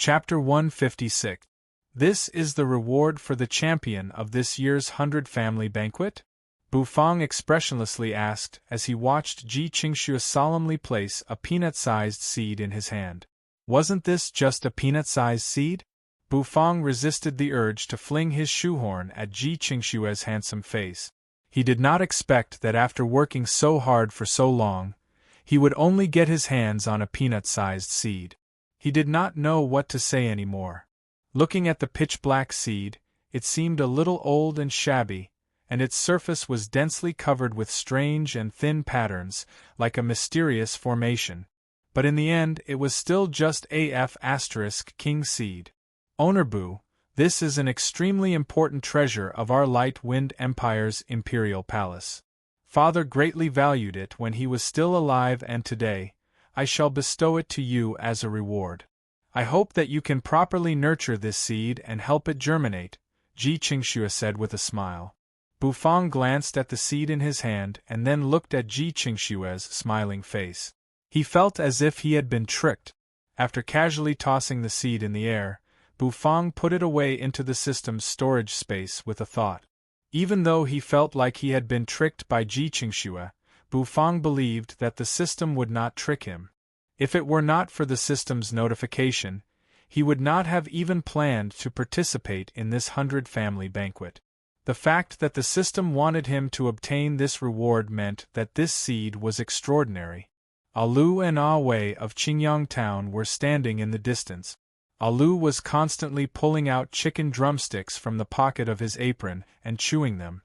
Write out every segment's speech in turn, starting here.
Chapter 156. This is the reward for the champion of this year's 100 family banquet? Bufang expressionlessly asked as he watched Ji Qingxue solemnly place a peanut-sized seed in his hand. Wasn't this just a peanut-sized seed? Bufang resisted the urge to fling his shoehorn at Ji Qingxue's handsome face. He did not expect that after working so hard for so long, he would only get his hands on a peanut-sized seed. He did not know what to say anymore. Looking at the pitch-black seed, it seemed a little old and shabby, and its surface was densely covered with strange and thin patterns, like a mysterious formation. But in the end it was still just king seed. Owner Bu, this is an extremely important treasure of our Light Wind Empire's imperial palace. Father greatly valued it when he was still alive, and today, I shall bestow it to you as a reward. I hope that you can properly nurture this seed and help it germinate, Ji Qingxue said with a smile. Bufang glanced at the seed in his hand and then looked at Ji Qingxue's smiling face. He felt as if he had been tricked. After casually tossing the seed in the air, Bufang put it away into the system's storage space with a thought. Even though he felt like he had been tricked by Ji Qingxue, Bufang believed that the system would not trick him. If it were not for the system's notification, he would not have even planned to participate in this 100 family banquet. The fact that the system wanted him to obtain this reward meant that this seed was extraordinary. Alu and Ah Wei of Qingyang Town were standing in the distance. Alu was constantly pulling out chicken drumsticks from the pocket of his apron and chewing them.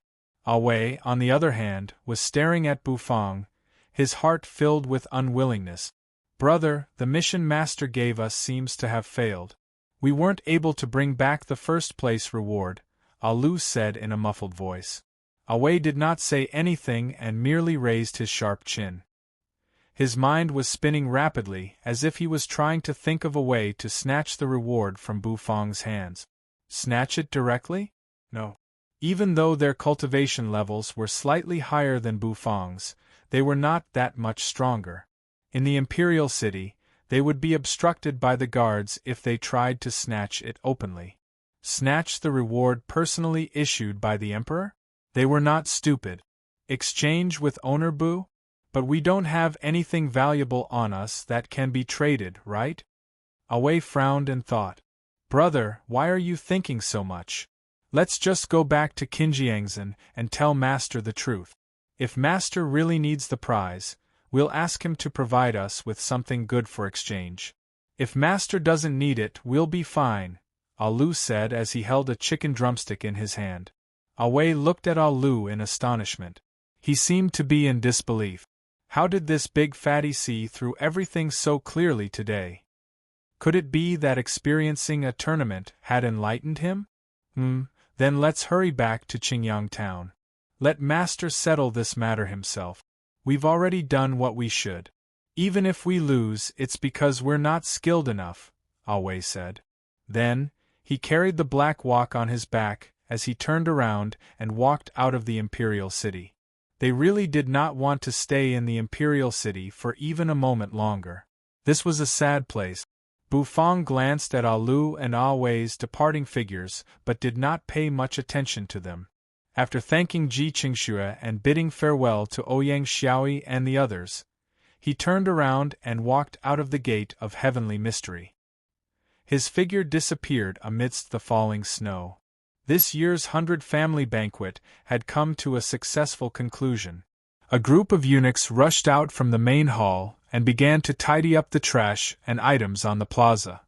Ah Wei, on the other hand, was staring at Bufang, his heart filled with unwillingness. Brother, the mission master gave us seems to have failed. We weren't able to bring back the first place reward, Alu said in a muffled voice. Ah Wei did not say anything and merely raised his sharp chin. His mind was spinning rapidly, as if he was trying to think of a way to snatch the reward from Bufang's hands. Snatch it directly? No. Even though their cultivation levels were slightly higher than Bufang's, they were not that much stronger. In the Imperial City, they would be obstructed by the guards if they tried to snatch it openly. Snatch the reward personally issued by the Emperor? They were not stupid. Exchange with Owner Bu? But we don't have anything valuable on us that can be traded, right? Ah Wei frowned and thought. Brother, why are you thinking so much? Let's just go back to Qinjiangzhen and tell Master the truth. If Master really needs the prize, we'll ask him to provide us with something good for exchange. If Master doesn't need it, we'll be fine, Alu said as he held a chicken drumstick in his hand. Ah Wei looked at Alu in astonishment. He seemed to be in disbelief. How did this big fatty see through everything so clearly today? Could it be that experiencing a tournament had enlightened him? Then let's hurry back to Qingyang Town. Let Master settle this matter himself. We've already done what we should. Even if we lose, it's because we're not skilled enough, Ah Wei said. Then, he carried the black walk on his back as he turned around and walked out of the Imperial City. They really did not want to stay in the Imperial City for even a moment longer. This was a sad place. Bufang glanced at Alu and Ah Wei's departing figures but did not pay much attention to them. After thanking Ji Qingxue and bidding farewell to Ouyang Xiaoyi and the others, he turned around and walked out of the gate of heavenly mystery. His figure disappeared amidst the falling snow. This year's 100 family banquet had come to a successful conclusion. A group of eunuchs rushed out from the main hall and began to tidy up the trash and items on the plaza.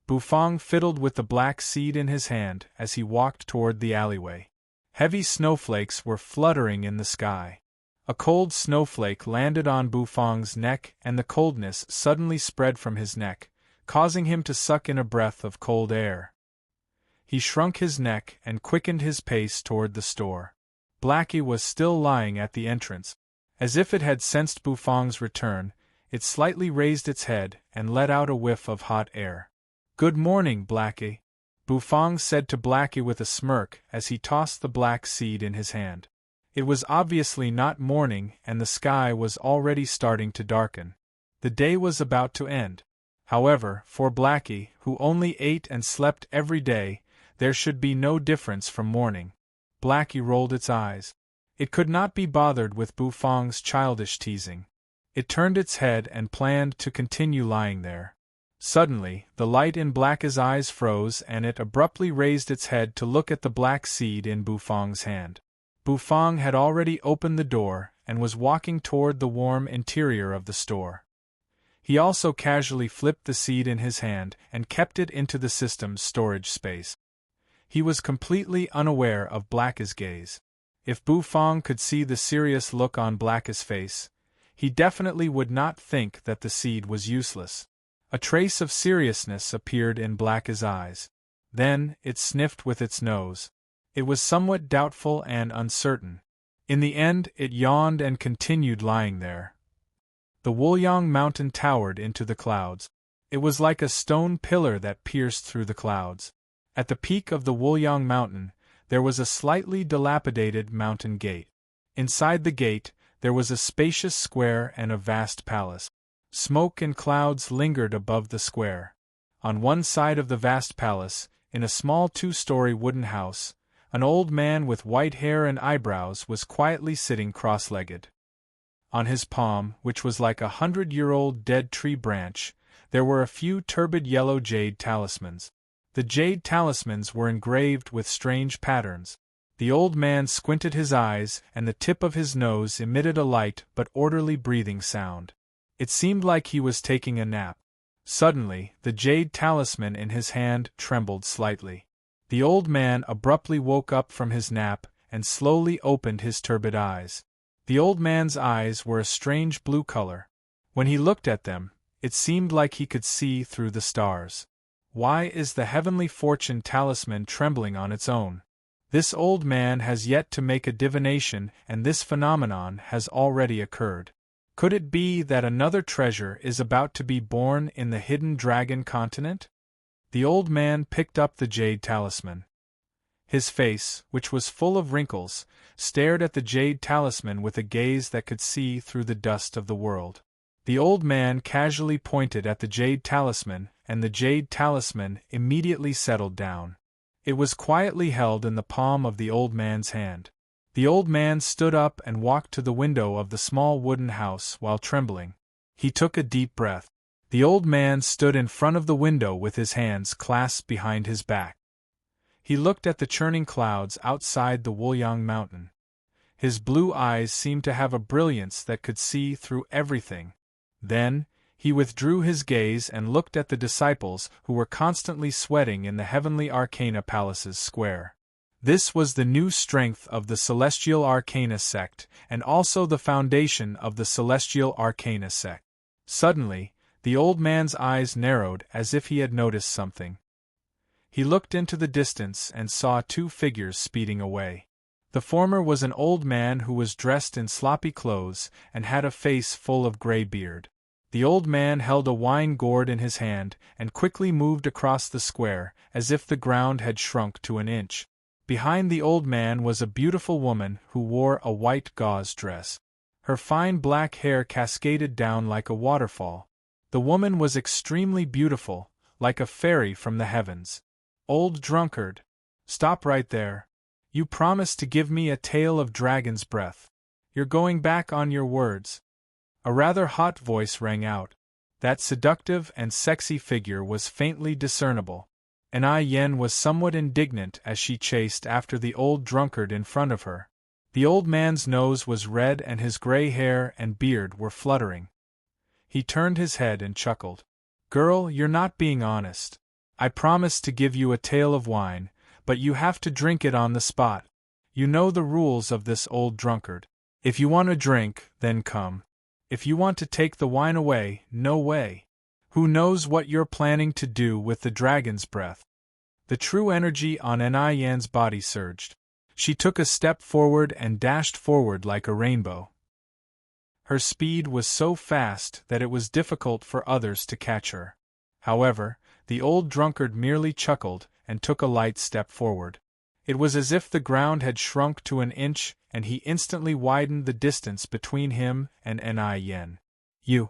Bufang fiddled with the black seed in his hand as he walked toward the alleyway. Heavy snowflakes were fluttering in the sky. A cold snowflake landed on Bufang's neck and the coldness suddenly spread from his neck, causing him to suck in a breath of cold air. He shrunk his neck and quickened his pace toward the store. Blackie was still lying at the entrance. As if it had sensed Bufang's return, it slightly raised its head and let out a whiff of hot air. Good morning, Blackie, Bufang said to Blackie with a smirk as he tossed the black seed in his hand. It was obviously not morning and the sky was already starting to darken. The day was about to end. However, for Blackie, who only ate and slept every day, there should be no difference from morning. Blackie rolled its eyes. It could not be bothered with Bufang's childish teasing. It turned its head and planned to continue lying there. Suddenly, the light in Blackie's eyes froze and it abruptly raised its head to look at the black seed in Bufang's hand. Bufang had already opened the door and was walking toward the warm interior of the store. He also casually flipped the seed in his hand and kept it into the system's storage space. He was completely unaware of Blackie's gaze. If Bufang could see the serious look on Blackie's face, he definitely would not think that the seed was useless. A trace of seriousness appeared in Blackie's eyes. Then, it sniffed with its nose. It was somewhat doubtful and uncertain. In the end, it yawned and continued lying there. The Wuliang mountain towered into the clouds. It was like a stone pillar that pierced through the clouds. At the peak of the Wuliang mountain, there was a slightly dilapidated mountain gate. Inside the gate, there was a spacious square and a vast palace. Smoke and clouds lingered above the square. On one side of the vast palace, in a small 2-story wooden house, an old man with white hair and eyebrows was quietly sitting cross-legged. On his palm, which was like a 100-year-old dead tree branch, there were a few turbid yellow jade talismans. The jade talismans were engraved with strange patterns. The old man squinted his eyes and the tip of his nose emitted a light but orderly breathing sound. It seemed like he was taking a nap. Suddenly, the jade talisman in his hand trembled slightly. The old man abruptly woke up from his nap and slowly opened his turbid eyes. The old man's eyes were a strange blue color. When he looked at them, it seemed like he could see through the stars. Why is the heavenly fortune talisman trembling on its own? This old man has yet to make a divination and this phenomenon has already occurred. Could it be that another treasure is about to be born in the hidden dragon continent? The old man picked up the jade talisman. His face, which was full of wrinkles, stared at the jade talisman with a gaze that could see through the dust of the world. The old man casually pointed at the jade talisman, and the jade talisman immediately settled down. It was quietly held in the palm of the old man's hand. The old man stood up and walked to the window of the small wooden house while trembling. He took a deep breath. The old man stood in front of the window with his hands clasped behind his back. He looked at the churning clouds outside the Wuliang mountain. His blue eyes seemed to have a brilliance that could see through everything. Then, he withdrew his gaze and looked at the disciples who were constantly sweating in the Heavenly Arcana Palace's square. This was the new strength of the Celestial Arcana sect, and also the foundation of the Celestial Arcana sect. Suddenly, the old man's eyes narrowed as if he had noticed something. He looked into the distance and saw 2 figures speeding away. The former was an old man who was dressed in sloppy clothes and had a face full of gray beard. The old man held a wine gourd in his hand and quickly moved across the square as if the ground had shrunk to an inch. Behind the old man was a beautiful woman who wore a white gauze dress. Her fine black hair cascaded down like a waterfall. The woman was extremely beautiful, like a fairy from the heavens. Old drunkard! Stop right there. You promised to give me a tale of dragon's breath. You're going back on your words. A rather hot voice rang out. That seductive and sexy figure was faintly discernible. Ai Yen was somewhat indignant as she chased after the old drunkard in front of her. The old man's nose was red and his gray hair and beard were fluttering. He turned his head and chuckled. Girl, you're not being honest. I promised to give you a tale of wine, but you have to drink it on the spot. You know the rules of this old drunkard. If you want a drink, then come. If you want to take the wine away, no way. Who knows what you're planning to do with the dragon's breath? The true energy on Ai Yan's body surged. She took a step forward and dashed forward like a rainbow. Her speed was so fast that it was difficult for others to catch her. However, the old drunkard merely chuckled and took a light step forward. It was as if the ground had shrunk to an inch and he instantly widened the distance between him and Ai Yen. You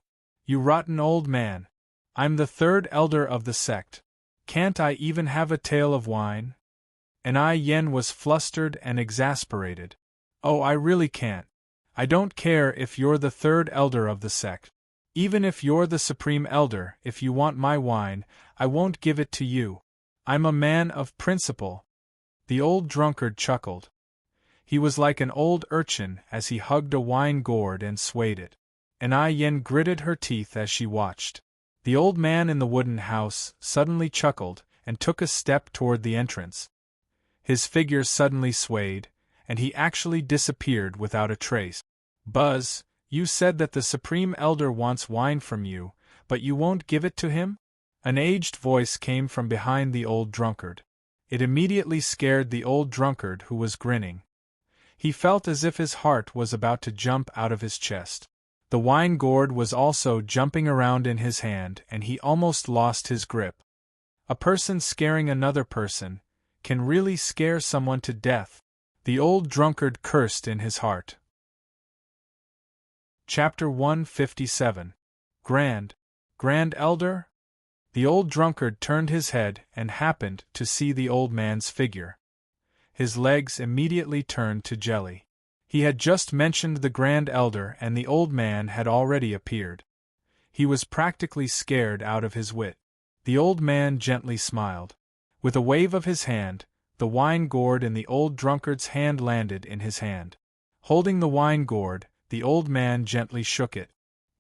rotten old man! I'm the third elder of the sect. Can't I even have a tail of wine? And Yen was flustered and exasperated. Oh, I really can't. I don't care if you're the third elder of the sect. Even if you're the supreme elder, if you want my wine, I won't give it to you. I'm a man of principle. The old drunkard chuckled. He was like an old urchin as he hugged a wine gourd and swayed it. And Yen gritted her teeth as she watched. The old man in the wooden house suddenly chuckled and took a step toward the entrance. His figure suddenly swayed, and he actually disappeared without a trace. Buzz, you said that the Supreme Elder wants wine from you, but you won't give it to him? An aged voice came from behind the old drunkard. It immediately scared the old drunkard who was grinning. He felt as if his heart was about to jump out of his chest. The wine gourd was also jumping around in his hand and he almost lost his grip. A person scaring another person can really scare someone to death. The old drunkard cursed in his heart. Chapter 157. Grand Elder? The old drunkard turned his head and happened to see the old man's figure. His legs immediately turned to jelly. He had just mentioned the Grand Elder and the old man had already appeared. He was practically scared out of his wit. The old man gently smiled. With a wave of his hand, the wine gourd in the old drunkard's hand landed in his hand. Holding the wine gourd, the old man gently shook it.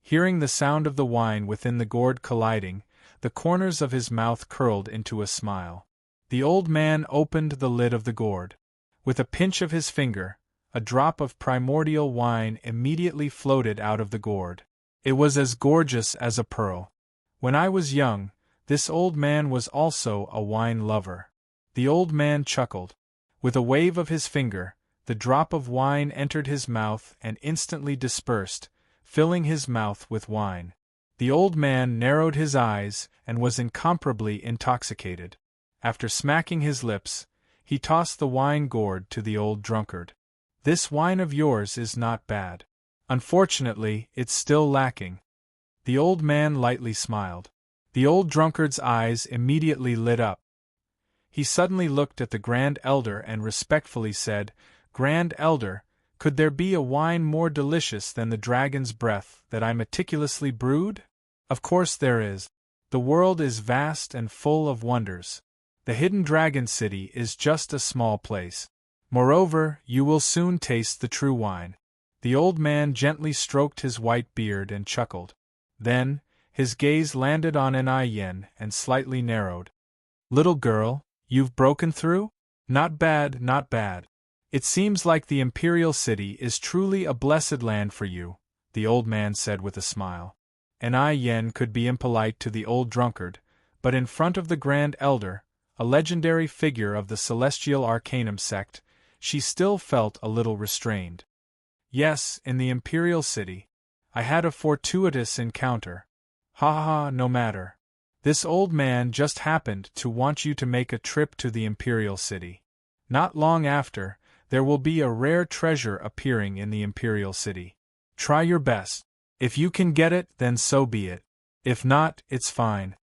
Hearing the sound of the wine within the gourd colliding, the corners of his mouth curled into a smile. The old man opened the lid of the gourd. With a pinch of his finger, a drop of primordial wine immediately floated out of the gourd. It was as gorgeous as a pearl. When I was young, this old man was also a wine lover. The old man chuckled. With a wave of his finger, the drop of wine entered his mouth and instantly dispersed, filling his mouth with wine. The old man narrowed his eyes and was incomparably intoxicated. After smacking his lips, he tossed the wine gourd to the old drunkard. This wine of yours is not bad. Unfortunately, it's still lacking. The old man lightly smiled. The old drunkard's eyes immediately lit up. He suddenly looked at the Grand Elder and respectfully said, "Grand Elder, could there be a wine more delicious than the dragon's breath that I meticulously brewed?" "Of course there is. The world is vast and full of wonders. The hidden dragon city is just a small place. Moreover, you will soon taste the true wine." The old man gently stroked his white beard and chuckled. Then, his gaze landed on Yen and slightly narrowed. "Little girl, you've broken through? Not bad, not bad. It seems like the Imperial City is truly a blessed land for you," the old man said with a smile. Yen could be impolite to the old drunkard, but in front of the Grand Elder, a legendary figure of the Celestial Arcanum sect, she still felt a little restrained. "Yes, in the Imperial City. I had a fortuitous encounter. Ha, no matter. This old man just happened to want you to make a trip to the Imperial City. Not long after, there will be a rare treasure appearing in the Imperial City. Try your best. If you can get it, then so be it. If not, it's fine."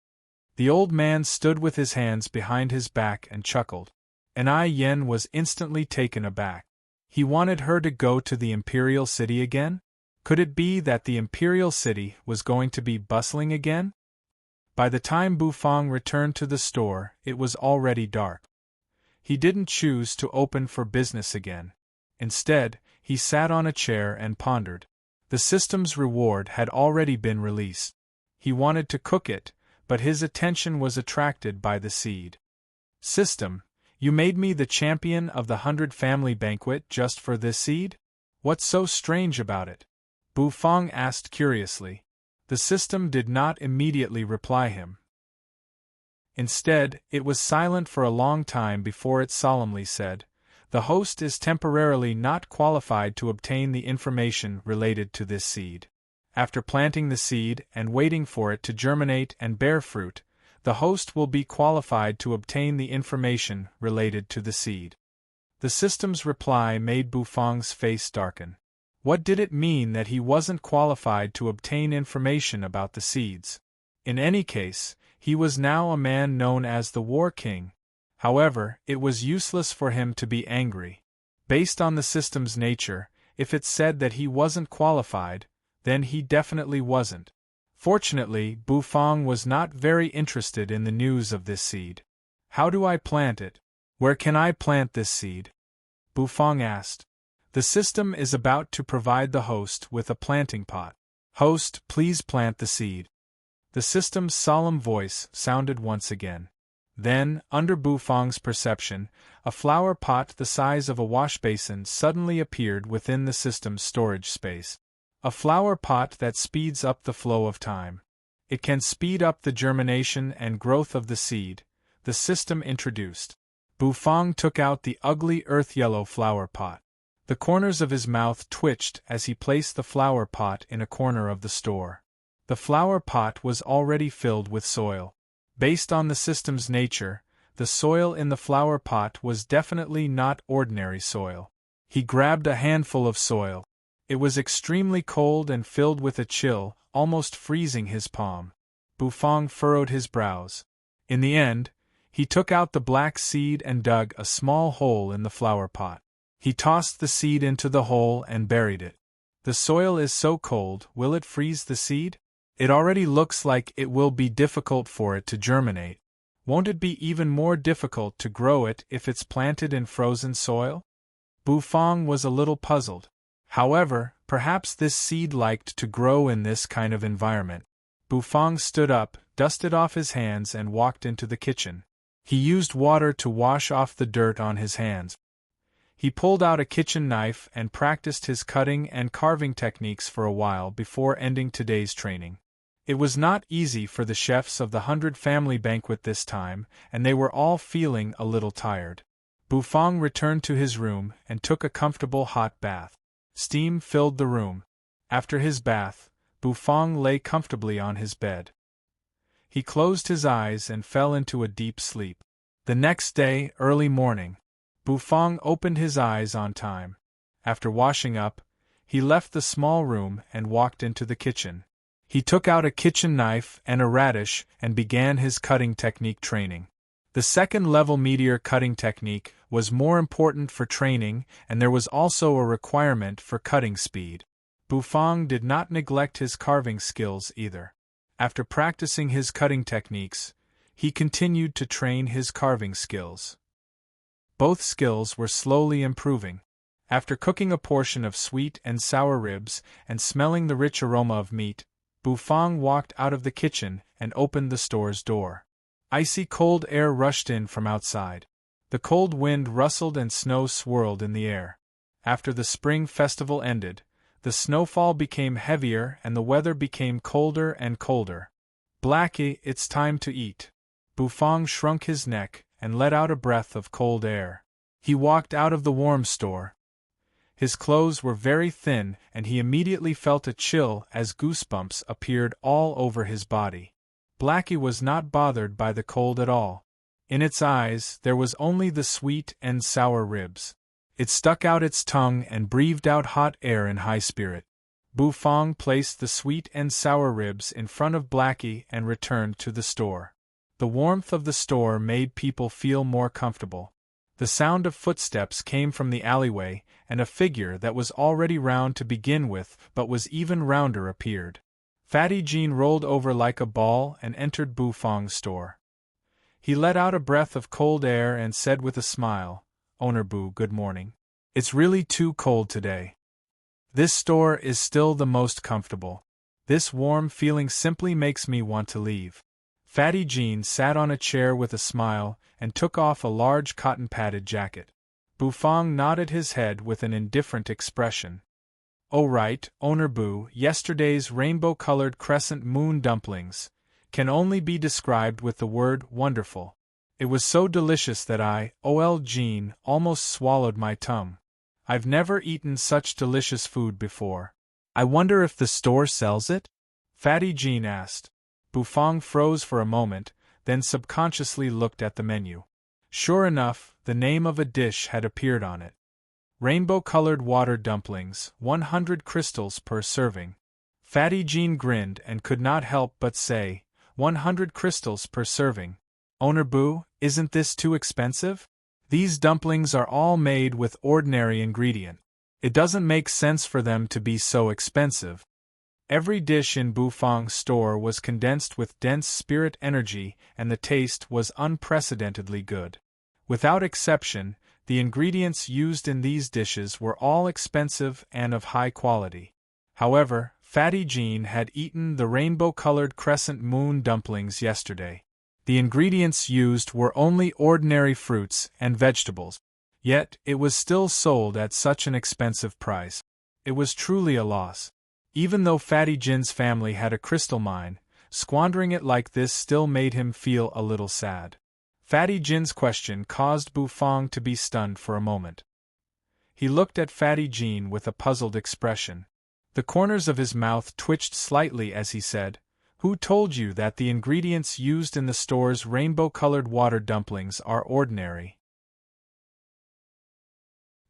The old man stood with his hands behind his back and chuckled. Yen was instantly taken aback. He wanted her to go to the Imperial City again? Could it be that the Imperial City was going to be bustling again? By the time Bufang returned to the store, it was already dark. He didn't choose to open for business again. Instead, he sat on a chair and pondered. The system's reward had already been released. He wanted to cook it, but his attention was attracted by the seed. "System, you made me the champion of the 100 family banquet just for this seed? What's so strange about it?" Bufang asked curiously. The system did not immediately reply him. Instead, it was silent for a long time before it solemnly said, "The host is temporarily not qualified to obtain the information related to this seed. After planting the seed and waiting for it to germinate and bear fruit, the host will be qualified to obtain the information related to the seed." The system's reply made Bufang's face darken. What did it mean that he wasn't qualified to obtain information about the seeds? In any case, he was now a man known as the War King. However, it was useless for him to be angry. Based on the system's nature, if it said that he wasn't qualified, then he definitely wasn't. Fortunately, Bufang was not very interested in the news of this seed. How do I plant it? Where can I plant this seed? Bufang asked. The system is about to provide the host with a planting pot. Host, please plant the seed. The system's solemn voice sounded once again. Then, under Bufang's perception, a flower pot the size of a washbasin suddenly appeared within the system's storage space. A flower pot that speeds up the flow of time. It can speed up the germination and growth of the seed, the system introduced. Bufang took out the ugly earth-yellow flower pot. The corners of his mouth twitched as he placed the flower pot in a corner of the store. The flower pot was already filled with soil. Based on the system's nature, the soil in the flower pot was definitely not ordinary soil. He grabbed a handful of soil. It was extremely cold and filled with a chill, almost freezing his palm. Bufang furrowed his brows. In the end, he took out the black seed and dug a small hole in the flower pot. He tossed the seed into the hole and buried it. The soil is so cold, will it freeze the seed? It already looks like it will be difficult for it to germinate. Won't it be even more difficult to grow it if it's planted in frozen soil? Bufang was a little puzzled. However, perhaps this seed liked to grow in this kind of environment. Bufang stood up, dusted off his hands and walked into the kitchen. He used water to wash off the dirt on his hands. He pulled out a kitchen knife and practiced his cutting and carving techniques for a while before ending today's training. It was not easy for the chefs of the 100 family banquet this time, and they were all feeling a little tired. Bufang returned to his room and took a comfortable hot bath. Steam filled the room. After his bath, Bufang lay comfortably on his bed. He closed his eyes and fell into a deep sleep. The next day, early morning, Bufang opened his eyes on time. After washing up, he left the small room and walked into the kitchen. He took out a kitchen knife and a radish and began his cutting technique training. The second-level meteor cutting technique was more important for training, and there was also a requirement for cutting speed. Bufang did not neglect his carving skills either. After practicing his cutting techniques, he continued to train his carving skills. Both skills were slowly improving. After cooking a portion of sweet and sour ribs and smelling the rich aroma of meat, Bufang walked out of the kitchen and opened the store's door. Icy cold air rushed in from outside. The cold wind rustled and snow swirled in the air. After the spring festival ended, the snowfall became heavier and the weather became colder and colder. Blackie, it's time to eat. Bufang shrunk his neck and let out a breath of cold air. He walked out of the warm store. His clothes were very thin and he immediately felt a chill as goosebumps appeared all over his body. Blackie was not bothered by the cold at all. In its eyes there was only the sweet and sour ribs. It stuck out its tongue and breathed out hot air in high spirit. Bufang placed the sweet and sour ribs in front of Blackie and returned to the store. The warmth of the store made people feel more comfortable. The sound of footsteps came from the alleyway, and a figure that was already round to begin with but was even rounder appeared. Fatty Jean rolled over like a ball and entered Bufang's store. He let out a breath of cold air and said with a smile, "Owner Bu, good morning. It's really too cold today. This store is still the most comfortable. This warm feeling simply makes me want to leave." Fatty Jean sat on a chair with a smile and took off a large cotton-padded jacket. Bufang nodded his head with an indifferent expression. "Oh right, Owner Bu, yesterday's rainbow-colored crescent moon dumplings can only be described with the word wonderful. It was so delicious that Jean, almost swallowed my tongue. I've never eaten such delicious food before. I wonder if the store sells it?" Fatty Jean asked. Bufang froze for a moment, then subconsciously looked at the menu. Sure enough, the name of a dish had appeared on it. Rainbow-colored water dumplings, 100 crystals per serving. Fatty Jean grinned and could not help but say, 100 crystals per serving. Owner Bu, isn't this too expensive? These dumplings are all made with ordinary ingredient. It doesn't make sense for them to be so expensive. Every dish in Bufang's store was condensed with dense spirit energy, and the taste was unprecedentedly good. Without exception, the ingredients used in these dishes were all expensive and of high quality. However, Fatty Jean had eaten the rainbow-colored crescent moon dumplings yesterday. The ingredients used were only ordinary fruits and vegetables. Yet, it was still sold at such an expensive price. It was truly a loss. Even though Fatty Jin's family had a crystal mine, squandering it like this still made him feel a little sad. Fatty Jin's question caused Bufang to be stunned for a moment. He looked at Fatty Jean with a puzzled expression. The corners of his mouth twitched slightly as he said, "Who told you that the ingredients used in the store's rainbow-colored water dumplings are ordinary?"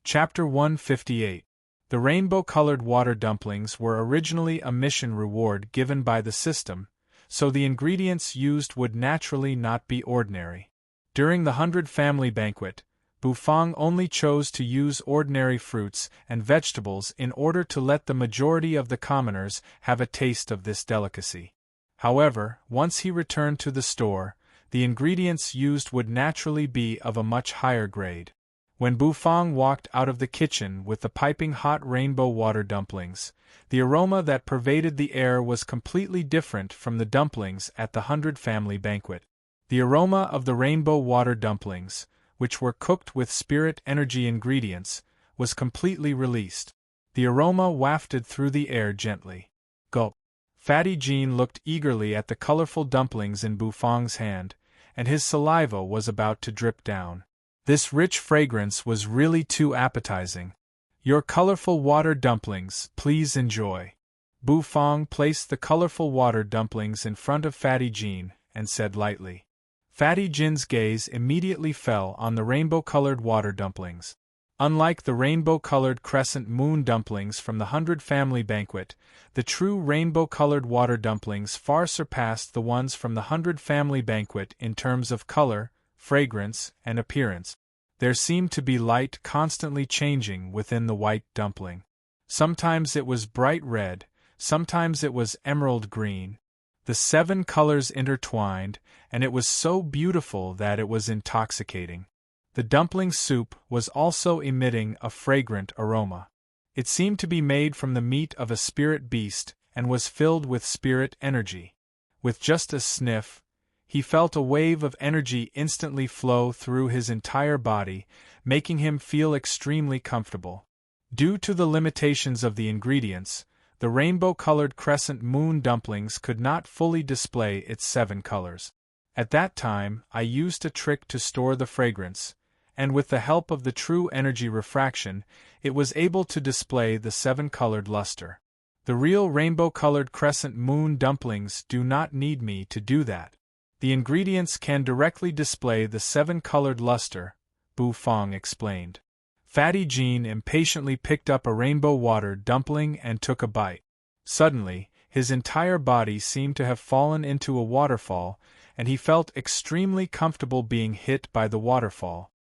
Chapter 158. The rainbow-colored water dumplings were originally a mission reward given by the system, so the ingredients used would naturally not be ordinary. During the 100 family banquet, Bufang only chose to use ordinary fruits and vegetables in order to let the majority of the commoners have a taste of this delicacy. However, once he returned to the store, the ingredients used would naturally be of a much higher grade. When Bufang walked out of the kitchen with the piping hot rainbow water dumplings, the aroma that pervaded the air was completely different from the dumplings at the 100 family banquet. The aroma of the rainbow water dumplings, which were cooked with spirit energy ingredients, was completely released. The aroma wafted through the air gently. Gulp. Fatty Jean looked eagerly at the colorful dumplings in Bufang's hand, and his saliva was about to drip down. This rich fragrance was really too appetizing. Your colorful water dumplings, please enjoy. Bufang placed the colorful water dumplings in front of Fatty Jean and said lightly. Fatty Jin's gaze immediately fell on the rainbow-colored water dumplings. Unlike the rainbow-colored crescent moon dumplings from the 100 family banquet, the true rainbow-colored water dumplings far surpassed the ones from the 100 family banquet in terms of color, fragrance, and appearance. There seemed to be light constantly changing within the white dumpling. Sometimes it was bright red, sometimes it was emerald green. The 7 colors intertwined, and it was so beautiful that it was intoxicating. The dumpling soup was also emitting a fragrant aroma. It seemed to be made from the meat of a spirit beast and was filled with spirit energy. With just a sniff, he felt a wave of energy instantly flow through his entire body, making him feel extremely comfortable. Due to the limitations of the ingredients, the rainbow-colored crescent moon dumplings could not fully display its 7 colors. At that time, I used a trick to store the fragrance, and with the help of the true energy refraction, it was able to display the 7-colored luster. The real rainbow-colored crescent moon dumplings do not need me to do that. The ingredients can directly display the 7-colored luster, Bufang explained. Fatty Jean impatiently picked up a rainbow water dumpling and took a bite. Suddenly, his entire body seemed to have fallen into a waterfall, and he felt extremely comfortable being hit by the waterfall.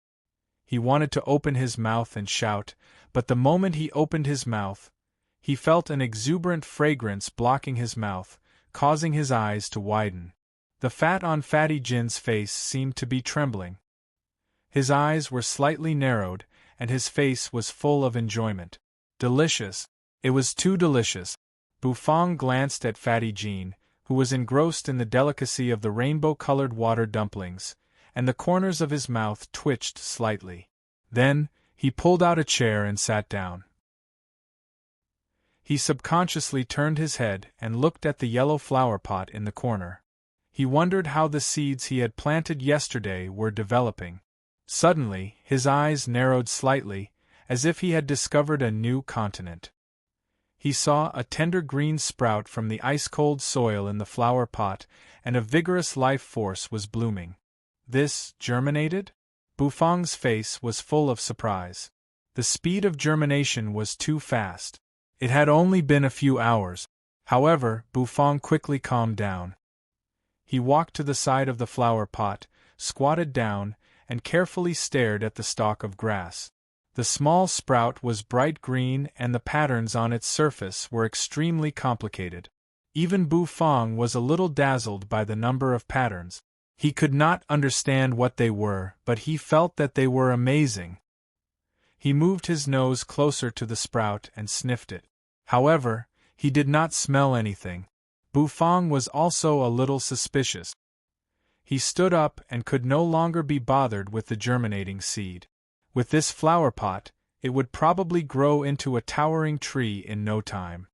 He wanted to open his mouth and shout, but the moment he opened his mouth, he felt an exuberant fragrance blocking his mouth, causing his eyes to widen. The fat on Fatty Jin's face seemed to be trembling. His eyes were slightly narrowed, and his face was full of enjoyment. Delicious. It was too delicious. Bufang glanced at Fatty Jean, who was engrossed in the delicacy of the rainbow-colored water dumplings, and the corners of his mouth twitched slightly. Then, he pulled out a chair and sat down. He subconsciously turned his head and looked at the yellow flower pot in the corner. He wondered how the seeds he had planted yesterday were developing. Suddenly, his eyes narrowed slightly, as if he had discovered a new continent. He saw a tender green sprout from the ice-cold soil in the flower pot, and a vigorous life force was blooming. This germinated? Bufang's face was full of surprise. The speed of germination was too fast. It had only been a few hours. However, Bufang quickly calmed down. He walked to the side of the flower pot, squatted down, and carefully stared at the stalk of grass. The small sprout was bright green and the patterns on its surface were extremely complicated. Even Bu Fong was a little dazzled by the number of patterns. He could not understand what they were, but he felt that they were amazing. He moved his nose closer to the sprout and sniffed it. However, he did not smell anything. Bu Fong was also a little suspicious. He stood up and could no longer be bothered with the germinating seed. With this flower pot, it would probably grow into a towering tree in no time.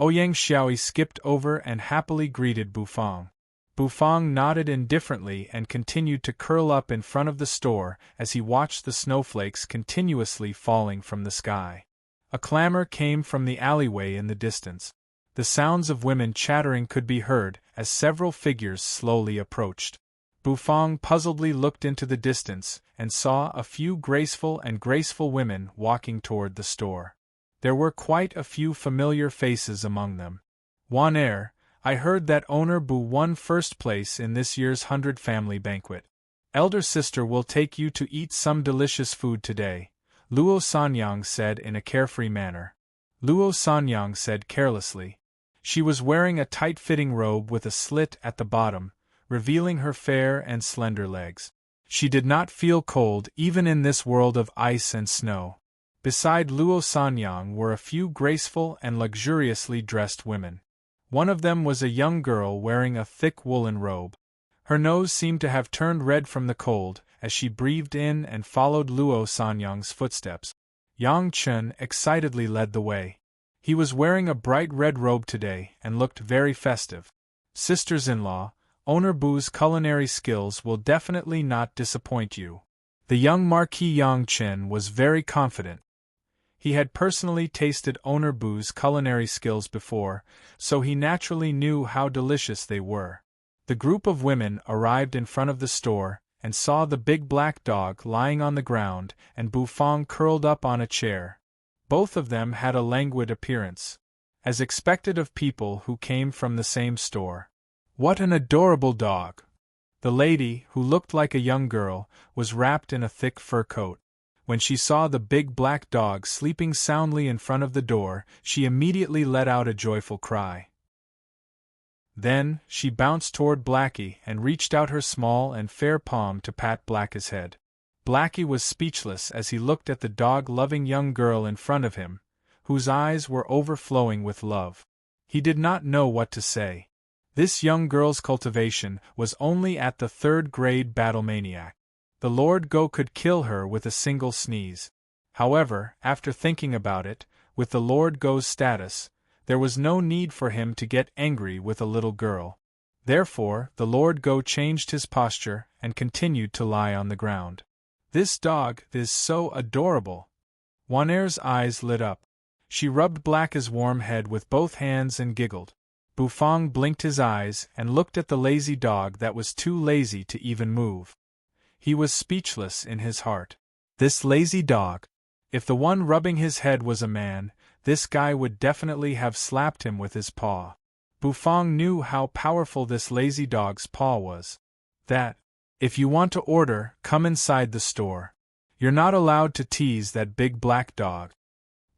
Ouyang Xiaoyi skipped over and happily greeted Bu Fong. Bu Fong nodded indifferently and continued to curl up in front of the store as he watched the snowflakes continuously falling from the sky. A clamor came from the alleyway in the distance. The sounds of women chattering could be heard as several figures slowly approached. Bu Fong puzzledly looked into the distance and saw a few graceful women walking toward the store. There were quite a few familiar faces among them. Wan Er, I heard that owner Bu won first place in this year's 100 family banquet. Elder sister will take you to eat some delicious food today, Luo Sanyang said in a carefree manner. Luo Sanyang said carelessly. She was wearing a tight-fitting robe with a slit at the bottom, revealing her fair and slender legs. She did not feel cold even in this world of ice and snow. Beside Luo Sanyang were a few graceful and luxuriously dressed women. One of them was a young girl wearing a thick woolen robe. Her nose seemed to have turned red from the cold as she breathed in and followed Luo Sanyang's footsteps. Yang Chen excitedly led the way. He was wearing a bright red robe today and looked very festive. Sisters-in-law, owner Bu's culinary skills will definitely not disappoint you. The young Marquis Yang Chen was very confident. He had personally tasted owner Bu's culinary skills before, so he naturally knew how delicious they were. The group of women arrived in front of the store and saw the big black dog lying on the ground and Bu Fong curled up on a chair. Both of them had a languid appearance, as expected of people who came from the same store. What an adorable dog! The lady, who looked like a young girl, was wrapped in a thick fur coat. When she saw the big black dog sleeping soundly in front of the door, she immediately let out a joyful cry. Then, she bounced toward Blackie and reached out her small and fair palm to pat Blackie's head. Blackie was speechless as he looked at the dog-loving young girl in front of him, whose eyes were overflowing with love. He did not know what to say. This young girl's cultivation was only at the 3rd grade battle maniac. The Lord Go could kill her with a single sneeze. However, after thinking about it, with the Lord Go's status, there was no need for him to get angry with a little girl. Therefore, the Lord Go changed his posture and continued to lie on the ground. This dog is so adorable. Wan Er's eyes lit up. She rubbed Blackie's warm head with both hands and giggled. Bu Fong blinked his eyes and looked at the lazy dog that was too lazy to even move. He was speechless in his heart. This lazy dog. If the one rubbing his head was a man, this guy would definitely have slapped him with his paw. Bu Fong knew how powerful this lazy dog's paw was. That, if you want to order, come inside the store. You're not allowed to tease that big black dog.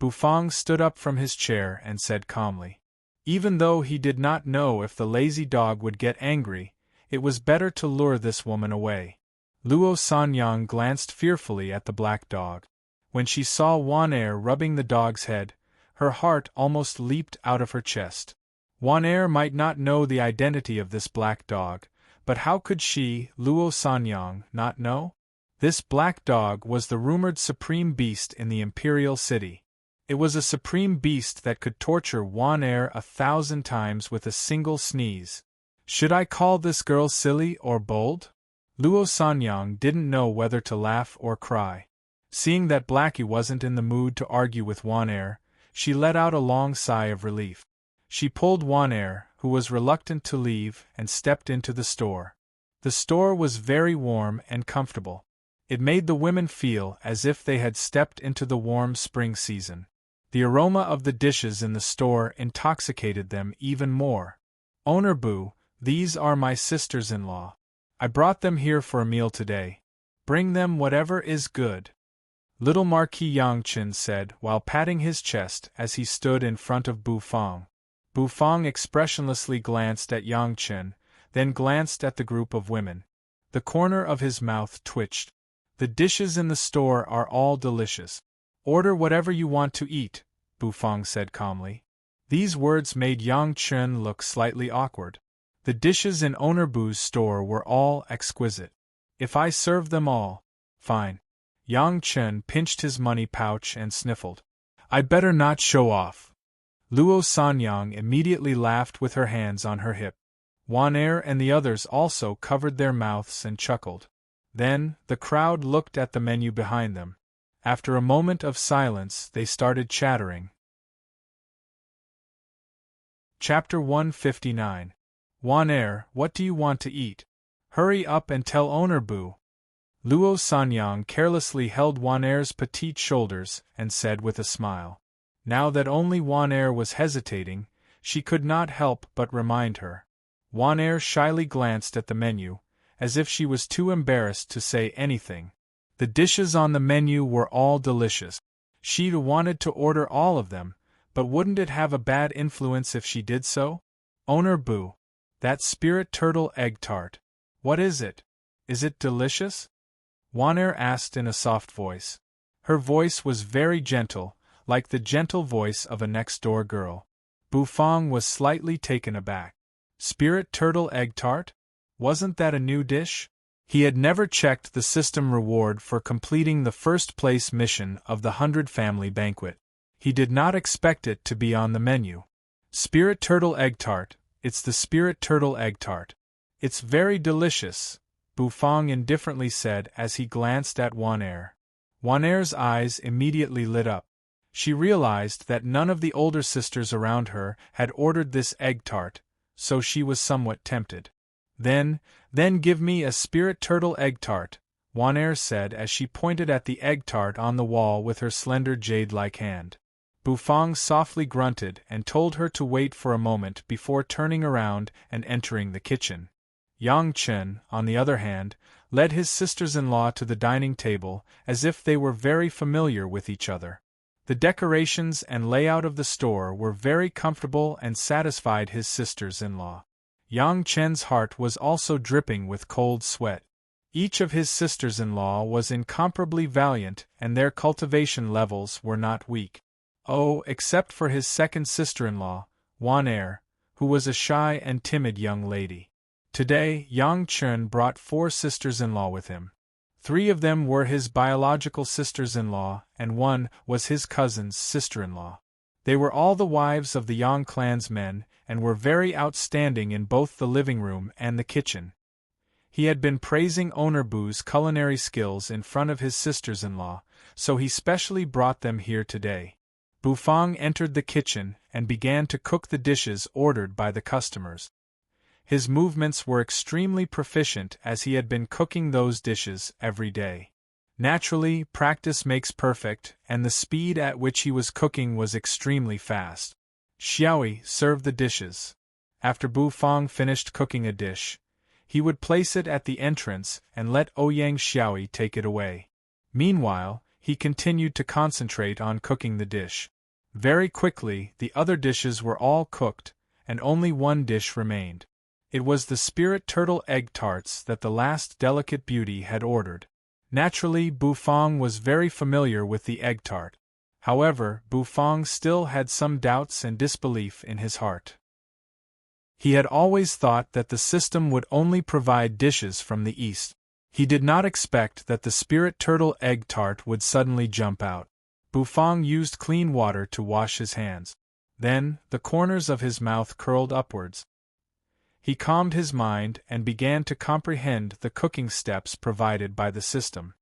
Bu Fong stood up from his chair and said calmly. Even though he did not know if the lazy dog would get angry, it was better to lure this woman away. Luo Sanyang glanced fearfully at the black dog. When she saw Wan Er rubbing the dog's head, her heart almost leaped out of her chest. Wan Er might not know the identity of this black dog, but how could she, Luo Sanyang, not know? This black dog was the rumored supreme beast in the imperial city. It was a supreme beast that could torture Wan Er 1,000 times with a single sneeze. Should I call this girl silly or bold? Luo Sanyang didn't know whether to laugh or cry. Seeing that Blackie wasn't in the mood to argue with Wan Er, she let out a long sigh of relief. She pulled Wan Er, who was reluctant to leave, and stepped into the store. The store was very warm and comfortable. It made the women feel as if they had stepped into the warm spring season. The aroma of the dishes in the store intoxicated them even more. Owner Bu, These are my sisters-in-law. I brought them here for a meal today. Bring them whatever is good. Little Marquis Yangchen said while patting his chest as he stood in front of Bufang. Bufang expressionlessly glanced at Yangchen, then glanced at the group of women. The corner of his mouth twitched. The dishes in the store are all delicious. Order whatever you want to eat, Bufang said calmly. These words made Yangchen look slightly awkward. The dishes in Owner Bu's store were all exquisite. If I serve them all, fine. Yangchen pinched his money pouch and sniffled. I'd better not show off. Luo Sanyang immediately laughed with her hands on her hip. Wan-er and the others also covered their mouths and chuckled. Then, the crowd looked at the menu behind them. After a moment of silence, they started chattering. Chapter 159. Wan-er, what do you want to eat? Hurry up and tell Owner Bu. Luo Sanyang carelessly held Wan-er's petite shoulders and said with a smile. Now that only Wan-er was hesitating, she could not help but remind her. Wan-er shyly glanced at the menu, as if she was too embarrassed to say anything. The dishes on the menu were all delicious. She wanted to order all of them, but wouldn't it have a bad influence if she did so? Owner Bu. That spirit turtle egg tart. What is it? Is it delicious? Wan-er asked in a soft voice. Her voice was very gentle, like the gentle voice of a next-door girl. Bufang was slightly taken aback. Spirit turtle egg tart? Wasn't that a new dish? He had never checked the system reward for completing the first-place mission of the 100 Family Banquet. He did not expect it to be on the menu. Spirit turtle egg tart, it's the spirit turtle egg tart. It's very delicious, Bufang indifferently said as he glanced at Wan-er. Wan-er's eyes immediately lit up. She realized that none of the older sisters around her had ordered this egg tart, so she was somewhat tempted. Then give me a spirit turtle egg tart, Wan-er said as she pointed at the egg tart on the wall with her slender jade-like hand. Bufang softly grunted and told her to wait for a moment before turning around and entering the kitchen. Yangchen, on the other hand, led his sisters-in-law to the dining table as if they were very familiar with each other. The decorations and layout of the store were very comfortable and satisfied his sisters-in-law. Yangchen's heart was also dripping with cold sweat. Each of his sisters-in-law was incomparably valiant and their cultivation levels were not weak. Oh, except for his second sister-in-law, Wan-er, who was a shy and timid young lady. Today, Yangchen brought 4 sisters-in-law with him. 3 of them were his biological sisters-in-law, and 1 was his cousin's sister-in-law. They were all the wives of the Yang clan's men, and were very outstanding in both the living room and the kitchen. He had been praising Owner Bu's culinary skills in front of his sisters-in-law, so he specially brought them here today. Bufang entered the kitchen and began to cook the dishes ordered by the customers. His movements were extremely proficient as he had been cooking those dishes every day. Naturally, practice makes perfect, and the speed at which he was cooking was extremely fast. Xiaoyi served the dishes. After Bufang finished cooking a dish, he would place it at the entrance and let Ouyang Xiaoyi take it away. Meanwhile, he continued to concentrate on cooking the dish. Very quickly, the other dishes were all cooked, and only one dish remained. It was the spirit turtle egg tarts that the last delicate beauty had ordered. Naturally, Bufang was very familiar with the egg tart. However, Bufang still had some doubts and disbelief in his heart. He had always thought that the system would only provide dishes from the east. He did not expect that the spirit turtle egg tart would suddenly jump out. Bufang used clean water to wash his hands. Then, the corners of his mouth curled upwards. He calmed his mind and began to comprehend the cooking steps provided by the system.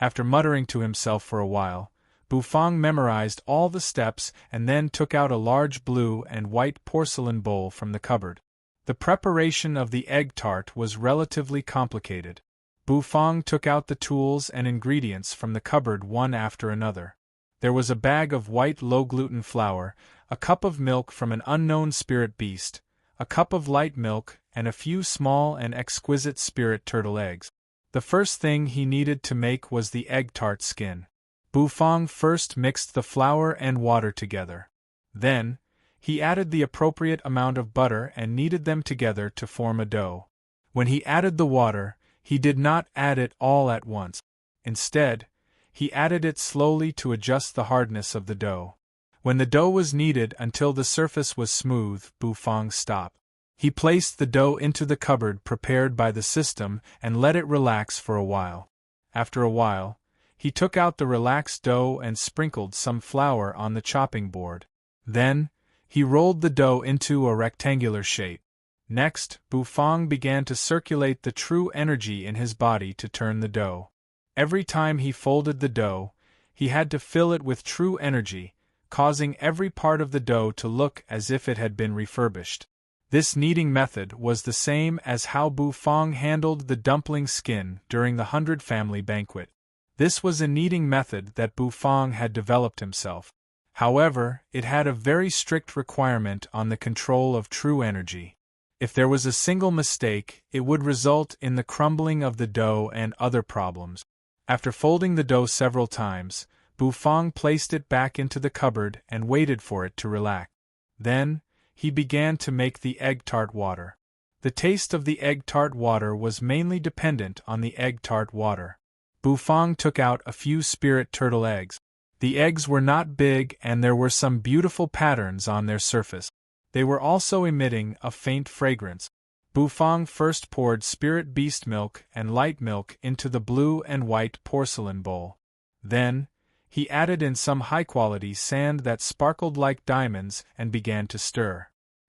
After muttering to himself for a while, Bufang memorized all the steps and then took out a large blue and white porcelain bowl from the cupboard. The preparation of the egg tart was relatively complicated. Bufang took out the tools and ingredients from the cupboard one after another. There was a bag of white low-gluten flour, a cup of milk from an unknown spirit beast, a cup of light milk, and a few small and exquisite spirit turtle eggs. The first thing he needed to make was the egg tart skin. Bufang first mixed the flour and water together. Then, he added the appropriate amount of butter and kneaded them together to form a dough. When he added the water, he did not add it all at once. Instead, he added it slowly to adjust the hardness of the dough. When the dough was kneaded until the surface was smooth, Bufang stopped. He placed the dough into the cupboard prepared by the system and let it relax for a while. After a while, he took out the relaxed dough and sprinkled some flour on the chopping board. Then, he rolled the dough into a rectangular shape. Next, Bufang began to circulate the true energy in his body to turn the dough. Every time he folded the dough, he had to fill it with true energy, causing every part of the dough to look as if it had been refurbished. This kneading method was the same as how Bufang handled the dumpling skin during the 100 family banquet. This was a kneading method that Bufang had developed himself. However, it had a very strict requirement on the control of true energy. If there was a single mistake, it would result in the crumbling of the dough and other problems. After folding the dough several times, Bufang placed it back into the cupboard and waited for it to relax. Then, he began to make the egg tart water. The taste of the egg tart water was mainly dependent on the egg tart water. Bufang took out a few spirit turtle eggs. The eggs were not big and there were some beautiful patterns on their surface. They were also emitting a faint fragrance. Bufang first poured spirit beast milk and light milk into the blue and white porcelain bowl. Then, he added in some high-quality sand that sparkled like diamonds and began to stir.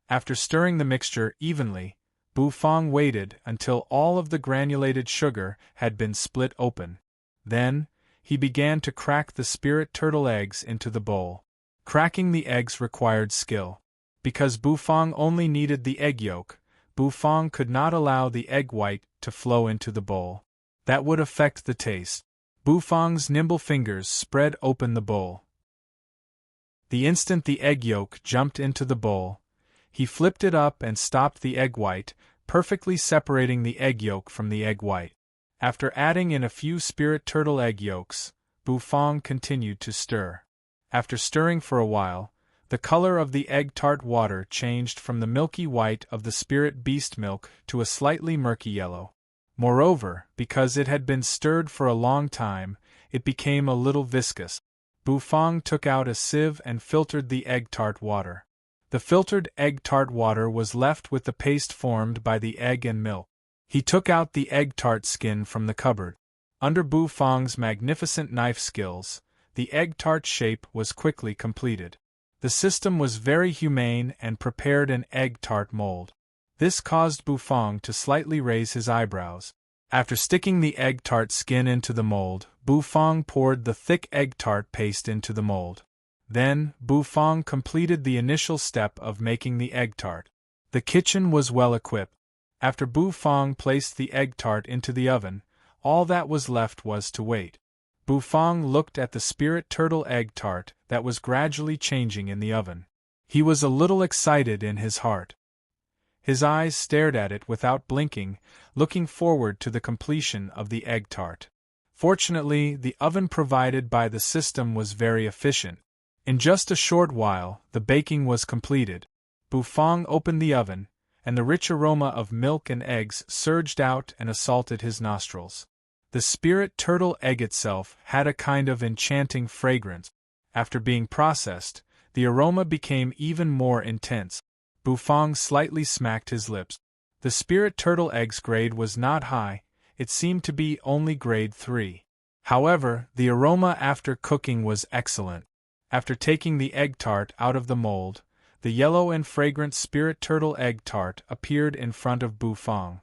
After stirring the mixture evenly, Bufang waited until all of the granulated sugar had been split open. Then, he began to crack the spirit turtle eggs into the bowl. Cracking the eggs required skill. Because Bufang only needed the egg yolk, Bufang could not allow the egg white to flow into the bowl. That would affect the taste. Bufang's nimble fingers spread open the bowl. The instant the egg yolk jumped into the bowl, he flipped it up and stopped the egg white, perfectly separating the egg yolk from the egg white. After adding in a few spirit turtle egg yolks, Bufang continued to stir. After stirring for a while, the color of the egg tart water changed from the milky white of the spirit beast milk to a slightly murky yellow. Moreover, because it had been stirred for a long time, it became a little viscous. Bufang took out a sieve and filtered the egg tart water. The filtered egg tart water was left with the paste formed by the egg and milk. He took out the egg tart skin from the cupboard. Under Bufang's magnificent knife skills, the egg tart shape was quickly completed. The system was very humane and prepared an egg tart mold. This caused Bufang to slightly raise his eyebrows. After sticking the egg tart skin into the mold, Bufang poured the thick egg tart paste into the mold. Then, Bufang completed the initial step of making the egg tart. The kitchen was well equipped. After Bufang placed the egg tart into the oven, all that was left was to wait. Bufang looked at the spirit turtle egg tart that was gradually changing in the oven. He was a little excited in his heart. His eyes stared at it without blinking, looking forward to the completion of the egg tart. Fortunately, the oven provided by the system was very efficient. In just a short while, the baking was completed. Bufang opened the oven, and the rich aroma of milk and eggs surged out and assaulted his nostrils. The spirit turtle egg itself had a kind of enchanting fragrance. After being processed, the aroma became even more intense. Bufang slightly smacked his lips. The spirit turtle egg's grade was not high, it seemed to be only grade 3. However, the aroma after cooking was excellent. After taking the egg tart out of the mold, the yellow and fragrant spirit turtle egg tart appeared in front of Bufang.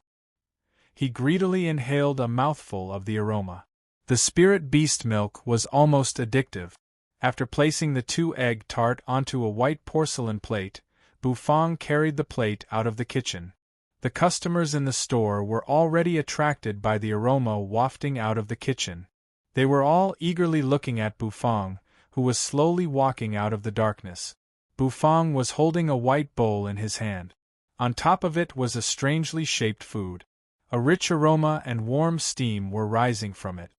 He greedily inhaled a mouthful of the aroma. The spirit beast milk was almost addictive. After placing the 2 egg tart onto a white porcelain plate, Bufang carried the plate out of the kitchen. The customers in the store were already attracted by the aroma wafting out of the kitchen. They were all eagerly looking at Bufang, who was slowly walking out of the darkness. Bufang was holding a white bowl in his hand. On top of it was a strangely shaped food. A rich aroma and warm steam were rising from it.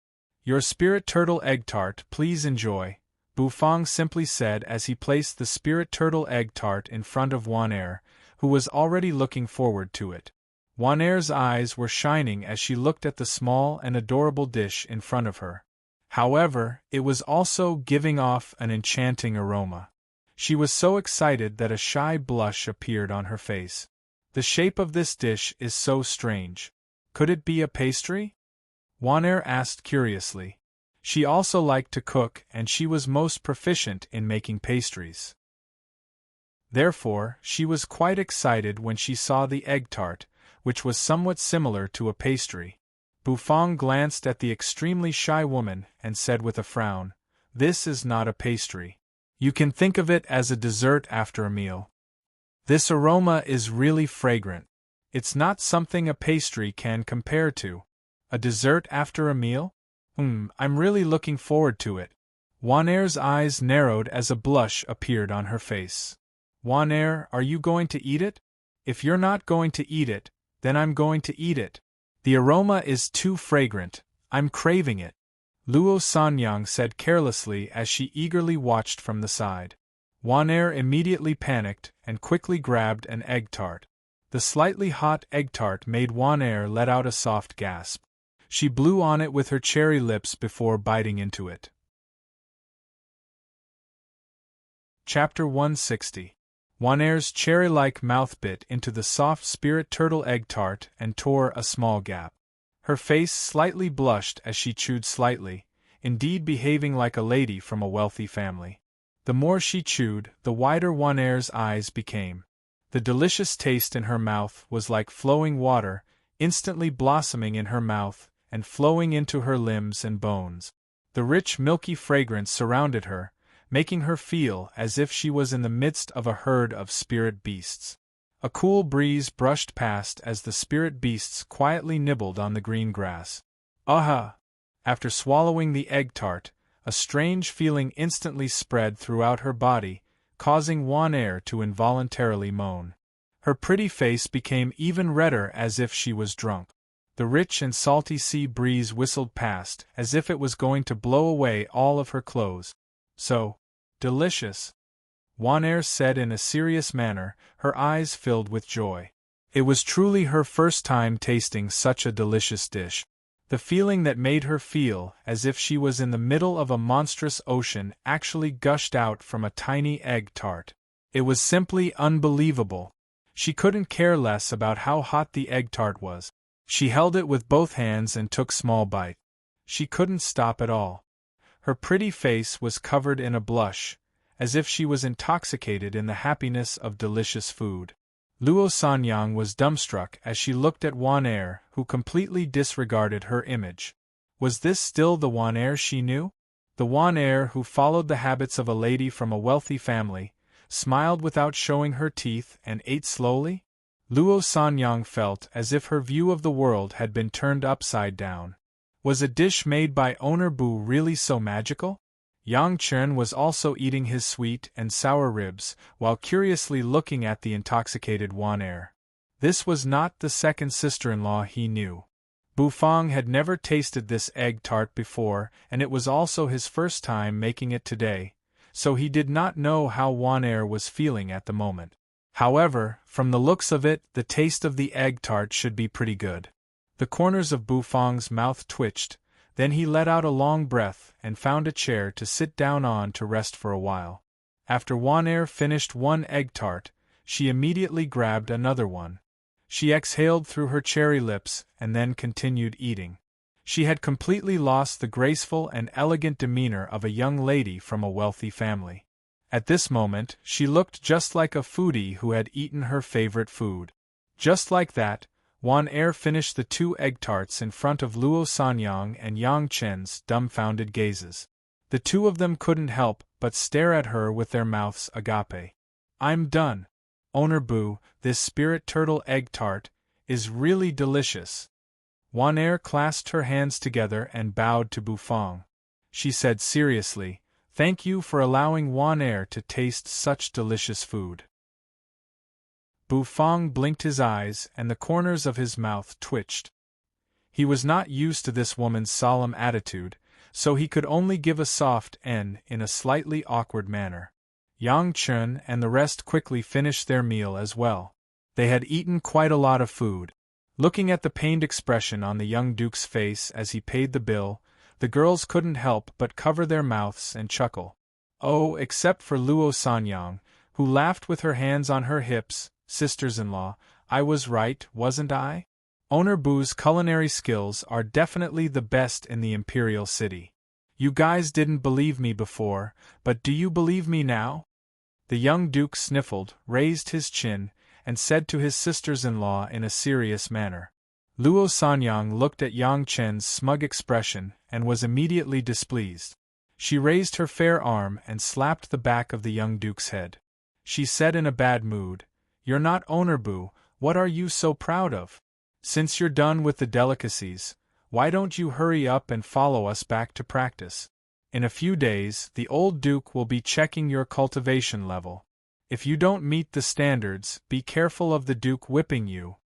"Your spirit turtle egg tart, please enjoy," Bufang simply said as he placed the spirit turtle egg tart in front of Wan'er, who was already looking forward to it. Wan'er's eyes were shining as she looked at the small and adorable dish in front of her. However, it was also giving off an enchanting aroma. She was so excited that a shy blush appeared on her face. "The shape of this dish is so strange. Could it be a pastry?" Wan'er asked curiously. She also liked to cook and she was most proficient in making pastries. Therefore, she was quite excited when she saw the egg tart, which was somewhat similar to a pastry. Bufang glanced at the extremely shy woman and said with a frown, "This is not a pastry. You can think of it as a dessert after a meal. This aroma is really fragrant. It's not something a pastry can compare to. A dessert after a meal? I'm really looking forward to it." Wan'er's eyes narrowed as a blush appeared on her face. "Wan'er, are you going to eat it? If you're not going to eat it, then I'm going to eat it. The aroma is too fragrant, I'm craving it," Luo Sanyang said carelessly as she eagerly watched from the side. Wan'er immediately panicked and quickly grabbed an egg tart. The slightly hot egg tart made Wan'er let out a soft gasp. She blew on it with her cherry lips before biting into it. Chapter 160. Wan'er's cherry-like mouth bit into the soft spirit turtle egg tart and tore a small gap. Her face slightly blushed as she chewed slightly, indeed behaving like a lady from a wealthy family. The more she chewed, the wider Wan'er's eyes became. The delicious taste in her mouth was like flowing water, instantly blossoming in her mouth and flowing into her limbs and bones. The rich milky fragrance surrounded her, making her feel as if she was in the midst of a herd of spirit beasts. A cool breeze brushed past as the spirit beasts quietly nibbled on the green grass. Aha! After swallowing the egg tart, a strange feeling instantly spread throughout her body, causing Wan'er to involuntarily moan. Her pretty face became even redder as if she was drunk. The rich and salty sea breeze whistled past as if it was going to blow away all of her clothes. "So delicious," Wan'er said in a serious manner, her eyes filled with joy. It was truly her first time tasting such a delicious dish. The feeling that made her feel as if she was in the middle of a monstrous ocean actually gushed out from a tiny egg tart. It was simply unbelievable. She couldn't care less about how hot the egg tart was. She held it with both hands and took small bite. She couldn't stop at all. Her pretty face was covered in a blush, as if she was intoxicated in the happiness of delicious food. Luo Sanyang was dumbstruck as she looked at Wan'er, who completely disregarded her image. Was this still the Wan'er she knew? The Wan'er who followed the habits of a lady from a wealthy family, smiled without showing her teeth and ate slowly? Luo Sanyang felt as if her view of the world had been turned upside down. Was a dish made by Owner Bu really so magical? Yang Chen was also eating his sweet and sour ribs, while curiously looking at the intoxicated Wan'er. This was not the second sister-in-law he knew. Bufang had never tasted this egg tart before, and it was also his first time making it today, so he did not know how Wan'er was feeling at the moment. However, from the looks of it, the taste of the egg tart should be pretty good. The corners of Bufang's mouth twitched, then he let out a long breath and found a chair to sit down on to rest for a while. After Wan'er finished one egg tart, she immediately grabbed another one. She exhaled through her cherry lips and then continued eating. She had completely lost the graceful and elegant demeanor of a young lady from a wealthy family. At this moment, she looked just like a foodie who had eaten her favorite food. Just like that, Wan'er finished the 2 egg tarts in front of Luo Sanyang and Yang Chen's dumbfounded gazes. The two of them couldn't help but stare at her with their mouths agape. "I'm done. Owner Bu, this spirit turtle egg tart is really delicious." Wan'er clasped her hands together and bowed to Bufang. She said seriously, "Thank you for allowing Wan'er to taste such delicious food." Bufang blinked his eyes and the corners of his mouth twitched. He was not used to this woman's solemn attitude, so he could only give a soft "n" in a slightly awkward manner. Yang Chen and the rest quickly finished their meal as well. They had eaten quite a lot of food. Looking at the pained expression on the young duke's face as he paid the bill, the girls couldn't help but cover their mouths and chuckle. Oh, except for Luo Sanyang, who laughed with her hands on her hips. Sisters-in-law, I was right, wasn't I? Owner Bu's culinary skills are definitely the best in the Imperial City. You guys didn't believe me before, but do you believe me now? The young duke sniffled, raised his chin, and said to his sisters-in-law in a serious manner. Luo Sanyang looked at Yang Chen's smug expression and was immediately displeased. She raised her fair arm and slapped the back of the young duke's head. She said in a bad mood, "You're not Owner Bu, what are you so proud of? Since you're done with the delicacies, why don't you hurry up and follow us back to practice? In a few days, the old duke will be checking your cultivation level. If you don't meet the standards, be careful of the duke whipping you."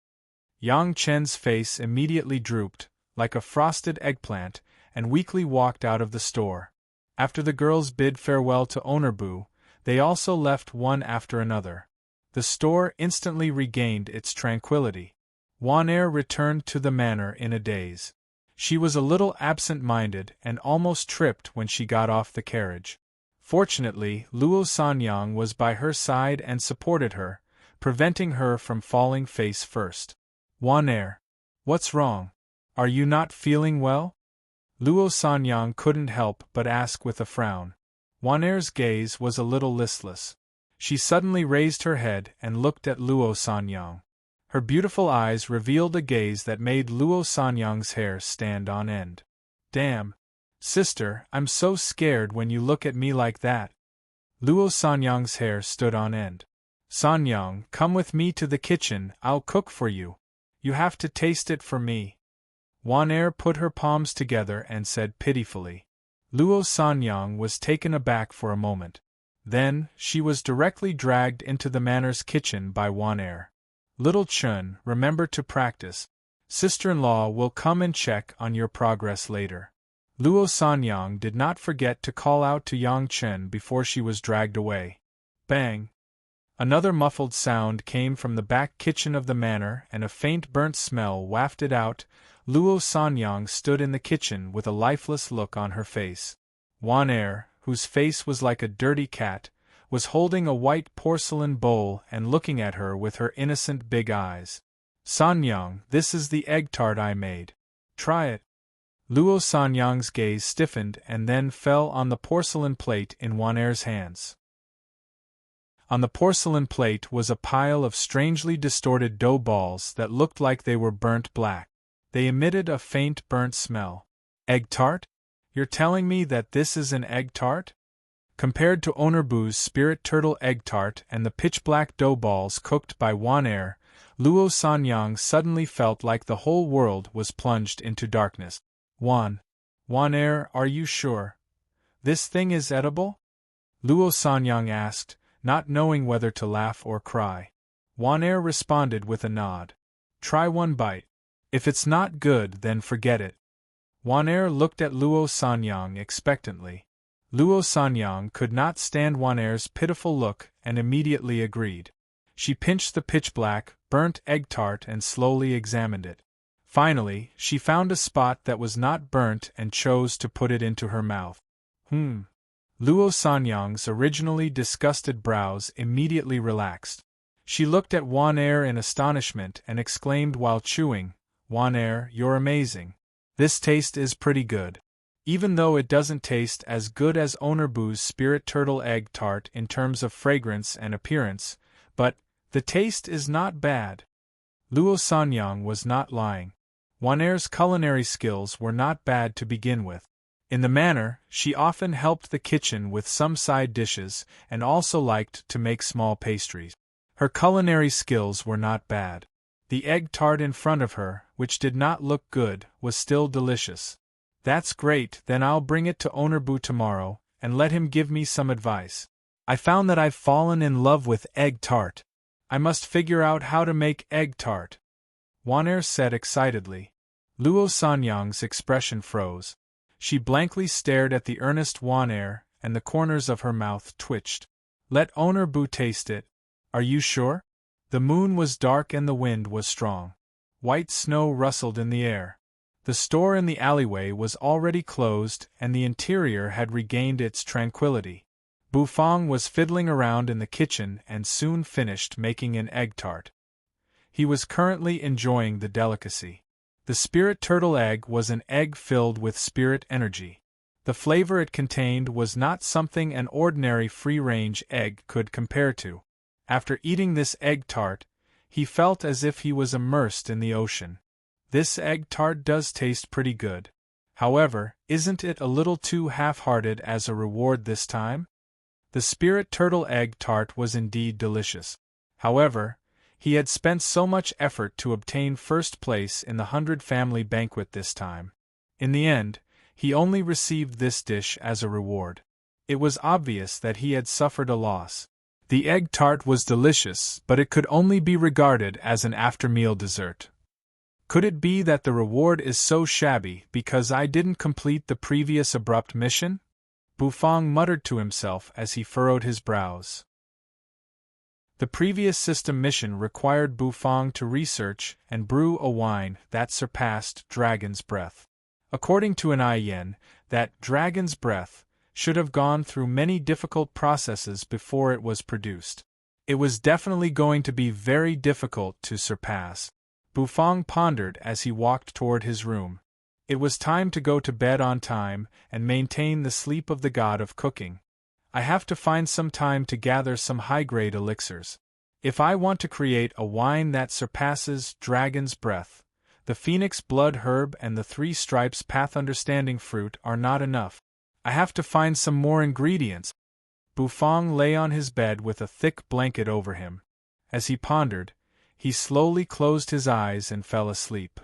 Yang Chen's face immediately drooped, like a frosted eggplant, and weakly walked out of the store. After the girls bid farewell to Owner Bu, they also left one after another. The store instantly regained its tranquility. Wanair returned to the manor in a daze. She was a little absent-minded and almost tripped when she got off the carriage. Fortunately, Luo Sanyang was by her side and supported her, preventing her from falling face first. "Wanair, what's wrong? Are you not feeling well?" Luo Sanyang couldn't help but ask with a frown. Wanair's gaze was a little listless. She suddenly raised her head and looked at Luo Sanyang. Her beautiful eyes revealed a gaze that made Luo Sanyang's hair stand on end. "Damn! Sister, I'm so scared when you look at me like that." Luo Sanyang's hair stood on end. "Sanyang, come with me to the kitchen, I'll cook for you. You have to taste it for me." Wanair put her palms together and said pitifully. Luo Sanyang was taken aback for a moment. Then, she was directly dragged into the manor's kitchen by Wanair. "Little Chun, remember to practice. Sister-in-law will come and check on your progress later." Luo Sanyang did not forget to call out to Yang Chen before she was dragged away. Bang! Another muffled sound came from the back kitchen of the manor and a faint burnt smell wafted out. Luo Sanyang stood in the kitchen with a lifeless look on her face. Wanair, whose face was like a dirty cat, was holding a white porcelain bowl and looking at her with her innocent big eyes. "Sanyang, this is the egg tart I made. Try it." Luo Sanyang's gaze stiffened and then fell on the porcelain plate in Wanair's hands. On the porcelain plate was a pile of strangely distorted dough balls that looked like they were burnt black. They emitted a faint burnt smell. "Egg tart? You're telling me that this is an egg tart?" Compared to Owner Bu's spirit turtle egg tart and the pitch-black dough balls cooked by Wanair, Luo Sanyang suddenly felt like the whole world was plunged into darkness. Wanair, are you sure? This thing is edible?" Luo Sanyang asked, not knowing whether to laugh or cry. Wanair responded with a nod. "Try one bite. If it's not good, then forget it." Wanair looked at Luo Sanyang expectantly. Luo Sanyang could not stand Wanair's pitiful look and immediately agreed. She pinched the pitch-black, burnt egg tart and slowly examined it. Finally, she found a spot that was not burnt and chose to put it into her mouth. Luo Sanyang's originally disgusted brows immediately relaxed. She looked at Wanair in astonishment and exclaimed while chewing, "Wanair, you're amazing. This taste is pretty good. Even though it doesn't taste as good as Owner Bu's spirit turtle egg tart in terms of fragrance and appearance, but the taste is not bad." Luo Sanyang was not lying. Wanair's culinary skills were not bad to begin with. In the manor, she often helped the kitchen with some side dishes and also liked to make small pastries. Her culinary skills were not bad. The egg tart in front of her, which did not look good, was still delicious. "That's great, then I'll bring it to Owner Bu tomorrow, and let him give me some advice. I found that I've fallen in love with egg tart. I must figure out how to make egg tart, Wanair said excitedly. Luo Sanyang's expression froze. She blankly stared at the earnest Wanair, and the corners of her mouth twitched. Let Owner Bu taste it. Are you sure? The moon was dark and the wind was strong. White snow rustled in the air. The store in the alleyway was already closed and the interior had regained its tranquility. Bufang was fiddling around in the kitchen and soon finished making an egg tart. He was currently enjoying the delicacy. The spirit turtle egg was an egg filled with spirit energy. The flavor it contained was not something an ordinary free-range egg could compare to. After eating this egg tart, he felt as if he was immersed in the ocean. This egg tart does taste pretty good. However, isn't it a little too half-hearted as a reward this time? The spirit turtle egg tart was indeed delicious. However, he had spent so much effort to obtain first place in the 100 family banquet this time. In the end, he only received this dish as a reward. It was obvious that he had suffered a loss. The egg tart was delicious, but it could only be regarded as an after-meal dessert. Could it be that the reward is so shabby because I didn't complete the previous abrupt mission? Bufang muttered to himself as he furrowed his brows. The previous system mission required Bufang to research and brew a wine that surpassed Dragon's Breath. According to an Yen, that Dragon's Breath should have gone through many difficult processes before it was produced. It was definitely going to be very difficult to surpass. Bufang pondered as he walked toward his room. It was time to go to bed on time and maintain the sleep of the god of cooking. I have to find some time to gather some high-grade elixirs. If I want to create a wine that surpasses Dragon's Breath, the Phoenix Blood Herb and the 3 Stripes Path Understanding Fruit are not enough. I have to find some more ingredients. Bufang lay on his bed with a thick blanket over him. As he pondered, he slowly closed his eyes and fell asleep.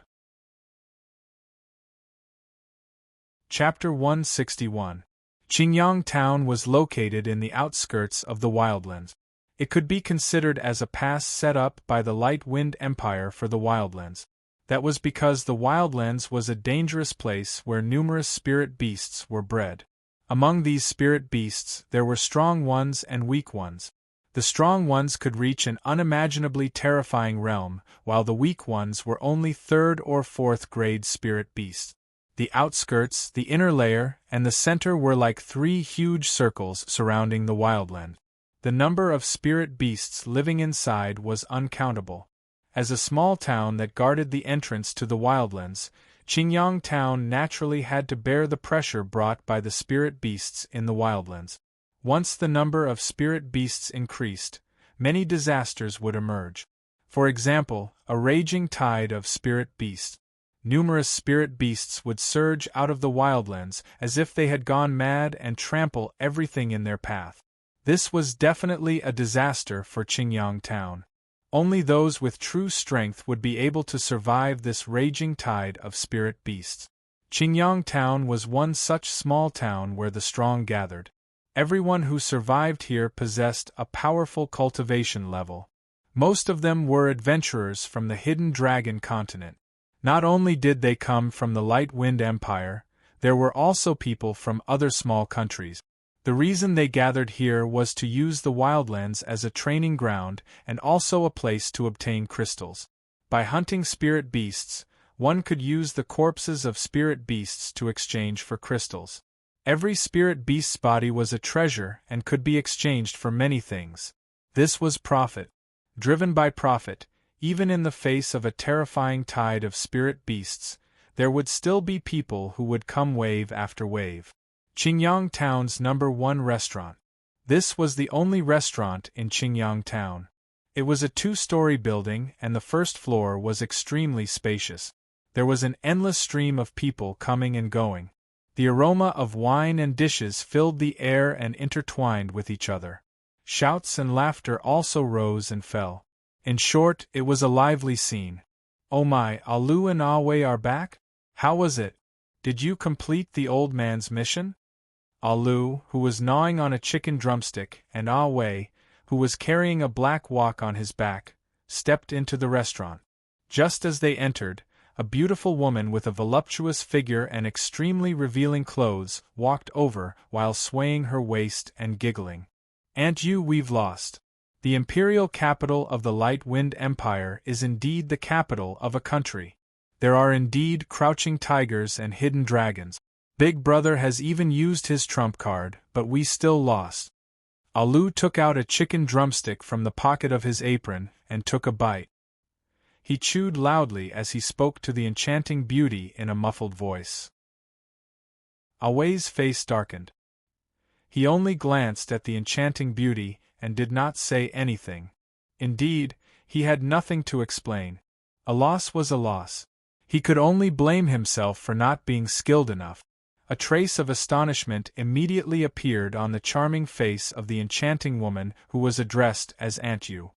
Chapter 161. Qingyang Town was located in the outskirts of the Wildlands. It could be considered as a pass set up by the Light Wind Empire for the Wildlands. That was because the Wildlands was a dangerous place where numerous spirit beasts were bred. Among these spirit beasts there were strong ones and weak ones. The strong ones could reach an unimaginably terrifying realm, while the weak ones were only 3rd or 4th grade spirit beasts. The outskirts, the inner layer, and the center were like 3 huge circles surrounding the wildland. The number of spirit beasts living inside was uncountable. As a small town that guarded the entrance to the wildlands, Qingyang Town naturally had to bear the pressure brought by the spirit beasts in the wildlands. Once the number of spirit beasts increased, many disasters would emerge. For example, a raging tide of spirit beasts. Numerous spirit beasts would surge out of the wildlands as if they had gone mad and trample everything in their path. This was definitely a disaster for Qingyang Town. Only those with true strength would be able to survive this raging tide of spirit beasts. Qingyang Town was one such small town where the strong gathered. Everyone who survived here possessed a powerful cultivation level. Most of them were adventurers from the Hidden Dragon continent. Not only did they come from the Light Wind Empire, there were also people from other small countries. The reason they gathered here was to use the wildlands as a training ground and also a place to obtain crystals. By hunting spirit beasts, one could use the corpses of spirit beasts to exchange for crystals. Every spirit beast's body was a treasure and could be exchanged for many things. This was profit. Driven by profit, even in the face of a terrifying tide of spirit beasts, there would still be people who would come wave after wave. Qingyang Town's #1 restaurant. This was the only restaurant in Qingyang Town. It was a 2-story building and the first floor was extremely spacious. There was an endless stream of people coming and going. The aroma of wine and dishes filled the air and intertwined with each other. Shouts and laughter also rose and fell. In short, it was a lively scene. Oh my, Alu and Awei are back? How was it? Did you complete the old man's mission? Alu, who was gnawing on a chicken drumstick, and Awei, who was carrying a black wok on his back, stepped into the restaurant. Just as they entered, a beautiful woman with a voluptuous figure and extremely revealing clothes walked over while swaying her waist and giggling. "Aunt Yu, we've lost. The imperial capital of the Light Wind Empire is indeed the capital of a country. There are indeed crouching tigers and hidden dragons. Big Brother has even used his trump card, but we still lost." Alu took out a chicken drumstick from the pocket of his apron and took a bite. He chewed loudly as he spoke to the enchanting beauty in a muffled voice. Awei's face darkened. He only glanced at the enchanting beauty and did not say anything. Indeed, he had nothing to explain. A loss was a loss. He could only blame himself for not being skilled enough. A trace of astonishment immediately appeared on the charming face of the enchanting woman who was addressed as Aunt Yu.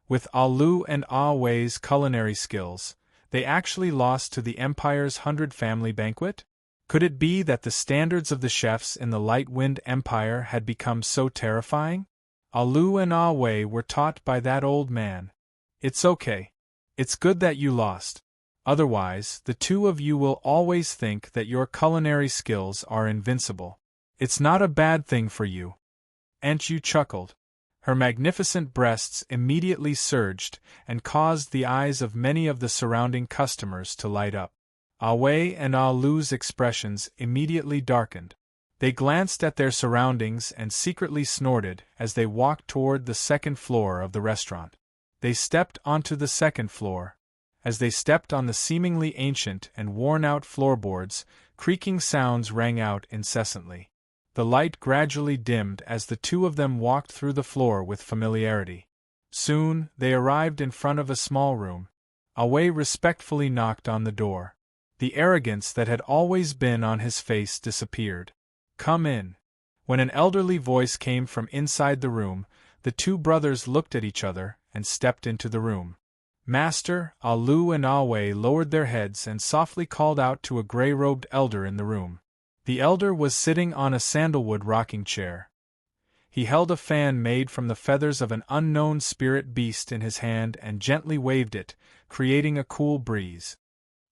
With Alu and Awei's culinary skills, they actually lost to the Empire's 100 family banquet? Could it be that the standards of the chefs in the Light Wind Empire had become so terrifying? Alu and Awei were taught by that old man. "It's okay. It's good that you lost. Otherwise, the two of you will always think that your culinary skills are invincible. It's not a bad thing for you." Aunt Yu chuckled. Her magnificent breasts immediately surged and caused the eyes of many of the surrounding customers to light up. Awei and Alu's expressions immediately darkened. They glanced at their surroundings and secretly snorted as they walked toward the second floor of the restaurant. They stepped onto the second floor. As they stepped on the seemingly ancient and worn-out floorboards, creaking sounds rang out incessantly. The light gradually dimmed as the two of them walked through the floor with familiarity. Soon, they arrived in front of a small room. Awei respectfully knocked on the door. The arrogance that had always been on his face disappeared. "Come in." When an elderly voice came from inside the room, the two brothers looked at each other and stepped into the room. Master, Alu and Awei lowered their heads and softly called out to a gray-robed elder in the room. The elder was sitting on a sandalwood rocking chair. He held a fan made from the feathers of an unknown spirit beast in his hand and gently waved it, creating a cool breeze.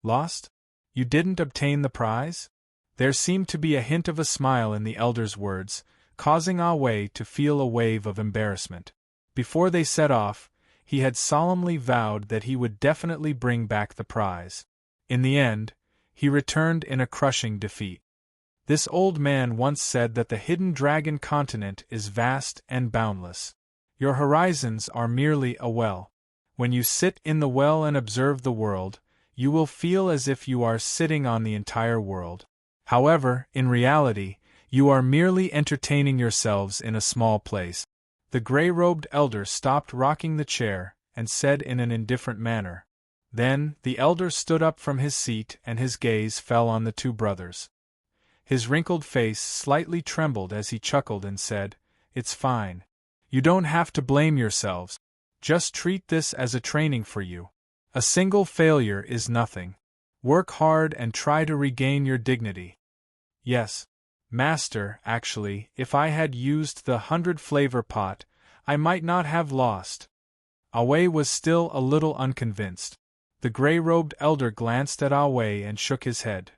"Lost? You didn't obtain the prize?" There seemed to be a hint of a smile in the elder's words, causing Awei to feel a wave of embarrassment. Before they set off, he had solemnly vowed that he would definitely bring back the prize. In the end, he returned in a crushing defeat. This old man once said that the hidden dragon continent is vast and boundless. Your horizons are merely a well. When you sit in the well and observe the world, you will feel as if you are sitting on the entire world. However, in reality, you are merely entertaining yourselves in a small place. The gray-robed elder stopped rocking the chair and said in an indifferent manner. Then, the elder stood up from his seat and his gaze fell on the two brothers. His wrinkled face slightly trembled as he chuckled and said, "It's fine. You don't have to blame yourselves. Just treat this as a training for you. A single failure is nothing. Work hard and try to regain your dignity." "Yes, Master, actually, if I had used the 100-flavor pot, I might not have lost." Awei was still a little unconvinced. The gray-robed elder glanced at Awei and shook his head.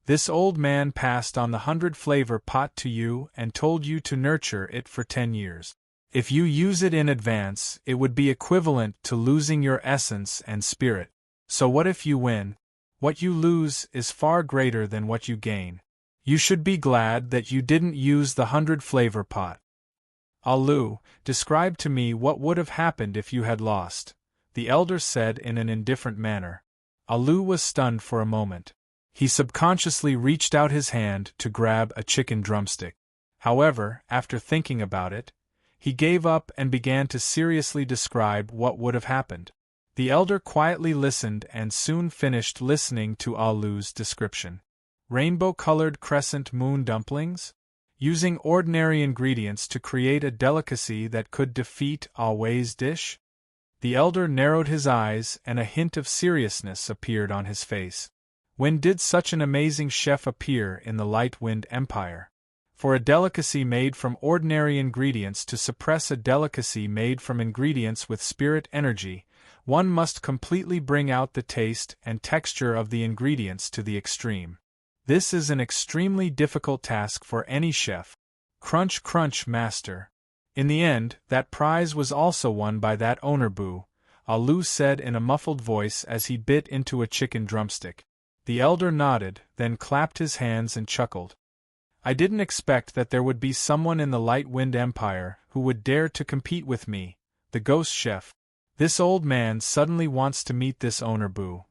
"This old man passed on the 100-flavor pot to you and told you to nurture it for 10 years. If you use it in advance, it would be equivalent to losing your essence and spirit. So what if you win? What you lose is far greater than what you gain. You should be glad that you didn't use the 100-flavor pot." "Alu, describe to me what would have happened if you had lost," the elder said in an indifferent manner. Alu was stunned for a moment. He subconsciously reached out his hand to grab a chicken drumstick. However, after thinking about it, he gave up and began to seriously describe what would have happened. The elder quietly listened and soon finished listening to Alu's description. Rainbow-colored crescent moon dumplings? Using ordinary ingredients to create a delicacy that could defeat Awei's dish? The elder narrowed his eyes and a hint of seriousness appeared on his face. When did such an amazing chef appear in the Light Wind Empire? For a delicacy made from ordinary ingredients to suppress a delicacy made from ingredients with spirit energy, one must completely bring out the taste and texture of the ingredients to the extreme. This is an extremely difficult task for any chef. Crunch, crunch, master. In the end, that prize was also won by that owner, Boo, Alu said in a muffled voice as he bit into a chicken drumstick. The elder nodded, then clapped his hands and chuckled. I didn't expect that there would be someone in the Light Wind Empire who would dare to compete with me, the ghost chef. This old man suddenly wants to meet this owner, Boo.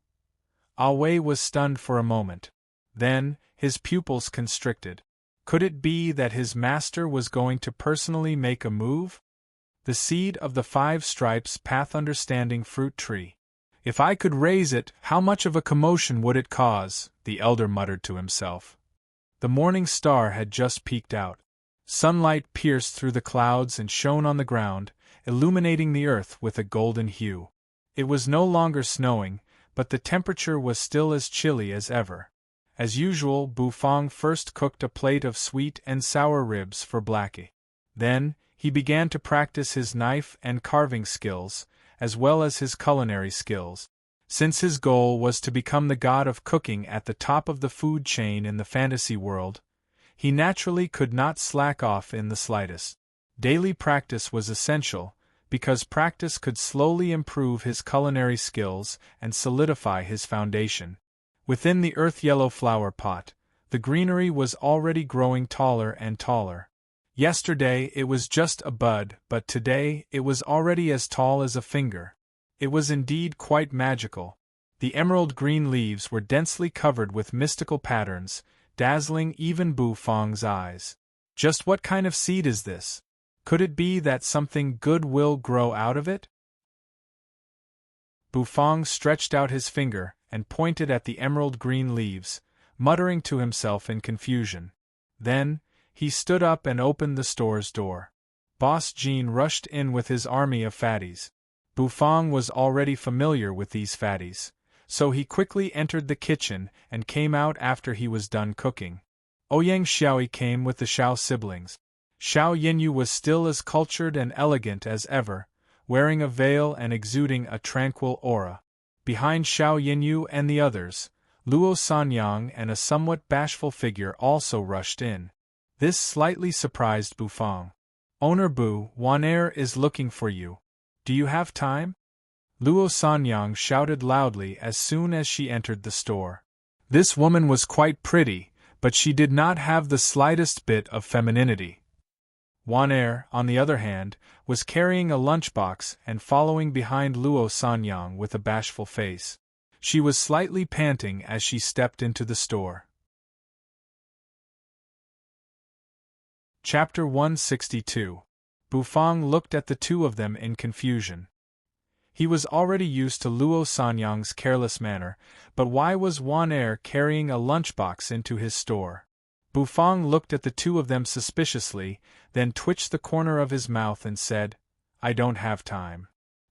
Awe was stunned for a moment. Then, his pupils constricted. Could it be that his master was going to personally make a move? The seed of the 5 stripes path understanding fruit tree. If I could raise it, how much of a commotion would it cause? The elder muttered to himself. The morning star had just peeked out. Sunlight pierced through the clouds and shone on the ground, illuminating the earth with a golden hue. It was no longer snowing, but the temperature was still as chilly as ever. As usual, Bufang first cooked a plate of sweet and sour ribs for Blackie. Then, he began to practice his knife and carving skills, as well as his culinary skills. Since his goal was to become the god of cooking at the top of the food chain in the fantasy world, he naturally could not slack off in the slightest. Daily practice was essential, because practice could slowly improve his culinary skills and solidify his foundation. Within the earth-yellow flower pot, the greenery was already growing taller and taller. Yesterday it was just a bud, but today it was already as tall as a finger. It was indeed quite magical. The emerald green leaves were densely covered with mystical patterns, dazzling even Bufang's eyes. Just what kind of seed is this? Could it be that something good will grow out of it? Bufang stretched out his finger and pointed at the emerald green leaves, muttering to himself in confusion. Then, he stood up and opened the store's door. Boss Jean rushed in with his army of fatties. Bufang was already familiar with these fatties, so he quickly entered the kitchen and came out after he was done cooking. Ouyang Xiaoyi came with the Xiao siblings. Xiao Yinyu was still as cultured and elegant as ever, wearing a veil and exuding a tranquil aura. Behind Xiao Yinyu and the others, Luo Sanyang and a somewhat bashful figure also rushed in. This slightly surprised Bufang. Owner Bu, Wanair is looking for you. Do you have time? Luo Sanyang shouted loudly as soon as she entered the store. This woman was quite pretty, but she did not have the slightest bit of femininity. Wanair, on the other hand, was carrying a lunchbox and following behind Luo Sanyang with a bashful face. She was slightly panting as she stepped into the store. Chapter 162. Bufang looked at the two of them in confusion. He was already used to Luo Sanyang's careless manner, but why was Wanair carrying a lunchbox into his store? Bufang looked at the two of them suspiciously, then twitched the corner of his mouth and said, I don't have time.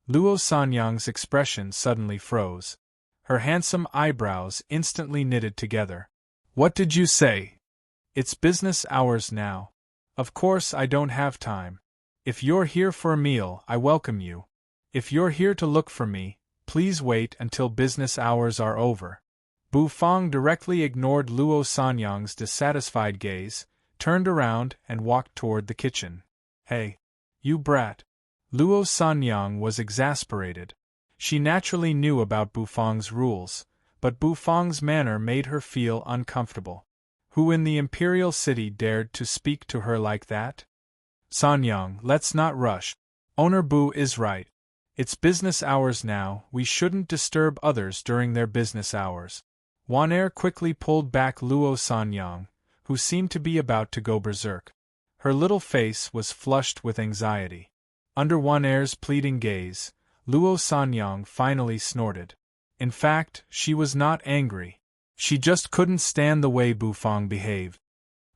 Luo Sanyang's expression suddenly froze. Her handsome eyebrows instantly knitted together. What did you say? It's business hours now. Of course I don't have time. If you're here for a meal, I welcome you. If you're here to look for me, please wait until business hours are over. Bufang directly ignored Luo Sanyang's dissatisfied gaze, turned around and walked toward the kitchen. Hey, you brat. Luo Sanyang was exasperated. She naturally knew about Bufang's rules, but Bufang's manner made her feel uncomfortable. Who in the imperial city dared to speak to her like that? Sanyang, let's not rush. Owner Bu is right. It's business hours now, we shouldn't disturb others during their business hours. Wanair quickly pulled back Luo Sanyang, who seemed to be about to go berserk. Her little face was flushed with anxiety. Under Wanair's pleading gaze, Luo Sanyang finally snorted. In fact, she was not angry. She just couldn't stand the way Bufang behaved.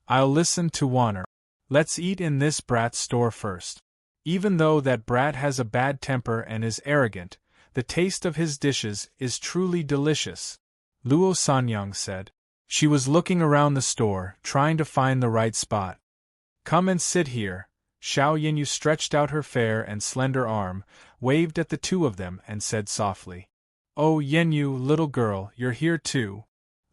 I'll listen to Wanair. Let's eat in this brat's store first. Even though that brat has a bad temper and is arrogant, the taste of his dishes is truly delicious, Luo Sanyang said. She was looking around the store, trying to find the right spot. Come and sit here. Xiao Yinyu stretched out her fair and slender arm, waved at the two of them and said softly, "Oh Yinyu, little girl, you're here too."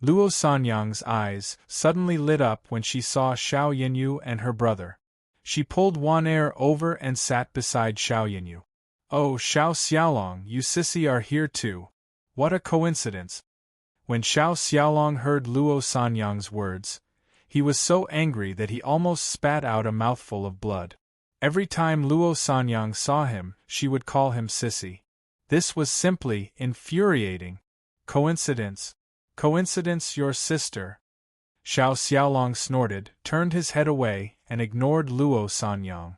Luo Sanyang's eyes suddenly lit up when she saw Xiao Yinyu and her brother. She pulled Wan Er over and sat beside Xiao Yinyu. "Oh, Xiao Xiaolong, you sissy are here too. What a coincidence." When Xiao Xiaolong heard Luo Sanyang's words, he was so angry that he almost spat out a mouthful of blood. Every time Luo Sanyang saw him, she would call him sissy. This was simply infuriating. Coincidence? Coincidence, your sister? Xiao Xiaolong snorted, turned his head away, and ignored Luo Sanyang.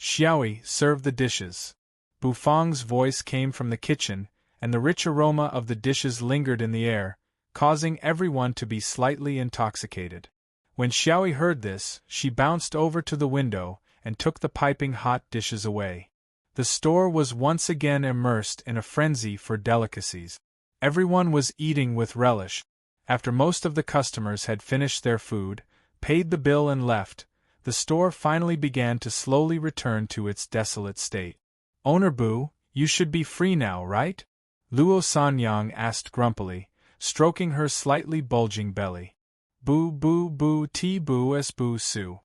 "Xiaoyi, serve the dishes." Bufang's voice came from the kitchen, and the rich aroma of the dishes lingered in the air, causing everyone to be slightly intoxicated. When Xiaoyi heard this, she bounced over to the window and took the piping hot dishes away. The store was once again immersed in a frenzy for delicacies. Everyone was eating with relish. After most of the customers had finished their food, paid the bill and left, the store finally began to slowly return to its desolate state. "Owner Bu, you should be free now, right?" Luo Sanyang asked grumpily, stroking her slightly bulging belly. "Bu bu bu ti bu es bu su."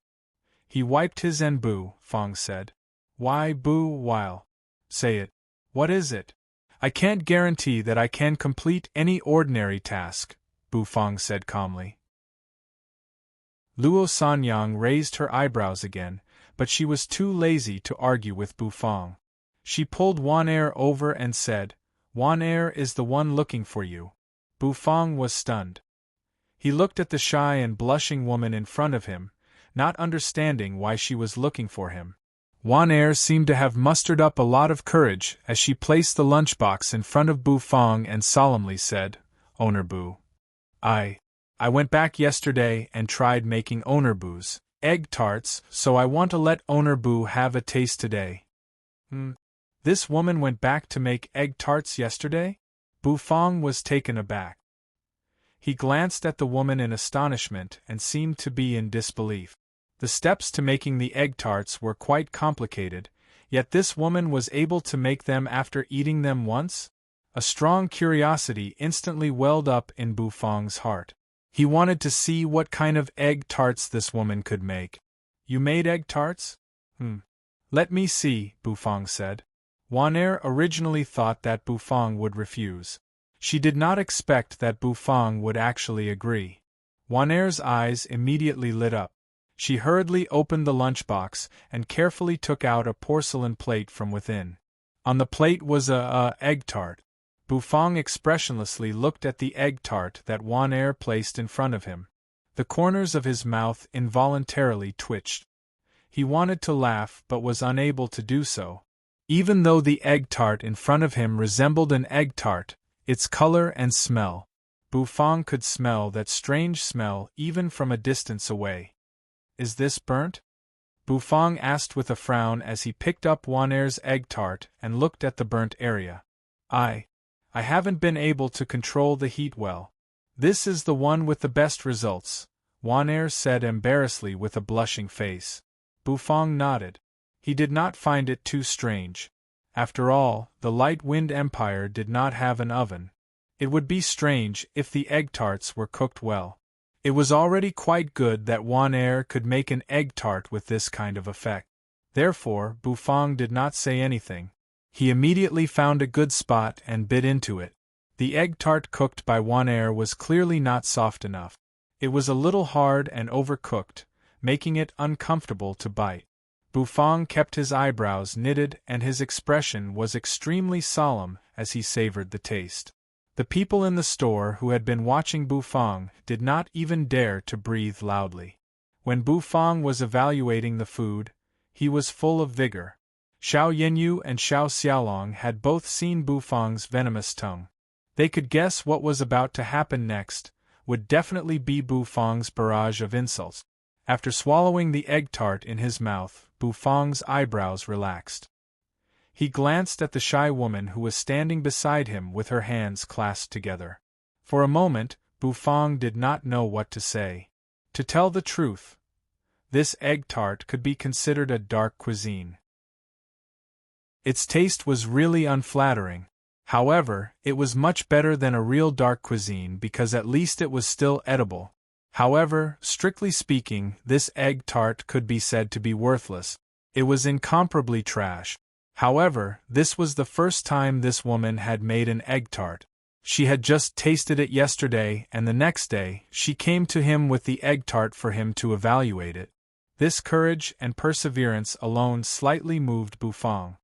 He wiped his en bu, Fong said. "Why bu while? Say it. What is it?" "I can't guarantee that I can complete any ordinary task," Bu Fong said calmly. Luo Sanyang raised her eyebrows again, but she was too lazy to argue with Bu Fong. She pulled Wan Er over and said, "Wan Er is the one looking for you." Bu Fong was stunned. He looked at the shy and blushing woman in front of him, not understanding why she was looking for him. Wan Er seemed to have mustered up a lot of courage as she placed the lunchbox in front of Bu Fong and solemnly said, "Owner Bu. I went back yesterday and tried making Owner Bu's egg tarts, so I want to let Owner Bu have a taste today." This woman went back to make egg tarts yesterday? Bu Fong was taken aback. He glanced at the woman in astonishment and seemed to be in disbelief. The steps to making the egg tarts were quite complicated, yet this woman was able to make them after eating them once? A strong curiosity instantly welled up in Bu Fong's heart. He wanted to see what kind of egg tarts this woman could make. "You made egg tarts?" "Let me see," Bu Fong said. Wan Er originally thought that Bu Fong would refuse. She did not expect that Bu Fong would actually agree. Wan Er's eyes immediately lit up. She hurriedly opened the lunchbox and carefully took out a porcelain plate from within. On the plate was a egg tart. Bu Fong expressionlessly looked at the egg tart that Wan Er placed in front of him. The corners of his mouth involuntarily twitched. He wanted to laugh but was unable to do so. Even though the egg tart in front of him resembled an egg tart, its color and smell, Bu Fong could smell that strange smell even from a distance away. "Is this burnt?" Bu Fong asked with a frown as he picked up Wan Er's egg tart and looked at the burnt area. I haven't been able to control the heat well. This is the one with the best results," Wan Er said embarrassedly with a blushing face. Bu Fong nodded. He did not find it too strange. After all, the Light Wind Empire did not have an oven. It would be strange if the egg tarts were cooked well. It was already quite good that Wan Er could make an egg tart with this kind of effect. Therefore, Bu Fong did not say anything. He immediately found a good spot and bit into it. The egg tart cooked by Wan Er was clearly not soft enough. It was a little hard and overcooked, making it uncomfortable to bite. Bu Fong kept his eyebrows knitted and his expression was extremely solemn as he savored the taste. The people in the store who had been watching Bu Fong did not even dare to breathe loudly. When Bu Fong was evaluating the food, he was full of vigor. Xiao Yinyu and Xiao Xiaolong had both seen Bu Fong's venomous tongue. They could guess what was about to happen next would definitely be Bu Fong's barrage of insults. After swallowing the egg tart in his mouth, Bu Fong's eyebrows relaxed. He glanced at the shy woman who was standing beside him with her hands clasped together. For a moment, Bu Fong did not know what to say. To tell the truth, this egg tart could be considered a dark cuisine. Its taste was really unflattering. However, it was much better than a real dark cuisine because at least it was still edible. However, strictly speaking, this egg tart could be said to be worthless. It was incomparably trash. However, this was the first time this woman had made an egg tart. She had just tasted it yesterday, and the next day, she came to him with the egg tart for him to evaluate it. This courage and perseverance alone slightly moved Bufang.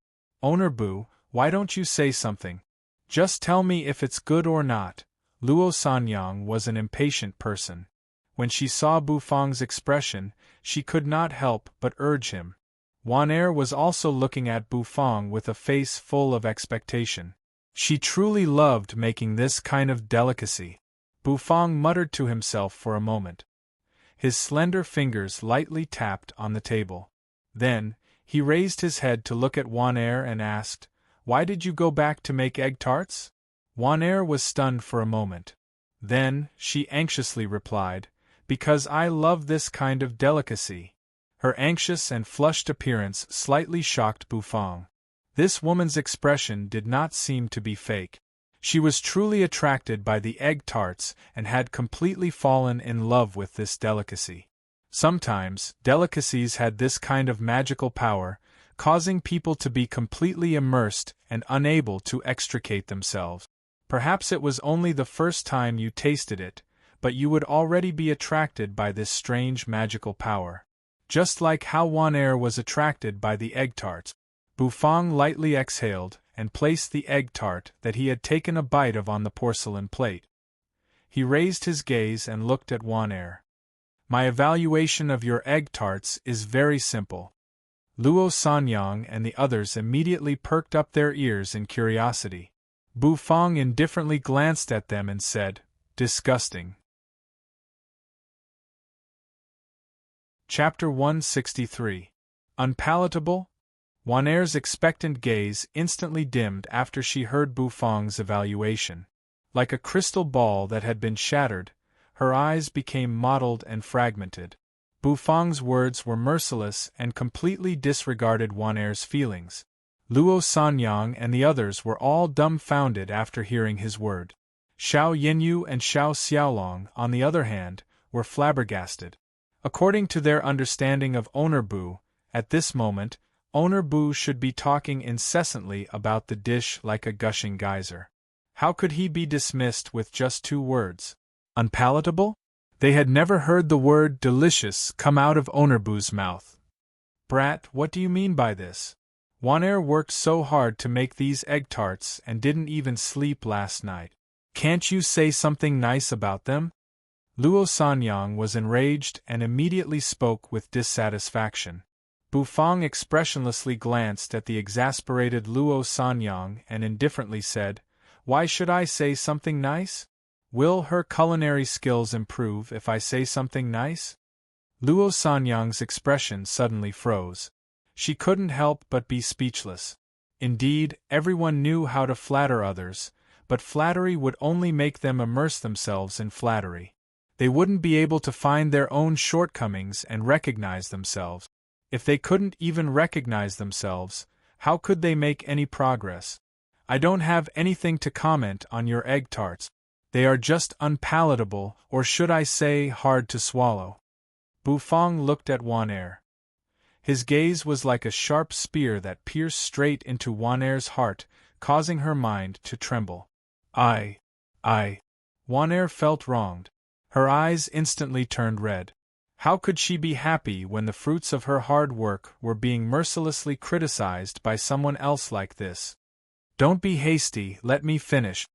"Owner Bu, why don't you say something? Just tell me if it's good or not." Luo Sanyang was an impatient person. When she saw Bufang's expression, she could not help but urge him. Wan-er was also looking at Bufang with a face full of expectation. She truly loved making this kind of delicacy. Bufang muttered to himself for a moment. His slender fingers lightly tapped on the table. Then, he raised his head to look at Wan-er and asked, "Why did you go back to make egg tarts?" Wan-er was stunned for a moment. Then, she anxiously replied, "Because I love this kind of delicacy." Her anxious and flushed appearance slightly shocked Bufang. This woman's expression did not seem to be fake. She was truly attracted by the egg tarts and had completely fallen in love with this delicacy. Sometimes, delicacies had this kind of magical power, causing people to be completely immersed and unable to extricate themselves. Perhaps it was only the first time you tasted it, but you would already be attracted by this strange magical power. Just like how Wan-er was attracted by the egg tarts. Bufang lightly exhaled and placed the egg tart that he had taken a bite of on the porcelain plate. He raised his gaze and looked at Wan-er. "My evaluation of your egg tarts is very simple." Luo Sanyang and the others immediately perked up their ears in curiosity. Bufang indifferently glanced at them and said, "Disgusting." Chapter 163. Unpalatable? Wan-er's expectant gaze instantly dimmed after she heard Bufang's evaluation. Like a crystal ball that had been shattered, her eyes became mottled and fragmented. Bufang's words were merciless and completely disregarded Wan-er's feelings. Luo Sanyang and the others were all dumbfounded after hearing his word. Xiao Yinyu and Xiao Xiaolong, on the other hand, were flabbergasted. According to their understanding of Owner Bu, at this moment, Owner Bu should be talking incessantly about the dish like a gushing geyser. How could he be dismissed with just 2 words? Unpalatable? They had never heard the word delicious come out of Owner Bu's mouth. "Brat, what do you mean by this? Wan-er worked so hard to make these egg tarts and didn't even sleep last night. Can't you say something nice about them?" Luo Sanyang was enraged and immediately spoke with dissatisfaction. Bufang expressionlessly glanced at the exasperated Luo Sanyang and indifferently said, "Why should I say something nice? Will her culinary skills improve if I say something nice?" Luo Sanyang's expression suddenly froze. She couldn't help but be speechless. Indeed, everyone knew how to flatter others, but flattery would only make them immerse themselves in flattery. They wouldn't be able to find their own shortcomings and recognize themselves. If they couldn't even recognize themselves, how could they make any progress? "I don't have anything to comment on your egg tarts. They are just unpalatable, or should I say hard to swallow." Bufang looked at Wan-er. His gaze was like a sharp spear that pierced straight into Wan-er's heart, causing her mind to tremble. I. Wan-er felt wronged. Her eyes instantly turned red. How could she be happy when the fruits of her hard work were being mercilessly criticized by someone else like this? "Don't be hasty, let me finish."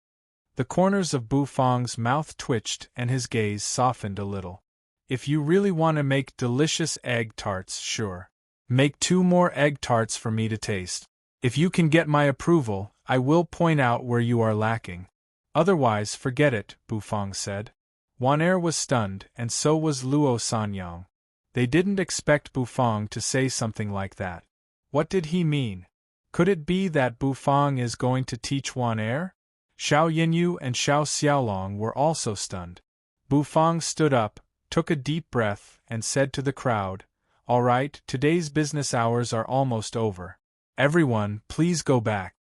The corners of Bufang's mouth twitched and his gaze softened a little. "If you really want to make delicious egg tarts, sure. Make 2 more egg tarts for me to taste. If you can get my approval, I will point out where you are lacking. Otherwise, forget it," Bufang said. Wan-er was stunned, and so was Luo Sanyang. They didn't expect Bufang to say something like that. What did he mean? Could it be that Bufang is going to teach Wan-er? Xiao Yinyu and Xiao Xiaolong were also stunned. Bufang stood up, took a deep breath, and said to the crowd, All right, today's business hours are almost over. Everyone, please go back.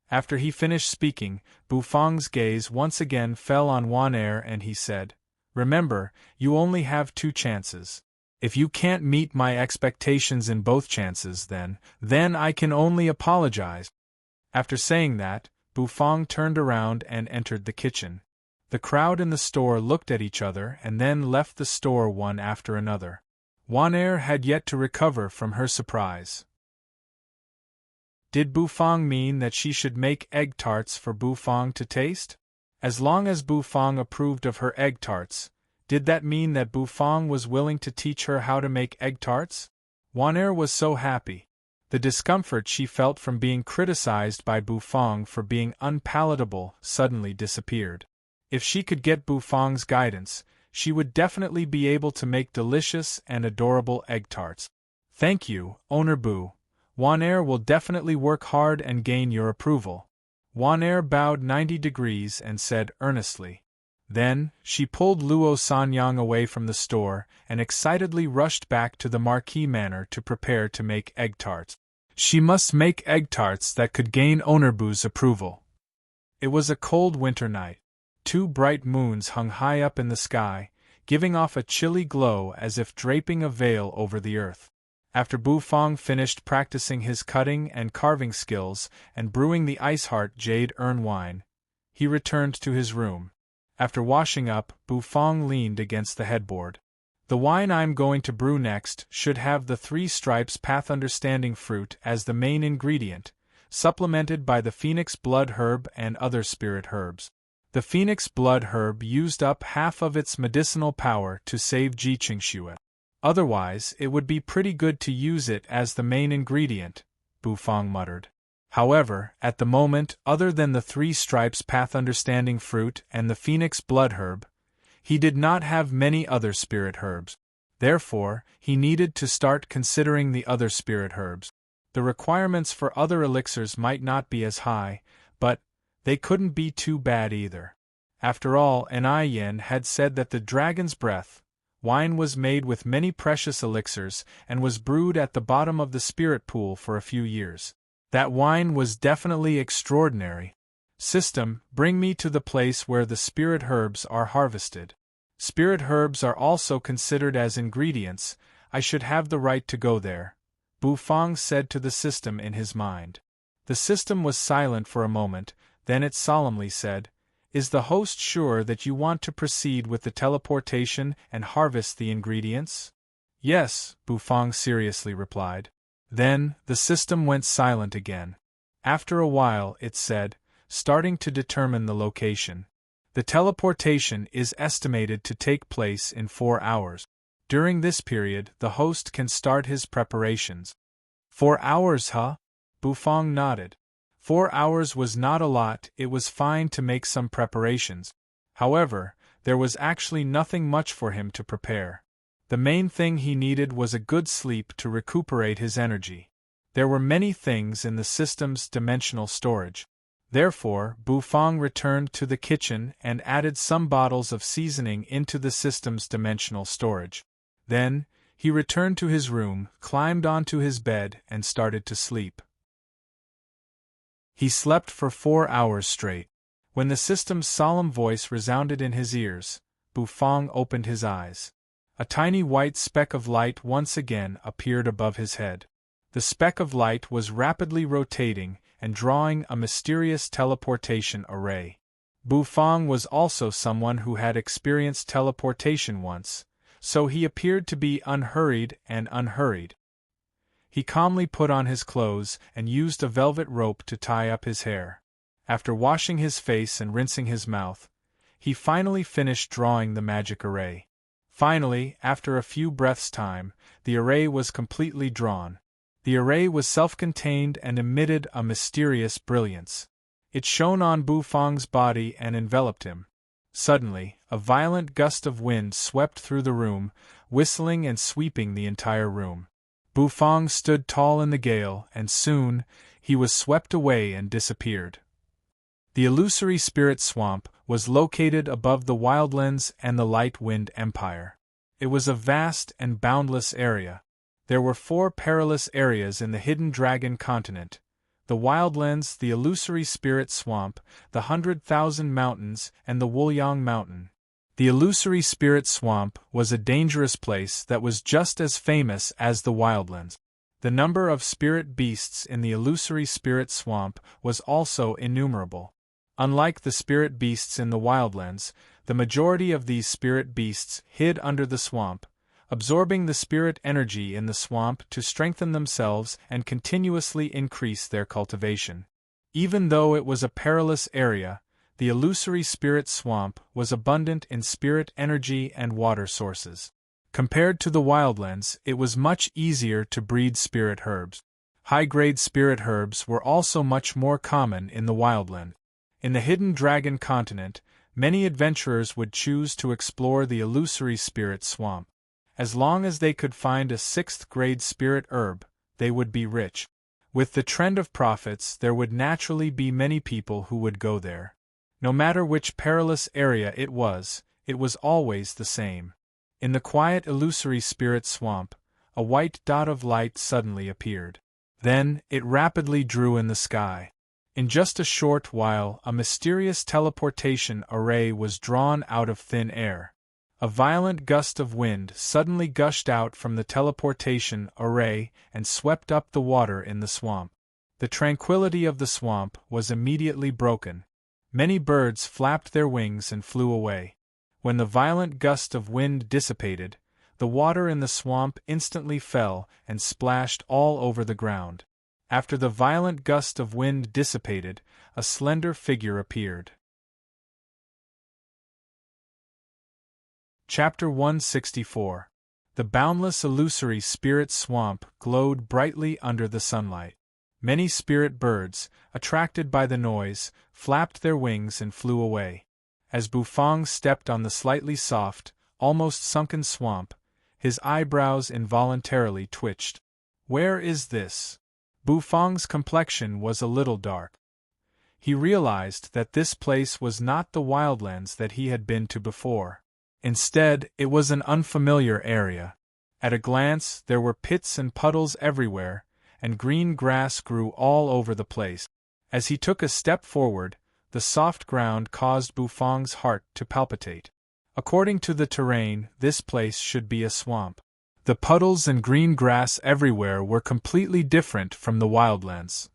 After he finished speaking, Bufang's gaze once again fell on Juanair and he said, Remember, you only have 2 chances. If you can't meet my expectations in both chances, then I can only apologize. After saying that, Bufang turned around and entered the kitchen. The crowd in the store looked at each other and then left the store one after another. Juanair had yet to recover from her surprise. Did Bufang mean that she should make egg tarts for Bufang to taste? As long as Bufang approved of her egg tarts, did that mean that Bufang was willing to teach her how to make egg tarts? Juanair was so happy. The discomfort she felt from being criticized by Bufang for being unpalatable suddenly disappeared. If she could get Bufang's guidance, she would definitely be able to make delicious and adorable egg tarts. Thank you, Owner Bu. Juanair will definitely work hard and gain your approval. Juanair bowed 90 degrees and said earnestly. Then, she pulled Luo Sanyang away from the store and excitedly rushed back to the Marquis Manor to prepare to make egg tarts. She must make egg tarts that could gain Owner Bu's approval. It was a cold winter night. 2 bright moons hung high up in the sky, giving off a chilly glow as if draping a veil over the earth. After Bufang finished practicing his cutting and carving skills and brewing the Iceheart Jade Urn wine, he returned to his room. After washing up, Bufang leaned against the headboard. The wine I'm going to brew next should have the 3 stripes path understanding fruit as the main ingredient, supplemented by the phoenix blood herb and other spirit herbs. The phoenix blood herb used up half of its medicinal power to save Ji Qingxue. Otherwise, it would be pretty good to use it as the main ingredient, Bufang muttered. However, at the moment, other than the 3 stripes path understanding fruit and the phoenix blood herb, he did not have many other spirit herbs. Therefore, he needed to start considering the other spirit herbs. The requirements for other elixirs might not be as high, but they couldn't be too bad either. After all, Enai Yin had said that the dragon's breath wine was made with many precious elixirs and was brewed at the bottom of the spirit pool for a few years. That wine was definitely extraordinary. System, bring me to the place where the spirit herbs are harvested. Spirit herbs are also considered as ingredients, I should have the right to go there, Bufang said to the system in his mind. The system was silent for a moment, then it solemnly said, Is the host sure that you want to proceed with the teleportation and harvest the ingredients? Yes, Bufang seriously replied. Then, the system went silent again. After a while, it said, starting to determine the location. The teleportation is estimated to take place in 4 hours. During this period, the host can start his preparations. 4 hours, huh? Bufang nodded. 4 hours was not a lot, it was fine to make some preparations. However, there was actually nothing much for him to prepare. The main thing he needed was a good sleep to recuperate his energy. There were many things in the system's dimensional storage. Therefore, Bufang returned to the kitchen and added some bottles of seasoning into the system's dimensional storage. Then, he returned to his room, climbed onto his bed, and started to sleep. He slept for 4 hours straight. When the system's solemn voice resounded in his ears, Bufang opened his eyes. A tiny white speck of light once again appeared above his head. The speck of light was rapidly rotating and drawing a mysterious teleportation array. Bufang was also someone who had experienced teleportation once, so he appeared to be unhurried and unhurried. He calmly put on his clothes and used a velvet rope to tie up his hair. After washing his face and rinsing his mouth, he finally finished drawing the magic array. Finally, after a few breaths' time, the array was completely drawn. The array was self-contained and emitted a mysterious brilliance. It shone on Bufang's body and enveloped him. Suddenly, a violent gust of wind swept through the room, whistling and sweeping the entire room. Bufang stood tall in the gale, and soon, he was swept away and disappeared. The illusory spirit swamp was located above the Wildlands and the Light Wind Empire. It was a vast and boundless area. There were 4 perilous areas in the Hidden Dragon continent: the Wildlands, the Illusory Spirit Swamp, the 100,000 Mountains, and the Woolyong Mountain. The Illusory Spirit Swamp was a dangerous place that was just as famous as the Wildlands. The number of spirit beasts in the Illusory Spirit Swamp was also innumerable. Unlike the spirit beasts in the Wildlands, the majority of these spirit beasts hid under the swamp, absorbing the spirit energy in the swamp to strengthen themselves and continuously increase their cultivation. Even though it was a perilous area, the Illusory Spirit Swamp was abundant in spirit energy and water sources. Compared to the Wildlands, it was much easier to breed spirit herbs. High-grade spirit herbs were also much more common in the Wildland. In the Hidden Dragon continent, many adventurers would choose to explore the Illusory Spirit Swamp. As long as they could find a 6th-grade spirit herb, they would be rich. With the trend of profits, there would naturally be many people who would go there. No matter which perilous area it was always the same. In the quiet Illusory Spirit Swamp, a white dot of light suddenly appeared. Then, it rapidly drew in the sky. In just a short while, a mysterious teleportation array was drawn out of thin air. A violent gust of wind suddenly gushed out from the teleportation array and swept up the water in the swamp. The tranquility of the swamp was immediately broken. Many birds flapped their wings and flew away. When the violent gust of wind dissipated, the water in the swamp instantly fell and splashed all over the ground. After the violent gust of wind dissipated, a slender figure appeared. Chapter 164. The boundless Illusory Spirit Swamp glowed brightly under the sunlight. Many spirit birds, attracted by the noise, flapped their wings and flew away. As Bufang stepped on the slightly soft, almost sunken swamp, his eyebrows involuntarily twitched. Where is this? Bufang's complexion was a little dark. He realized that this place was not the Wildlands that he had been to before. Instead, it was an unfamiliar area. At a glance, there were pits and puddles everywhere, and green grass grew all over the place. As he took a step forward, the soft ground caused Bufang's heart to palpitate. According to the terrain, this place should be a swamp. The puddles and green grass everywhere were completely different from the Wildlands.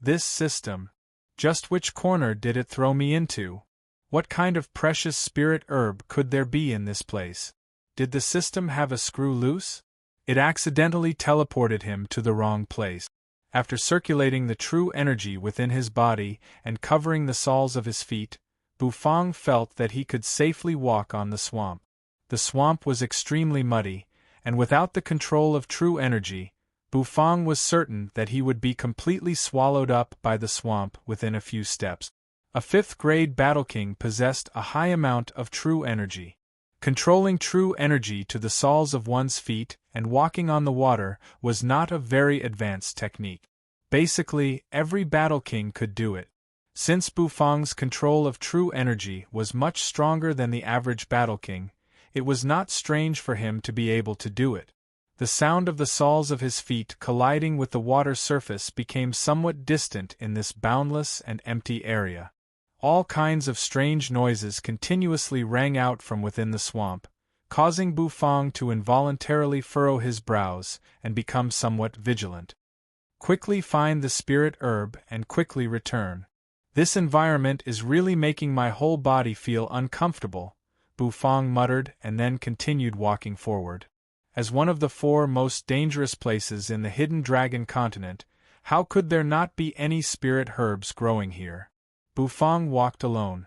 This system. Just which corner did it throw me into? What kind of precious spirit herb could there be in this place? Did the system have a screw loose? It accidentally teleported him to the wrong place. After circulating the true energy within his body and covering the soles of his feet, Bufang felt that he could safely walk on the swamp. The swamp was extremely muddy, and without the control of true energy, Bufang was certain that he would be completely swallowed up by the swamp within a few steps. A 5th-grade Battle King possessed a high amount of true energy. Controlling true energy to the soles of one's feet and walking on the water was not a very advanced technique. Basically, every Battle King could do it. Since Bufang's control of true energy was much stronger than the average Battle King, it was not strange for him to be able to do it. The sound of the soles of his feet colliding with the water surface became somewhat distant in this boundless and empty area. All kinds of strange noises continuously rang out from within the swamp, causing Bufang to involuntarily furrow his brows and become somewhat vigilant. Quickly find the spirit herb and quickly return. This environment is really making my whole body feel uncomfortable, Bufang muttered and then continued walking forward. As one of the 4 most dangerous places in the Hidden Dragon continent, how could there not be any spirit herbs growing here? Bufang walked alone.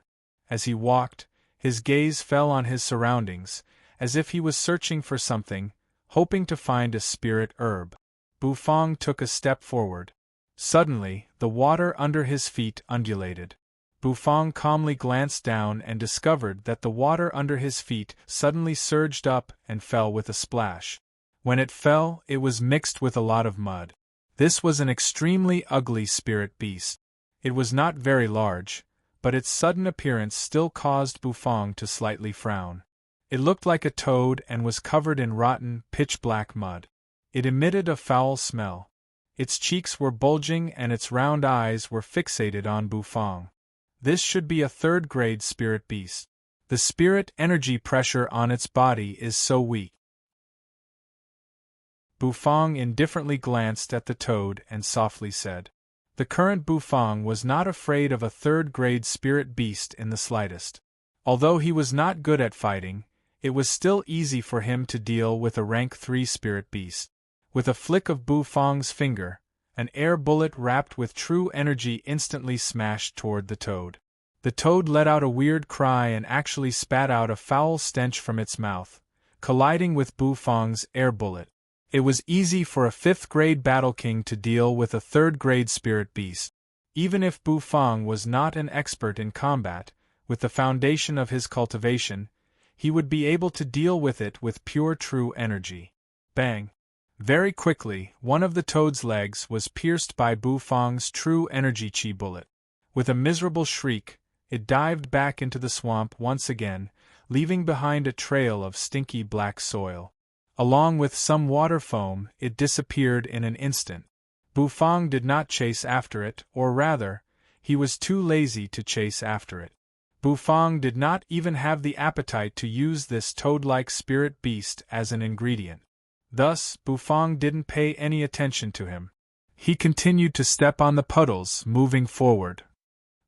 As he walked, his gaze fell on his surroundings, as if he was searching for something, hoping to find a spirit herb. Bufang took a step forward. Suddenly, the water under his feet undulated. Bufang calmly glanced down and discovered that the water under his feet suddenly surged up and fell with a splash. When it fell, it was mixed with a lot of mud. This was an extremely ugly spirit beast. It was not very large, but its sudden appearance still caused Bufang to slightly frown. It looked like a toad and was covered in rotten, pitch-black mud. It emitted a foul smell. Its cheeks were bulging and its round eyes were fixated on Bufang. This should be a third-grade spirit beast. The spirit energy pressure on its body is so weak. Bufang indifferently glanced at the toad and softly said. The current Bufang was not afraid of a third-grade spirit beast in the slightest. Although he was not good at fighting, it was still easy for him to deal with a rank 3 spirit beast. With a flick of Bufang's finger, an air bullet wrapped with true energy instantly smashed toward the toad. The toad let out a weird cry and actually spat out a foul stench from its mouth, colliding with Bufang's air bullet. It was easy for a 5th-grade Battle King to deal with a 3rd-grade spirit beast. Even if Bufang was not an expert in combat, with the foundation of his cultivation, he would be able to deal with it with pure true energy. Bang! Very quickly, one of the toad's legs was pierced by Bufang's true energy chi bullet. With a miserable shriek, it dived back into the swamp once again, leaving behind a trail of stinky black soil. Along with some water foam, it disappeared in an instant. Bufang did not chase after it, or rather, he was too lazy to chase after it. Bufang did not even have the appetite to use this toad-like spirit beast as an ingredient. Thus, Bufang didn't pay any attention to him. He continued to step on the puddles, moving forward.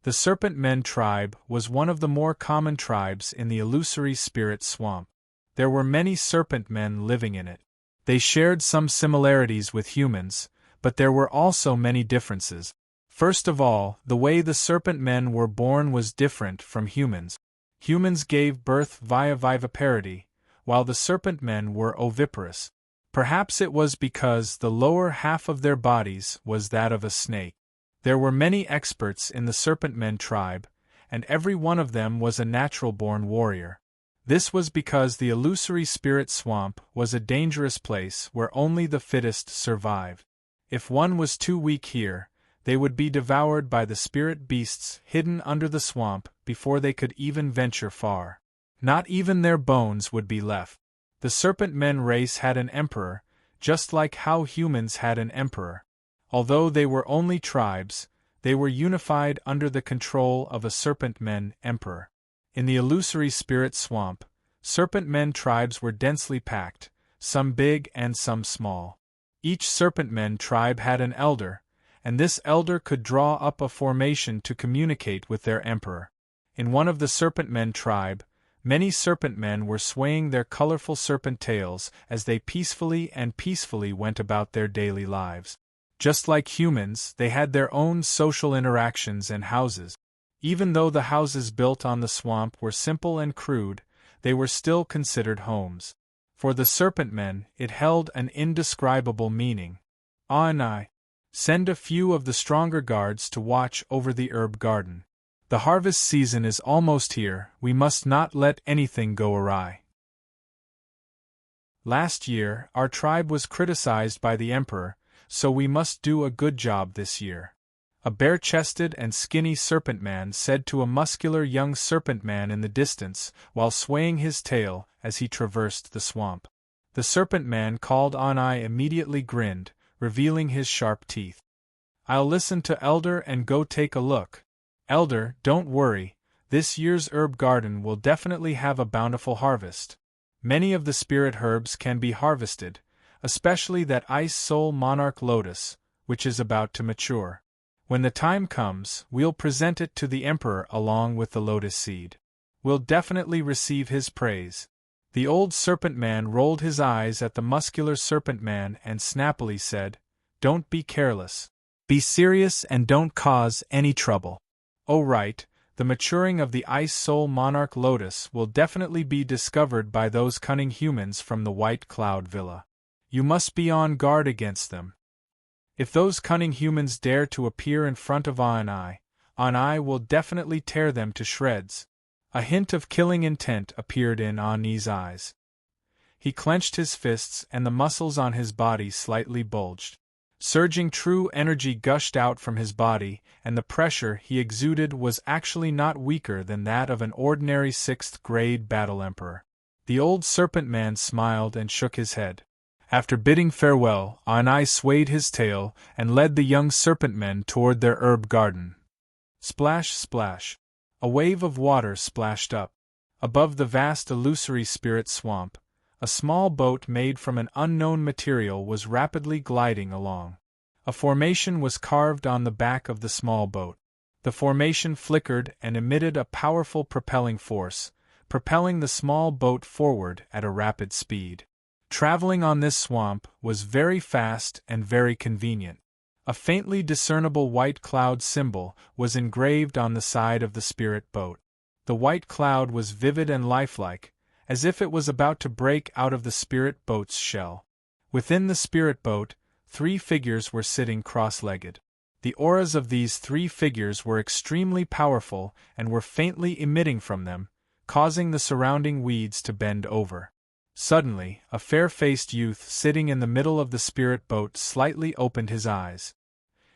The Serpent Men tribe was one of the more common tribes in the illusory spirit swamp. There were many serpent men living in it. They shared some similarities with humans, but there were also many differences. First of all, the way the serpent men were born was different from humans. Humans gave birth via viviparity, while the serpent men were oviparous. Perhaps it was because the lower half of their bodies was that of a snake. There were many experts in the serpent men tribe, and every one of them was a natural-born warrior. This was because the illusory spirit swamp was a dangerous place where only the fittest survived. If one was too weak here, they would be devoured by the spirit beasts hidden under the swamp before they could even venture far. Not even their bones would be left. The serpent men race had an emperor, just like how humans had an emperor. Although they were only tribes, they were unified under the control of a serpent men emperor. In the illusory spirit swamp, serpent men tribes were densely packed, some big and some small. Each serpent men tribe had an elder, and this elder could draw up a formation to communicate with their emperor. In one of the serpent men tribe, many serpent men were swaying their colorful serpent tails as they peacefully went about their daily lives. Just like humans, they had their own social interactions and houses. Even though the houses built on the swamp were simple and crude, they were still considered homes. For the serpent men, it held an indescribable meaning. I send a few of the stronger guards to watch over the herb garden. The harvest season is almost here, we must not let anything go awry. Last year, our tribe was criticized by the emperor, so we must do a good job this year. A bare-chested and skinny serpent man said to a muscular young serpent man in the distance, while swaying his tail as he traversed the swamp. The serpent man called on I immediately grinned, revealing his sharp teeth. I'll listen to Elder and go take a look. Elder, don't worry, this year's herb garden will definitely have a bountiful harvest. Many of the spirit herbs can be harvested, especially that ice soul monarch lotus, which is about to mature. When the time comes, we'll present it to the emperor along with the lotus seed. We'll definitely receive his praise. The old serpent man rolled his eyes at the muscular serpent man and snappily said, "Don't be careless. Be serious and don't cause any trouble." Oh right, the maturing of the ice soul monarch lotus will definitely be discovered by those cunning humans from the White Cloud Villa. You must be on guard against them. If those cunning humans dare to appear in front of An I will definitely tear them to shreds. A hint of killing intent appeared in Ani's eyes. He clenched his fists and the muscles on his body slightly bulged. Surging true energy gushed out from his body, and the pressure he exuded was actually not weaker than that of an ordinary 6th-grade battle emperor. The old serpent man smiled and shook his head. After bidding farewell, Anai swayed his tail and led the young serpent men toward their herb garden. Splash, splash. A wave of water splashed up. Above the vast illusory spirit swamp, a small boat made from an unknown material was rapidly gliding along. A formation was carved on the back of the small boat. The formation flickered and emitted a powerful propelling force, propelling the small boat forward at a rapid speed. Traveling on this swamp was very fast and very convenient. A faintly discernible white cloud symbol was engraved on the side of the spirit boat. The white cloud was vivid and lifelike, as if it was about to break out of the spirit boat's shell. Within the spirit boat, 3 figures were sitting cross-legged. The auras of these 3 figures were extremely powerful and were faintly emitting from them, causing the surrounding weeds to bend over. Suddenly, a fair-faced youth sitting in the middle of the spirit boat slightly opened his eyes.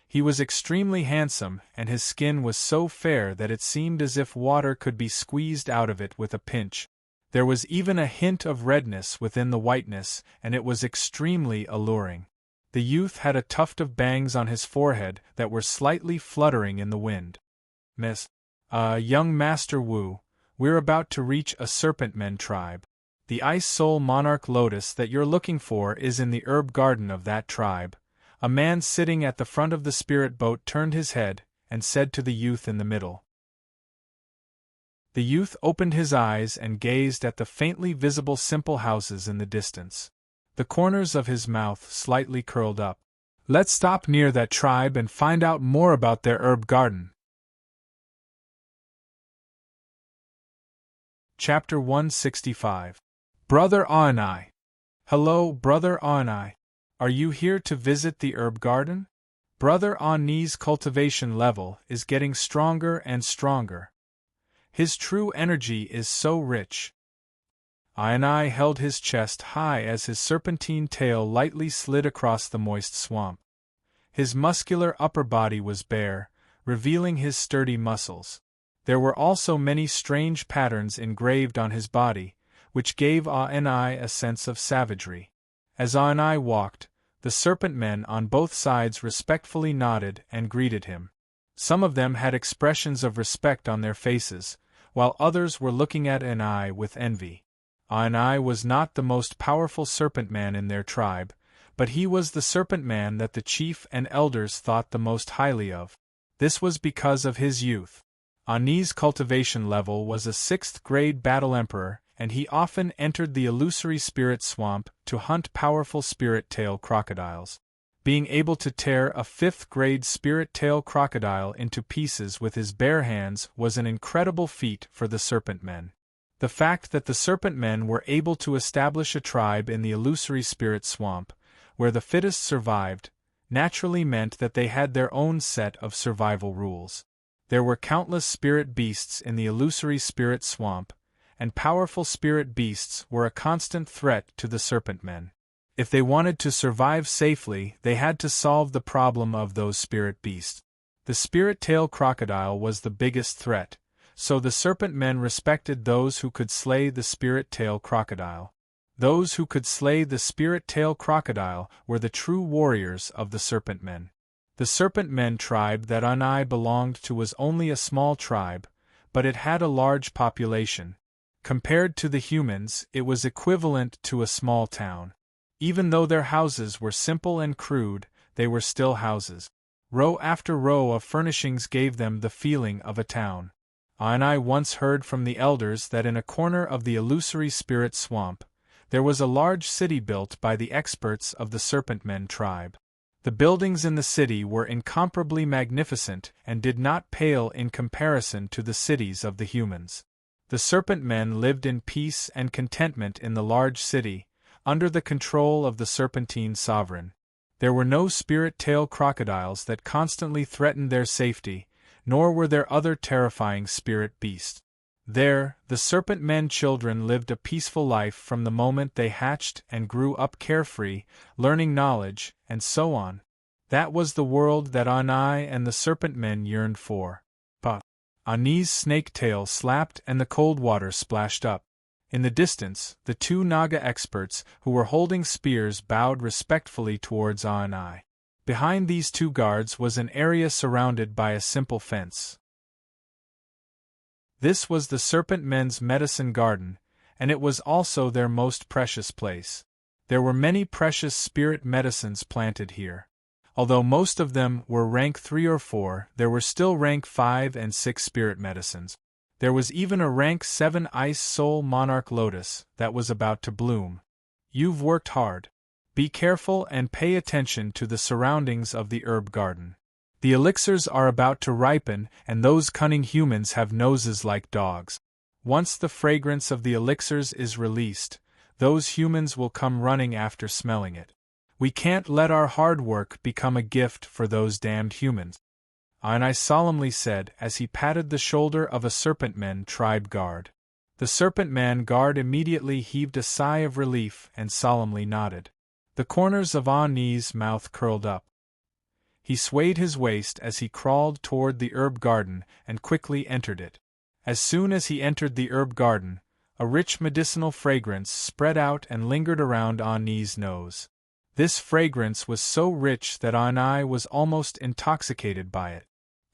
He was extremely handsome, and his skin was so fair that it seemed as if water could be squeezed out of it with a pinch. There was even a hint of redness within the whiteness, and it was extremely alluring. The youth had a tuft of bangs on his forehead that were slightly fluttering in the wind. Young Master Wu, we're about to reach a serpentmen tribe. The ice soul monarch lotus that you're looking for is in the herb garden of that tribe. A man sitting at the front of the spirit boat turned his head and said to the youth in the middle. The youth opened his eyes and gazed at the faintly visible simple houses in the distance. The corners of his mouth slightly curled up. Let's stop near that tribe and find out more about their herb garden. Chapter 165. Brother Aonai. Hello, Brother Aonai. Are you here to visit the herb garden? Brother Aonai's cultivation level is getting stronger and stronger. His true energy is so rich. Aonai held his chest high as his serpentine tail lightly slid across the moist swamp. His muscular upper body was bare, revealing his sturdy muscles. There were also many strange patterns engraved on his body, which gave Aonai a sense of savagery. As Aonai walked, the serpent men on both sides respectfully nodded and greeted him. Some of them had expressions of respect on their faces, while others were looking at Aonai with envy. Aonai was not the most powerful serpent man in their tribe, but he was the serpent man that the chief and elders thought the most highly of. This was because of his youth. Aonai's cultivation level was a 6th-grade battle emperor, and he often entered the illusory spirit swamp to hunt powerful spirit-tail crocodiles. Being able to tear a 5th-grade spirit-tail crocodile into pieces with his bare hands was an incredible feat for the serpent men. The fact that the serpent men were able to establish a tribe in the illusory spirit swamp, where the fittest survived, naturally meant that they had their own set of survival rules. There were countless spirit beasts in the illusory spirit swamp, and powerful spirit beasts were a constant threat to the serpent men. If they wanted to survive safely, they had to solve the problem of those spirit beasts. The spirit-tail crocodile was the biggest threat, so the serpent men respected those who could slay the spirit-tail crocodile. Those who could slay the spirit-tail crocodile were the true warriors of the serpent men. The serpent men tribe that Aonai belonged to was only a small tribe, but it had a large population. Compared to the humans, it was equivalent to a small town. Even though their houses were simple and crude, they were still houses. Row after row of furnishings gave them the feeling of a town. Aonai once heard from the elders that in a corner of the illusory spirit swamp, there was a large city built by the experts of the serpent men tribe. The buildings in the city were incomparably magnificent and did not pale in comparison to the cities of the humans. The serpent men lived in peace and contentment in the large city, under the control of the serpentine sovereign. There were no spirit-tail crocodiles that constantly threatened their safety, nor were there other terrifying spirit beasts. There, the serpent men children lived a peaceful life from the moment they hatched and grew up carefree, learning knowledge, and so on. That was the world that Aonai and the serpent men yearned for. Aonai's snake tail slapped and the cold water splashed up. In the distance, the two Naga experts who were holding spears bowed respectfully towards Aonai. Behind these two guards was an area surrounded by a simple fence. This was the Serpent Men's medicine garden, and it was also their most precious place. There were many precious spirit medicines planted here. Although most of them were rank 3 or 4, there were still rank 5 and 6 spirit medicines. There was even a rank 7 Ice Soul Monarch Lotus that was about to bloom. You've worked hard. Be careful and pay attention to the surroundings of the herb garden. The elixirs are about to ripen, and those cunning humans have noses like dogs. Once the fragrance of the elixirs is released, those humans will come running after smelling it. We can't let our hard work become a gift for those damned humans. Aonai solemnly said as he patted the shoulder of a Serpentman tribe guard. The Serpentman guard immediately heaved a sigh of relief and solemnly nodded. The corners of Aonai's mouth curled up. He swayed his waist as he crawled toward the herb garden and quickly entered it. As soon as he entered the herb garden, a rich medicinal fragrance spread out and lingered around Aonai's nose. This fragrance was so rich that Aonai was almost intoxicated by it.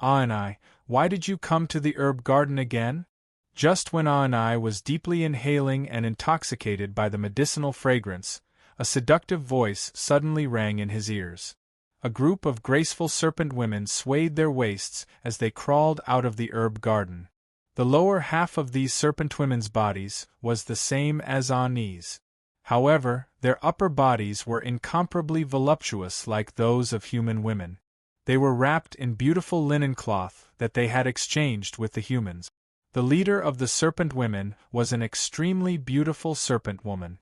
Aonai, why did you come to the herb garden again? Just when Aonai was deeply inhaling and intoxicated by the medicinal fragrance, a seductive voice suddenly rang in his ears. A group of graceful serpent women swayed their waists as they crawled out of the herb garden. The lower half of these serpent women's bodies was the same as Aonai's. However, their upper bodies were incomparably voluptuous like those of human women. They were wrapped in beautiful linen cloth that they had exchanged with the humans. The leader of the serpent women was an extremely beautiful serpent woman.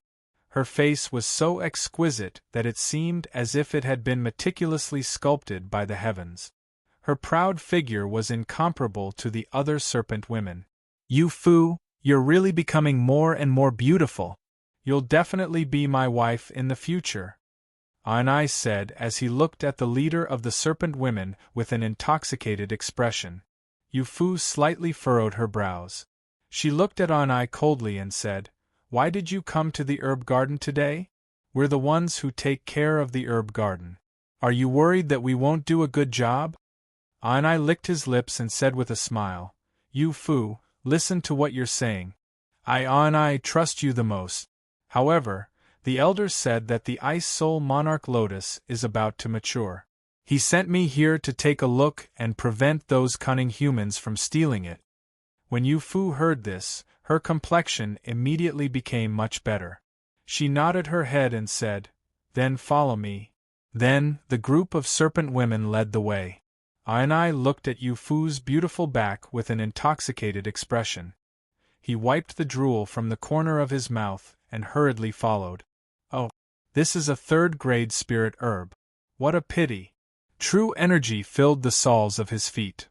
Her face was so exquisite that it seemed as if it had been meticulously sculpted by the heavens. Her proud figure was incomparable to the other serpent women. "You Fu, you're really becoming more and more beautiful. You'll definitely be my wife in the future," Aonai said as he looked at the leader of the serpent women with an intoxicated expression. Yu Fu slightly furrowed her brows. She looked at Aonai coldly and said, "Why did you come to the herb garden today? We're the ones who take care of the herb garden. Are you worried that we won't do a good job?" Aonai licked his lips and said with a smile, "Yu Fu, listen to what you're saying. Aonai trust you the most. However, the elders said that the Ice Soul Monarch Lotus is about to mature. He sent me here to take a look and prevent those cunning humans from stealing it." When Yu Fu heard this, her complexion immediately became much better. She nodded her head and said, "Then follow me." Then, the group of serpent women led the way. Aonai looked at Yu Fu's beautiful back with an intoxicated expression. He wiped the drool from the corner of his mouth and hurriedly followed. "Oh, this is a 3rd-grade spirit herb. What a pity." True energy filled the soles of his feet.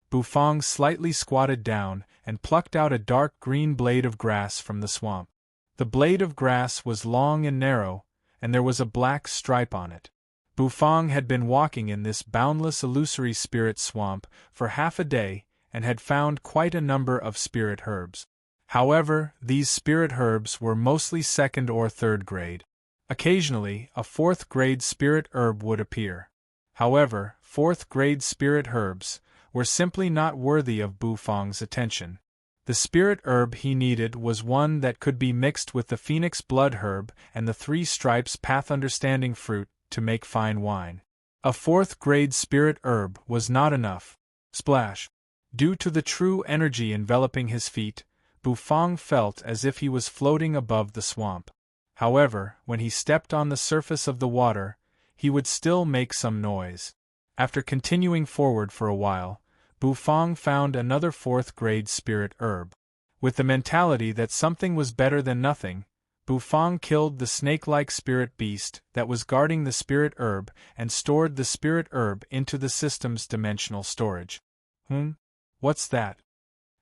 Bufang slightly squatted down and plucked out a dark green blade of grass from the swamp. The blade of grass was long and narrow, and there was a black stripe on it. Bufang had been walking in this boundless illusory spirit swamp for half a day and had found quite a number of spirit herbs. However, these spirit herbs were mostly 2nd or 3rd grade. Occasionally, a 4th-grade spirit herb would appear. However, 4th-grade spirit herbs were simply not worthy of Bufang's attention. The spirit herb he needed was one that could be mixed with the phoenix blood herb and the 3 stripes path understanding fruit to make fine wine. A 4th-grade spirit herb was not enough. Splash! Due to the true energy enveloping his feet, Bufang felt as if he was floating above the swamp. However, when he stepped on the surface of the water, he would still make some noise. After continuing forward for a while, Bufang found another 4th-grade spirit herb. With the mentality that something was better than nothing, Bufang killed the snake-like spirit beast that was guarding the spirit herb and stored the spirit herb into the system's dimensional storage. What's that?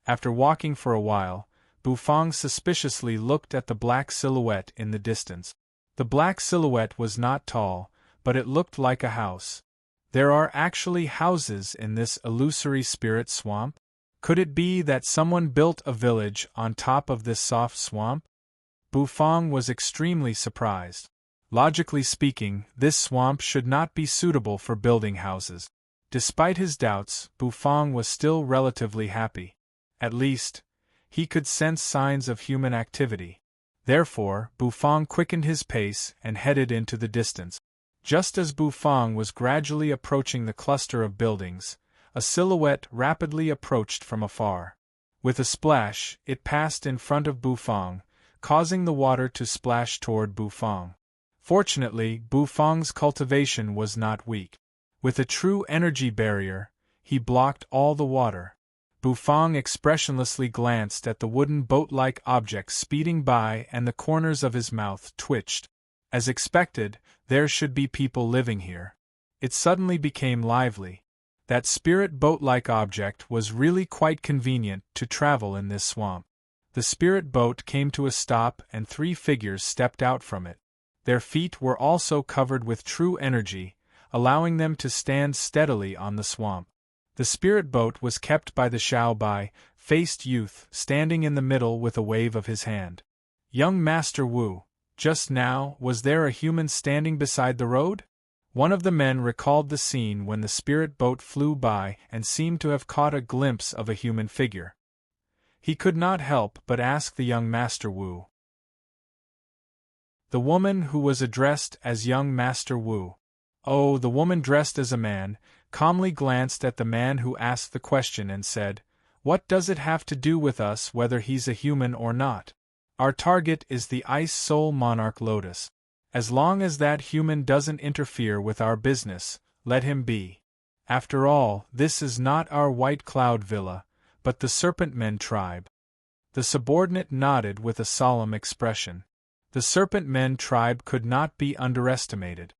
After walking for a while, Bufang suspiciously looked at the black silhouette in the distance. The black silhouette was not tall, but it looked like a house. There are actually houses in this illusory spirit swamp? Could it be that someone built a village on top of this soft swamp? Bufang was extremely surprised. Logically speaking, this swamp should not be suitable for building houses. Despite his doubts, Bufang was still relatively happy. At least, he could sense signs of human activity. Therefore, Bufang quickened his pace and headed into the distance. Just as Bufang was gradually approaching the cluster of buildings, a silhouette rapidly approached from afar. With a splash, it passed in front of Bufang, causing the water to splash toward Bufang. Fortunately, Bufang's cultivation was not weak. With a true energy barrier, he blocked all the water. Bufang expressionlessly glanced at the wooden boat-like object speeding by, and the corners of his mouth twitched. As expected, there should be people living here. It suddenly became lively. That spirit boat-like object was really quite convenient to travel in this swamp. The spirit boat came to a stop and 3 figures stepped out from it. Their feet were also covered with true energy, allowing them to stand steadily on the swamp. The spirit boat was kept by the Xiao-Bai-faced youth standing in the middle with a wave of his hand. Young Master Wu, just now, was there a human standing beside the road? One of the men recalled the scene when the spirit boat flew by and seemed to have caught a glimpse of a human figure. He could not help but ask the young Master Wu. The woman who was addressed as young Master Wu. Oh, the woman dressed as a man, calmly glanced at the man who asked the question and said, "What does it have to do with us whether he's a human or not? Our target is the Ice Soul Monarch Lotus. As long as that human doesn't interfere with our business, let him be. After all, this is not our White Cloud Villa, but the Serpent Men tribe." The subordinate nodded with a solemn expression. The Serpent Men tribe could not be underestimated.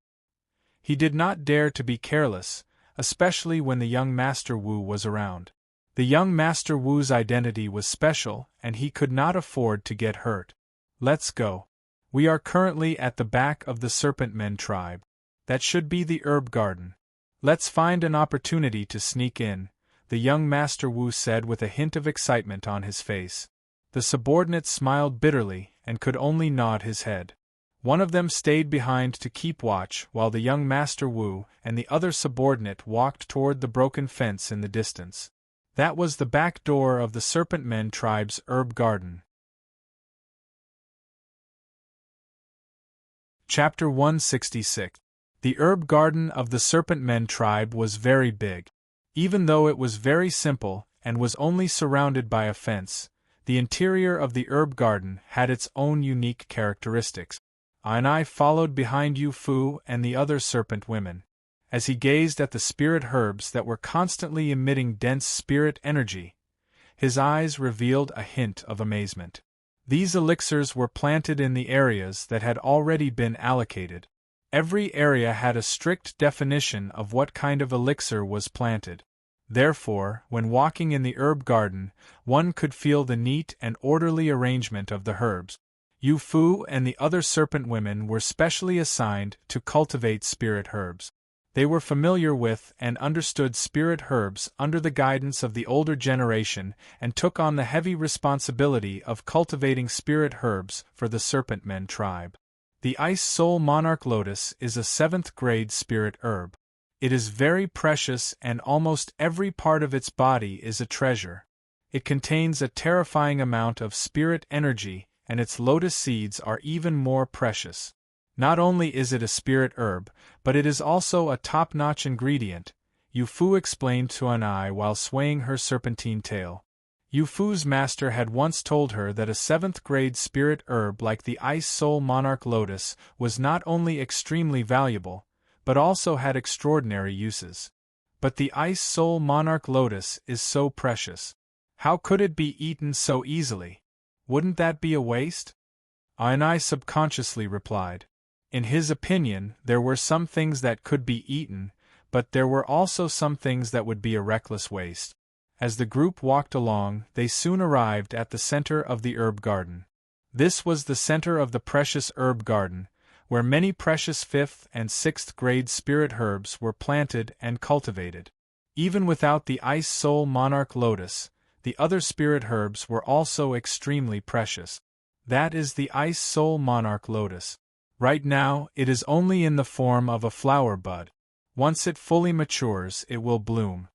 He did not dare to be careless, especially when the young Master Wu was around. The young Master Wu's identity was special, and he could not afford to get hurt. "Let's go. We are currently at the back of the Serpent Men tribe. That should be the herb garden. Let's find an opportunity to sneak in," the young Master Wu said with a hint of excitement on his face. The subordinate smiled bitterly and could only nod his head. One of them stayed behind to keep watch while the young Master Wu and the other subordinate walked toward the broken fence in the distance. That was the back door of the Serpent Men tribe's herb garden. Chapter 166. The herb garden of the Serpent Men tribe was very big. Even though it was very simple and was only surrounded by a fence, the interior of the herb garden had its own unique characteristics. I followed behind Yu Fu and the other serpent women. As he gazed at the spirit herbs that were constantly emitting dense spirit energy, his eyes revealed a hint of amazement. These elixirs were planted in the areas that had already been allocated. Every area had a strict definition of what kind of elixir was planted. Therefore, when walking in the herb garden, one could feel the neat and orderly arrangement of the herbs. Yu Fu and the other serpent women were specially assigned to cultivate spirit herbs. They were familiar with and understood spirit herbs under the guidance of the older generation and took on the heavy responsibility of cultivating spirit herbs for the Serpent Men tribe. The Ice Soul Monarch Lotus is a 7th grade spirit herb. It is very precious and almost every part of its body is a treasure. It contains a terrifying amount of spirit energy, and its lotus seeds are even more precious. Not only is it a spirit herb, but it is also a top-notch ingredient, Yu Fu explained to Anai while swaying her serpentine tail. Yu Fu's master had once told her that a 7th grade spirit herb like the Ice Soul Monarch Lotus was not only extremely valuable, but also had extraordinary uses. But the Ice Soul Monarch Lotus is so precious. How could it be eaten so easily? Wouldn't that be a waste? Anai subconsciously replied. In his opinion, there were some things that could be eaten, but there were also some things that would be a reckless waste. As the group walked along, they soon arrived at the center of the herb garden. This was the center of the precious herb garden, where many precious 5th and 6th grade spirit herbs were planted and cultivated. Even without the Ice Soul Monarch Lotus, the other spirit herbs were also extremely precious. That is the Ice Soul Monarch Lotus. Right now, it is only in the form of a flower bud. Once it fully matures, it will bloom.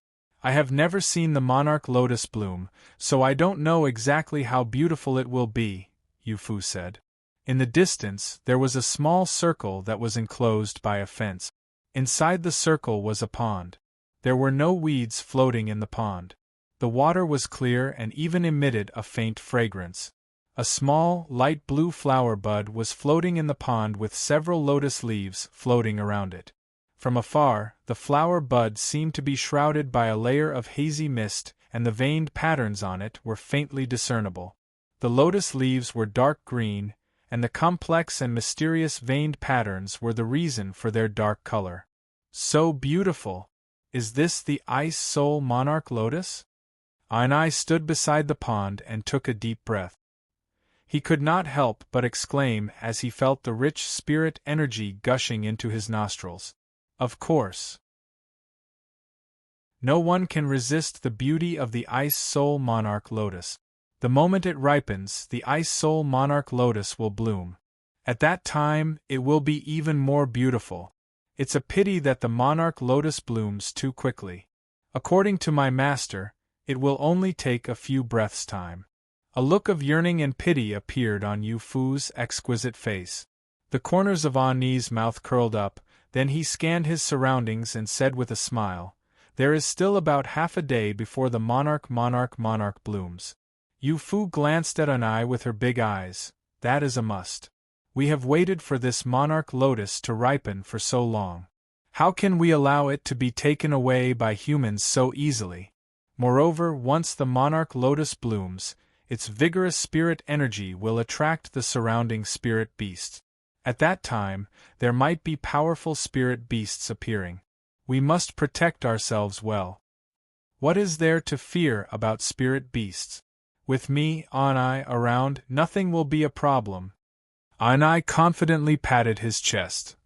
I have never seen the monarch lotus bloom, so I don't know exactly how beautiful it will be, Yu Fu said. In the distance, there was a small circle that was enclosed by a fence. Inside the circle was a pond. There were no weeds floating in the pond. The water was clear and even emitted a faint fragrance. A small, light blue flower bud was floating in the pond with several lotus leaves floating around it. From afar, the flower bud seemed to be shrouded by a layer of hazy mist, and the veined patterns on it were faintly discernible. The lotus leaves were dark green, and the complex and mysterious veined patterns were the reason for their dark color. So beautiful! Is this the Ice Soul Monarch Lotus? I stood beside the pond and took a deep breath. He could not help but exclaim as he felt the rich spirit energy gushing into his nostrils. Of course. No one can resist the beauty of the Ice Soul Monarch Lotus. The moment it ripens, the Ice Soul Monarch Lotus will bloom. At that time, it will be even more beautiful. It's a pity that the Monarch Lotus blooms too quickly. According to my master, it will only take a few breaths' time. A look of yearning and pity appeared on Yu Fu's exquisite face. The corners of Ani's mouth curled up, then he scanned his surroundings and said with a smile, "There is still about half a day before the monarch blooms." Yu Fu glanced at Ani with her big eyes. "That is a must. We have waited for this monarch lotus to ripen for so long. How can we allow it to be taken away by humans so easily? Moreover, once the monarch lotus blooms, its vigorous spirit energy will attract the surrounding spirit beasts. At that time, there might be powerful spirit beasts appearing. We must protect ourselves well. What is there to fear about spirit beasts? With me, Ani, around, nothing will be a problem." Ani confidently patted his chest.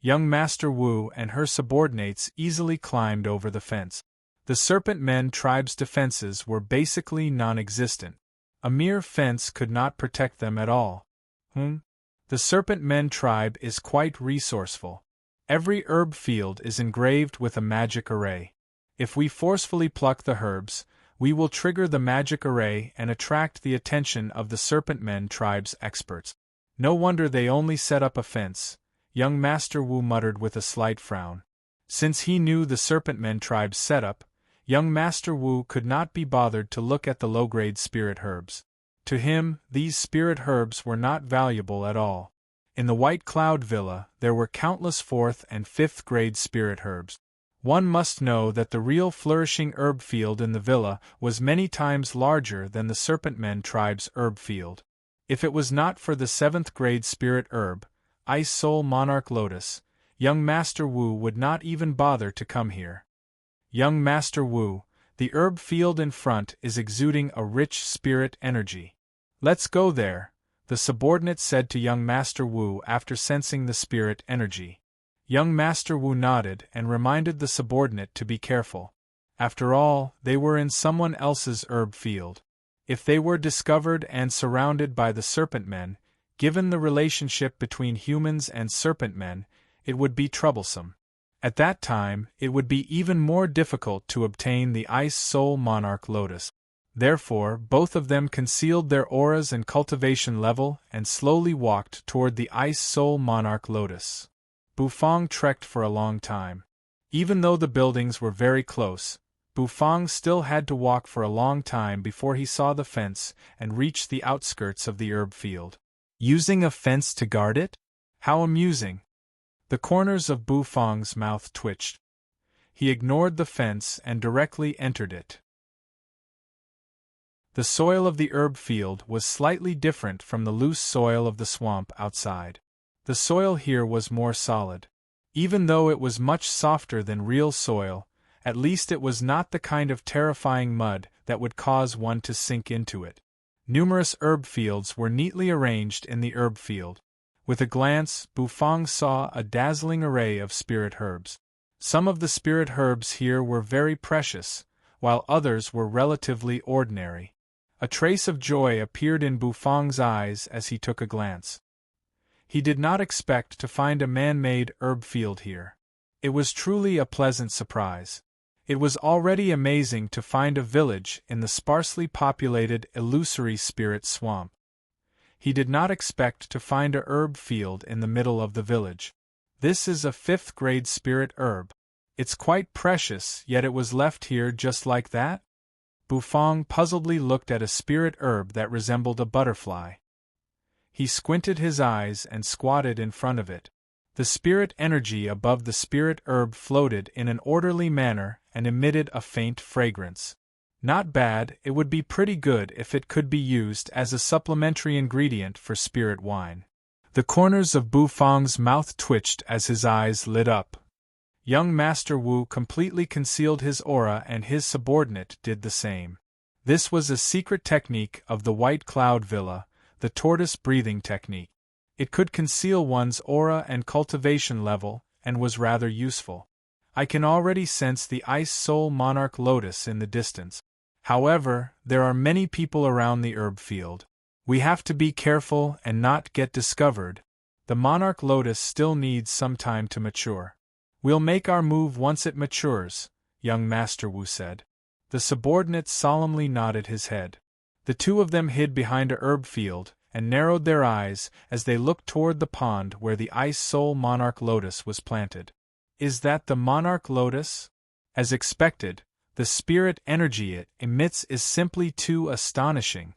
Young Master Wu and her subordinates easily climbed over the fence. The Serpent Men tribe's defenses were basically non-existent. A mere fence could not protect them at all. The Serpent Men tribe is quite resourceful. Every herb field is engraved with a magic array. If we forcefully pluck the herbs, we will trigger the magic array and attract the attention of the Serpent Men tribe's experts. No wonder they only set up a fence, young Master Wu muttered with a slight frown. Since he knew the Serpent Men tribe's setup, young Master Wu could not be bothered to look at the low-grade spirit herbs. To him, these spirit herbs were not valuable at all. In the White Cloud Villa, there were countless 4th and 5th grade spirit herbs. One must know that the real flourishing herb field in the villa was many times larger than the Serpent Men tribe's herb field. If it was not for the 7th grade spirit herb, Ice Soul Monarch Lotus, young Master Wu would not even bother to come here. Young Master Wu, the herb field in front is exuding a rich spirit energy. Let's go there, the subordinate said to young Master Wu after sensing the spirit energy. Young Master Wu nodded and reminded the subordinate to be careful. After all, they were in someone else's herb field. If they were discovered and surrounded by the Serpent Men, given the relationship between humans and Serpent Men, it would be troublesome. At that time, it would be even more difficult to obtain the Ice Soul Monarch Lotus. Therefore, both of them concealed their auras and cultivation level and slowly walked toward the Ice Soul Monarch Lotus. Bufang trekked for a long time. Even though the buildings were very close, Bufang still had to walk for a long time before he saw the fence and reached the outskirts of the herb field. Using a fence to guard it? How amusing! The corners of Bufang's mouth twitched. He ignored the fence and directly entered it. The soil of the herb field was slightly different from the loose soil of the swamp outside. The soil here was more solid. Even though it was much softer than real soil, at least it was not the kind of terrifying mud that would cause one to sink into it. Numerous herb fields were neatly arranged in the herb field. With a glance, Bufang saw a dazzling array of spirit herbs. Some of the spirit herbs here were very precious, while others were relatively ordinary. A trace of joy appeared in Bufang's eyes as he took a glance. He did not expect to find a man-made herb field here. It was truly a pleasant surprise. It was already amazing to find a village in the sparsely populated illusory spirit swamp. He did not expect to find a herb field in the middle of the village. This is a 5th grade spirit herb. It's quite precious, yet it was left here just like that? Bufang puzzledly looked at a spirit herb that resembled a butterfly. He squinted his eyes and squatted in front of it. The spirit energy above the spirit herb floated in an orderly manner and emitted a faint fragrance. Not bad, it would be pretty good if it could be used as a supplementary ingredient for spirit wine. The corners of Bufang's mouth twitched as his eyes lit up. Young Master Wu completely concealed his aura and his subordinate did the same. This was a secret technique of the White Cloud Villa, the tortoise breathing technique. It could conceal one's aura and cultivation level, and was rather useful. I can already sense the Ice Soul Monarch Lotus in the distance. However, there are many people around the herb field. We have to be careful and not get discovered. The Monarch Lotus still needs some time to mature. We'll make our move once it matures, young Master Wu said. The subordinate solemnly nodded his head. The two of them hid behind a herb field, and narrowed their eyes as they looked toward the pond where the Ice Soul Monarch Lotus was planted. Is that the Monarch Lotus? As expected, the spirit energy it emits is simply too astonishing.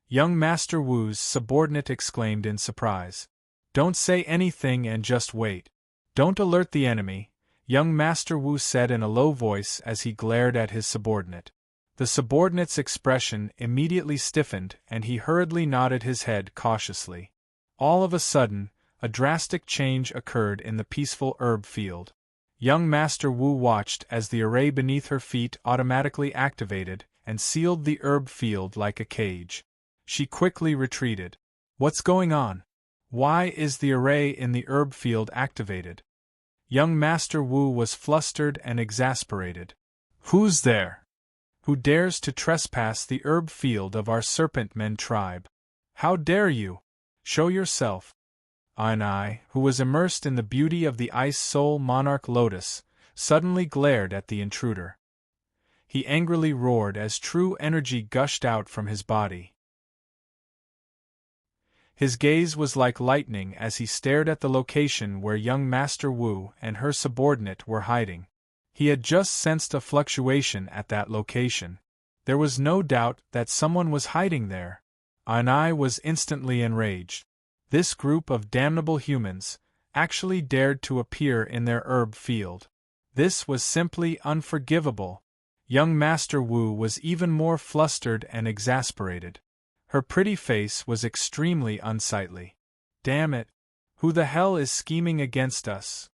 Young Master Wu's subordinate exclaimed in surprise. Don't say anything and just wait. Don't alert the enemy, young Master Wu said in a low voice as he glared at his subordinate. The subordinate's expression immediately stiffened and he hurriedly nodded his head cautiously. All of a sudden, a drastic change occurred in the peaceful herb field. Young Master Wu watched as the array beneath her feet automatically activated and sealed the herb field like a cage. She quickly retreated. What's going on? Why is the array in the herb field activated? Young Master Wu was flustered and exasperated. Who's there? Who dares to trespass the herb field of our Serpent Men tribe? How dare you? Show yourself. And I, who was immersed in the beauty of the Ice Soul Monarch Lotus, suddenly glared at the intruder. He angrily roared as true energy gushed out from his body. His gaze was like lightning as he stared at the location where young Master Wu and her subordinate were hiding. He had just sensed a fluctuation at that location. There was no doubt that someone was hiding there. And I was instantly enraged. This group of damnable humans actually dared to appear in their herb field. This was simply unforgivable. Young Master Wu was even more flustered and exasperated. Her pretty face was extremely unsightly. Damn it! Who the hell is scheming against us?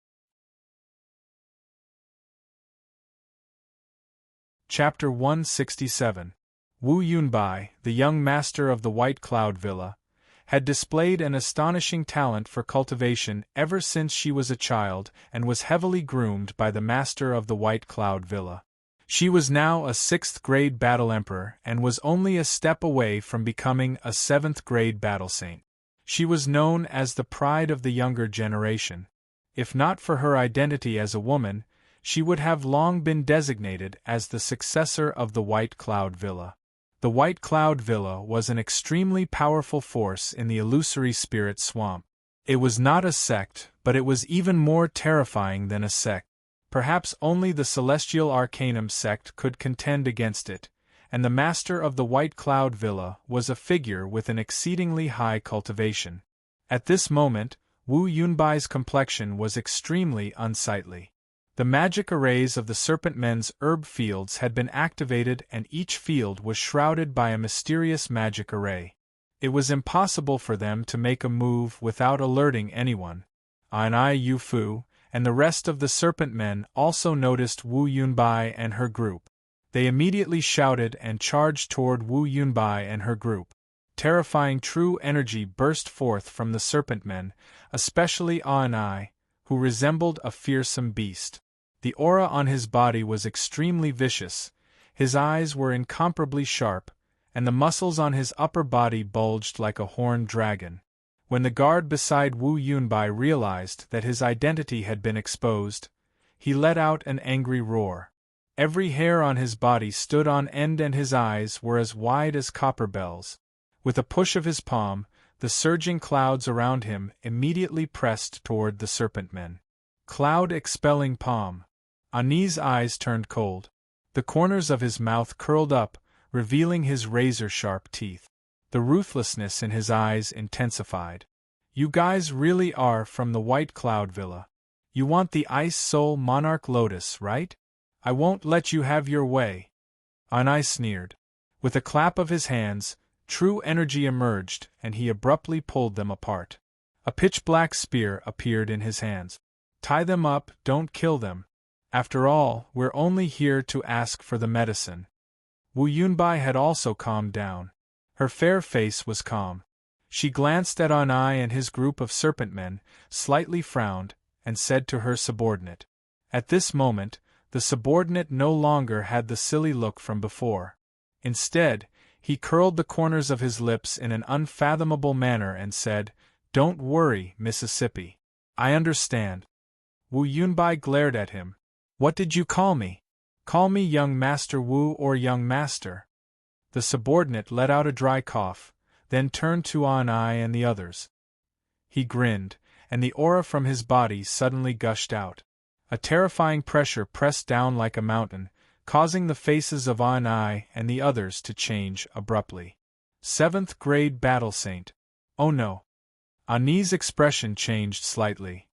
Chapter 167. Wu Yunbai, the young master of the White Cloud Villa, had displayed an astonishing talent for cultivation ever since she was a child and was heavily groomed by the master of the White Cloud Villa. She was now a 6th grade battle emperor and was only a step away from becoming a 7th grade battle saint. She was known as the pride of the younger generation. If not for her identity as a woman, she would have long been designated as the successor of the White Cloud Villa. The White Cloud Villa was an extremely powerful force in the illusory spirit swamp. It was not a sect, but it was even more terrifying than a sect. Perhaps only the Celestial Arcanum sect could contend against it, and the master of the White Cloud Villa was a figure with an exceedingly high cultivation. At this moment, Wu Yunbai's complexion was extremely unsightly. The magic arrays of the Serpent Men's herb fields had been activated and each field was shrouded by a mysterious magic array. It was impossible for them to make a move without alerting anyone. Anai Yufu and the rest of the Serpent Men also noticed Wu Yunbai and her group. They immediately shouted and charged toward Wu Yunbai and her group. Terrifying true energy burst forth from the Serpent Men, especially Anai, who resembled a fearsome beast. The aura on his body was extremely vicious, His eyes were incomparably sharp, and the muscles on his upper body bulged like a horned dragon. When the guard beside Wu Yunbai realized that his identity had been exposed, he let out an angry roar. Every hair on his body stood on end and his eyes were as wide as copper bells. With a push of his palm, the surging clouds around him immediately pressed toward the serpent men. Cloud-expelling palm. Ani's eyes turned cold. The corners of his mouth curled up, revealing his razor-sharp teeth. The ruthlessness in his eyes intensified. You guys really are from the White Cloud Villa. You want the Ice Soul Monarch Lotus, right? I won't let you have your way. Ani sneered. With a clap of his hands, true energy emerged, and he abruptly pulled them apart. A pitch-black spear appeared in his hands. Tie them up, don't kill them. After all, we're only here to ask for the medicine. Wu Yunbai had also calmed down. Her fair face was calm. She glanced at Anai and his group of serpent men, slightly frowned, and said to her subordinate. At this moment, the subordinate no longer had the silly look from before. Instead, he curled the corners of his lips in an unfathomable manner and said, "Don't worry, Mississippi. I understand." Wu Yunbai glared at him. "What did you call me? Call me young Master Wu or young Master." The subordinate let out a dry cough, then turned to Anai and the others. He grinned, and the aura from his body suddenly gushed out. A terrifying pressure pressed down like a mountain, causing the faces of Anai and the others to change abruptly. 7th grade Battle Saint. Oh no. Ani's expression changed slightly.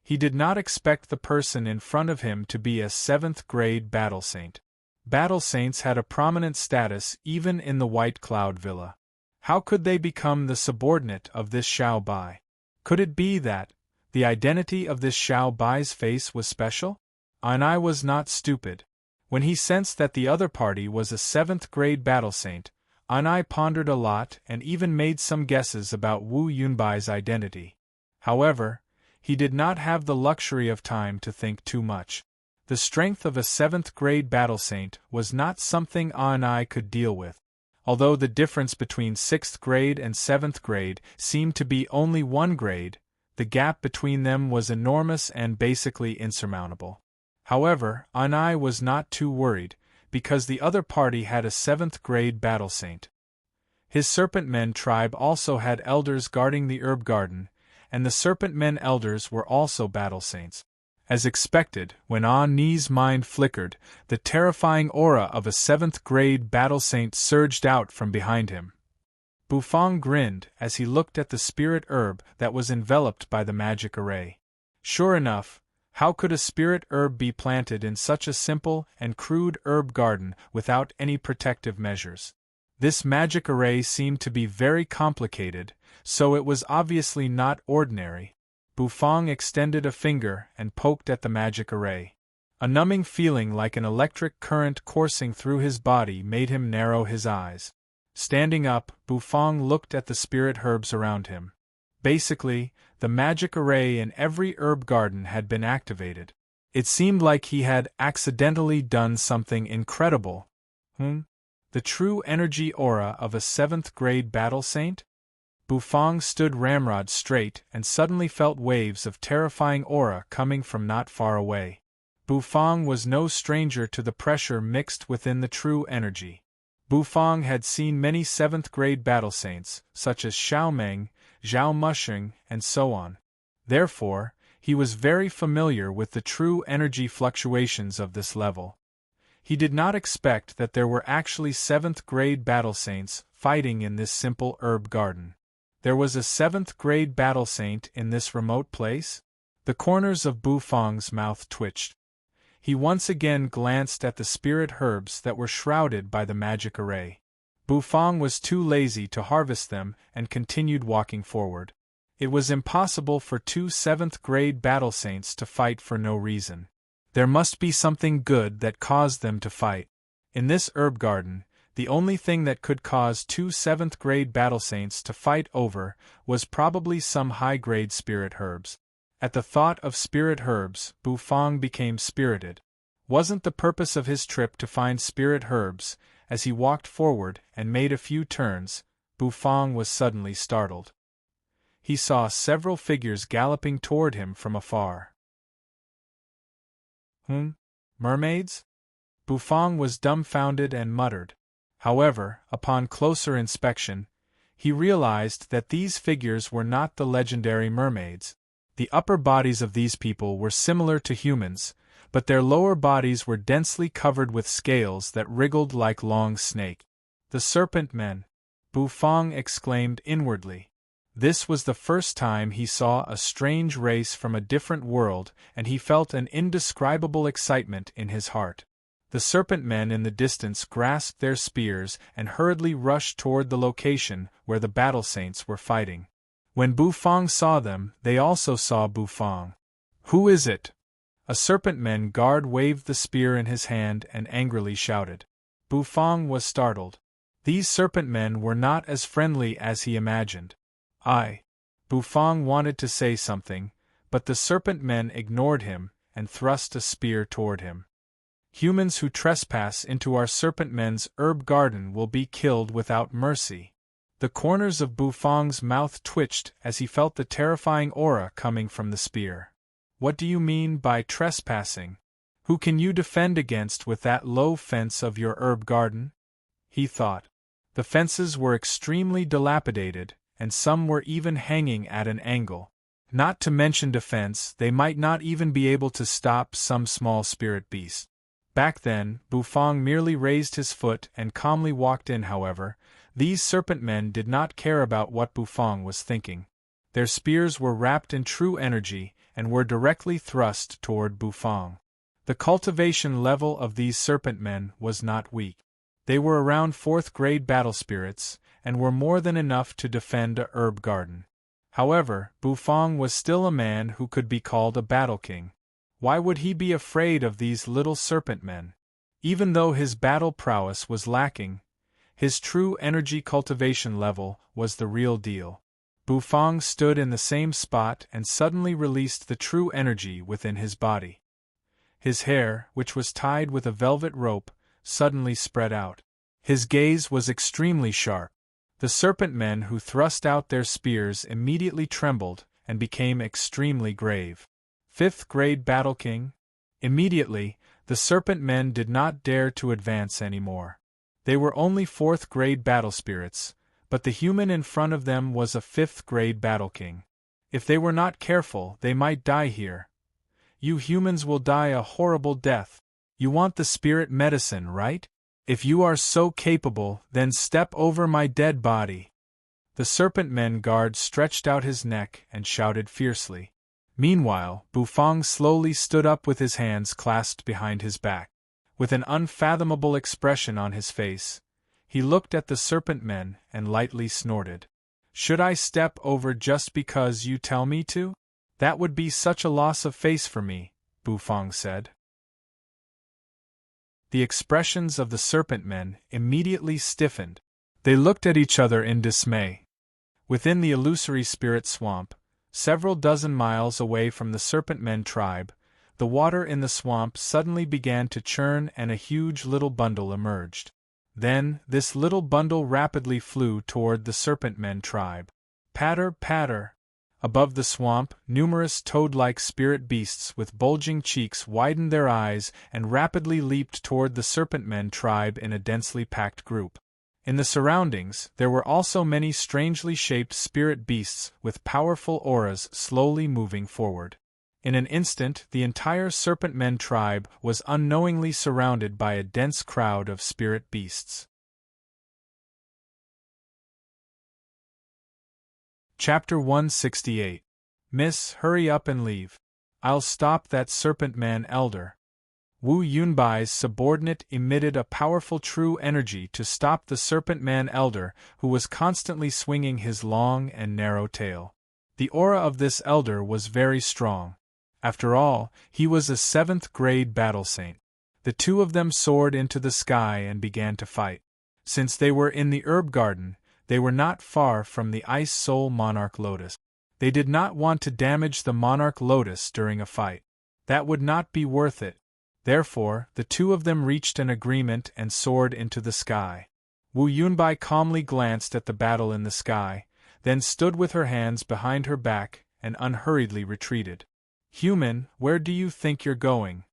He did not expect the person in front of him to be a 7th grade Battle Saint. Battle Saints had a prominent status even in the White Cloud Villa. How could they become the subordinate of this Xiao Bai? Could it be that the identity of this Xiao Bai's face was special? Anai was not stupid. When he sensed that the other party was a 7th grade Battle Saint, Anai pondered a lot and even made some guesses about Wu Yunbai's identity. However, he did not have the luxury of time to think too much. The strength of a 7th grade Battle Saint was not something Anai could deal with. Although the difference between 6th grade and 7th grade seemed to be only 1 grade, the gap between them was enormous and basically insurmountable. However, Anai was not too worried, because the other party had a 7th grade Battle Saint. His Serpent Men tribe also had elders guarding the herb garden, and the Serpent Men elders were also Battle Saints. As expected, when Ani's mind flickered, the terrifying aura of a 7th grade Battle Saint surged out from behind him. Bufang grinned as he looked at the spirit herb that was enveloped by the magic array. Sure enough, how could a spirit herb be planted in such a simple and crude herb garden without any protective measures? This magic array seemed to be very complicated, so it was obviously not ordinary. Bufang extended a finger and poked at the magic array. A numbing feeling like an electric current coursing through his body made him narrow his eyes. Standing up, Bufang looked at the spirit herbs around him. Basically, the magic array in every herb garden had been activated. It seemed like he had accidentally done something incredible. The true energy aura of a 7th grade Battle Saint? Bufang stood ramrod straight and suddenly felt waves of terrifying aura coming from not far away. Bufang was no stranger to the pressure mixed within the true energy. Bufang had seen many 7th grade Battle Saints, such as Xiao Meng, Zhao Musheng, and so on. Therefore, he was very familiar with the true energy fluctuations of this level. He did not expect that there were actually 7th grade Battle Saints fighting in this simple herb garden. There was a 7th grade Battle Saint in this remote place? The corners of Bufang's mouth twitched. He once again glanced at the spirit herbs that were shrouded by the magic array. Bufang was too lazy to harvest them and continued walking forward. It was impossible for two 7th grade Battle Saints to fight for no reason. There must be something good that caused them to fight. In this herb garden, the only thing that could cause two 7th grade Battle Saints to fight over was probably some high-grade spirit herbs. At the thought of spirit herbs, Bufang became spirited. Wasn't the purpose of his trip to find spirit herbs? As he walked forward and made a few turns, Bufang was suddenly startled. He saw several figures galloping toward him from afar. Mermaids? Bufang was dumbfounded and muttered. However, upon closer inspection, he realized that these figures were not the legendary mermaids. The upper bodies of these people were similar to humans, but their lower bodies were densely covered with scales that wriggled like long snakes. The serpent men! Bufang exclaimed inwardly. This was the first time he saw a strange race from a different world, and he felt an indescribable excitement in his heart. The serpent men in the distance grasped their spears and hurriedly rushed toward the location where the battle saints were fighting. When Bufang saw them, they also saw Bufang. "Who is it?" A serpent man guard waved the spear in his hand and angrily shouted. Bufang was startled. These serpent men were not as friendly as he imagined. Bufang wanted to say something, but the serpent men ignored him and thrust a spear toward him. "Humans who trespass into our serpent men's herb garden will be killed without mercy." The corners of Bufang's mouth twitched as he felt the terrifying aura coming from the spear. "What do you mean by trespassing? Who can you defend against with that low fence of your herb garden?" he thought. The fences were extremely dilapidated, and some were even hanging at an angle. Not to mention defense, they might not even be able to stop some small spirit beast. Back then, Bufang merely raised his foot and calmly walked in. However, these serpent men did not care about what Bufang was thinking. Their spears were wrapped in true energy and were directly thrust toward Bufang. The cultivation level of these serpent men was not weak. They were around 4th grade battle spirits, and were more than enough to defend a herb garden. However, Bufang was still a man who could be called a battle king. Why would he be afraid of these little serpent men? Even though his battle prowess was lacking, his true energy cultivation level was the real deal. Bufang stood in the same spot and suddenly released the true energy within his body. His hair, which was tied with a velvet rope, suddenly spread out. His gaze was extremely sharp. The serpent men who thrust out their spears immediately trembled and became extremely grave. 5th grade battle king? Immediately, the serpent men did not dare to advance anymore. They were only 4th grade battle spirits, but the human in front of them was a 5th grade battle king. If they were not careful, they might die here. "You humans will die a horrible death. You want the spirit medicine, right? If you are so capable, then step over my dead body." The serpent men guard stretched out his neck and shouted fiercely. Meanwhile, Bufang slowly stood up with his hands clasped behind his back. With an unfathomable expression on his face, he looked at the serpent men and lightly snorted. "Should I step over just because you tell me to? That would be such a loss of face for me," Bufang said. The expressions of the serpent men immediately stiffened. They looked at each other in dismay. Within the illusory spirit swamp, several dozen miles away from the serpent men tribe, the water in the swamp suddenly began to churn and a huge little bundle emerged. Then, this little bundle rapidly flew toward the serpent men tribe. Patter, patter! Above the swamp, numerous toad-like spirit beasts with bulging cheeks widened their eyes and rapidly leaped toward the serpent men tribe in a densely packed group. In the surroundings, there were also many strangely shaped spirit beasts with powerful auras slowly moving forward. In an instant, the entire serpent men tribe was unknowingly surrounded by a dense crowd of spirit beasts. Chapter 168. Miss, hurry up and leave. I'll stop that serpent man elder. Wu Yunbai's subordinate emitted a powerful true energy to stop the serpent man elder, who was constantly swinging his long and narrow tail. The aura of this elder was very strong. After all, he was a 7th grade battle saint. The two of them soared into the sky and began to fight. Since they were in the herb garden, they were not far from the Ice Soul Monarch Lotus. They did not want to damage the Monarch Lotus during a fight. That would not be worth it. Therefore, the two of them reached an agreement and soared into the sky. Wu Yunbai calmly glanced at the battle in the sky, then stood with her hands behind her back and unhurriedly retreated. Human, where do you think you're going?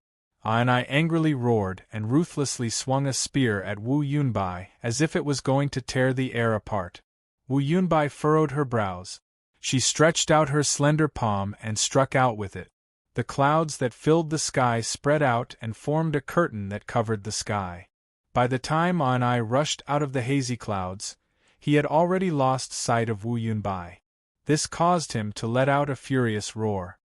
And I angrily roared and ruthlessly swung a spear at Wu Yunbai as if it was going to tear the air apart. Wu Yunbai furrowed her brows. She stretched out her slender palm and struck out with it. The clouds that filled the sky spread out and formed a curtain that covered the sky. By the time I rushed out of the hazy clouds, he had already lost sight of Wu Yunbai. This caused him to let out a furious roar.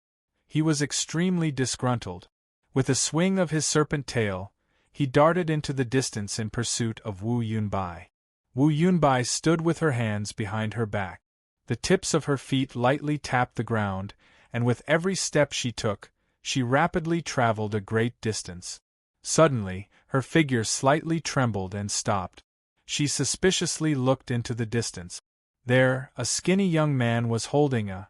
He was extremely disgruntled. With a swing of his serpent tail, he darted into the distance in pursuit of Wu Yunbai. Wu Yunbai stood with her hands behind her back. The tips of her feet lightly tapped the ground, and with every step she took, she rapidly traveled a great distance. Suddenly, her figure slightly trembled and stopped. She suspiciously looked into the distance. There, a skinny young man was holding a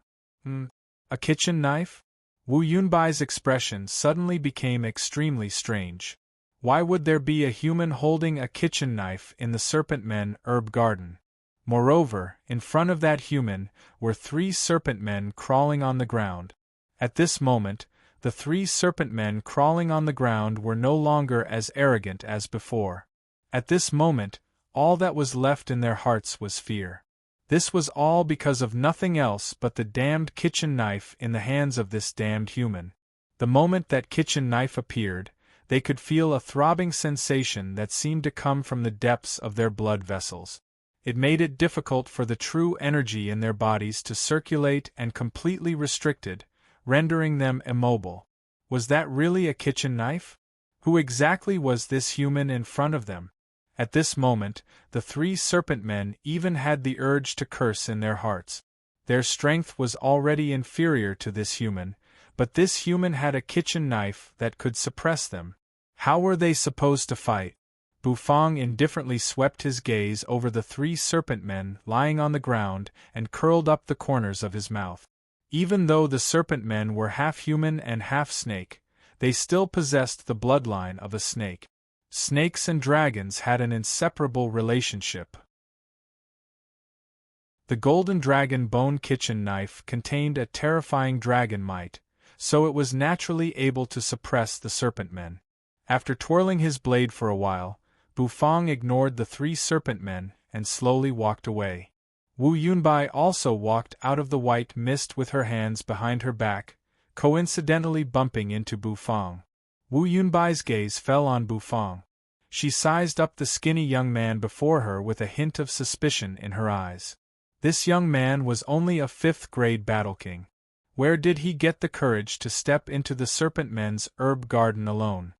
kitchen knife? Wu Yunbai's expression suddenly became extremely strange. Why would there be a human holding a kitchen knife in the Serpent Men herb garden? Moreover, in front of that human were 3 serpent men crawling on the ground. At this moment, the 3 serpent men crawling on the ground were no longer as arrogant as before. At this moment, all that was left in their hearts was fear. This was all because of nothing else but the damned kitchen knife in the hands of this damned human. The moment that kitchen knife appeared, they could feel a throbbing sensation that seemed to come from the depths of their blood vessels. It made it difficult for the true energy in their bodies to circulate and completely restricted, rendering them immobile. Was that really a kitchen knife? Who exactly was this human in front of them? At this moment, the 3 serpent men even had the urge to curse in their hearts. Their strength was already inferior to this human, but this human had a kitchen knife that could suppress them. How were they supposed to fight? Bufang indifferently swept his gaze over the 3 serpent men lying on the ground and curled up the corners of his mouth. Even though the serpent men were half human and half snake, they still possessed the bloodline of a snake. Snakes and dragons had an inseparable relationship. The golden dragon bone kitchen knife contained a terrifying dragon might, so it was naturally able to suppress the serpent men. After twirling his blade for a while, Bufang ignored the 3 serpent men and slowly walked away. Wu Yunbai also walked out of the white mist with her hands behind her back, coincidentally bumping into Bufang. Wu Yunbai's gaze fell on Bufang. She sized up the skinny young man before her with a hint of suspicion in her eyes. This young man was only a 5th-grade battle king. Where did he get the courage to step into the serpent men's herb garden alone?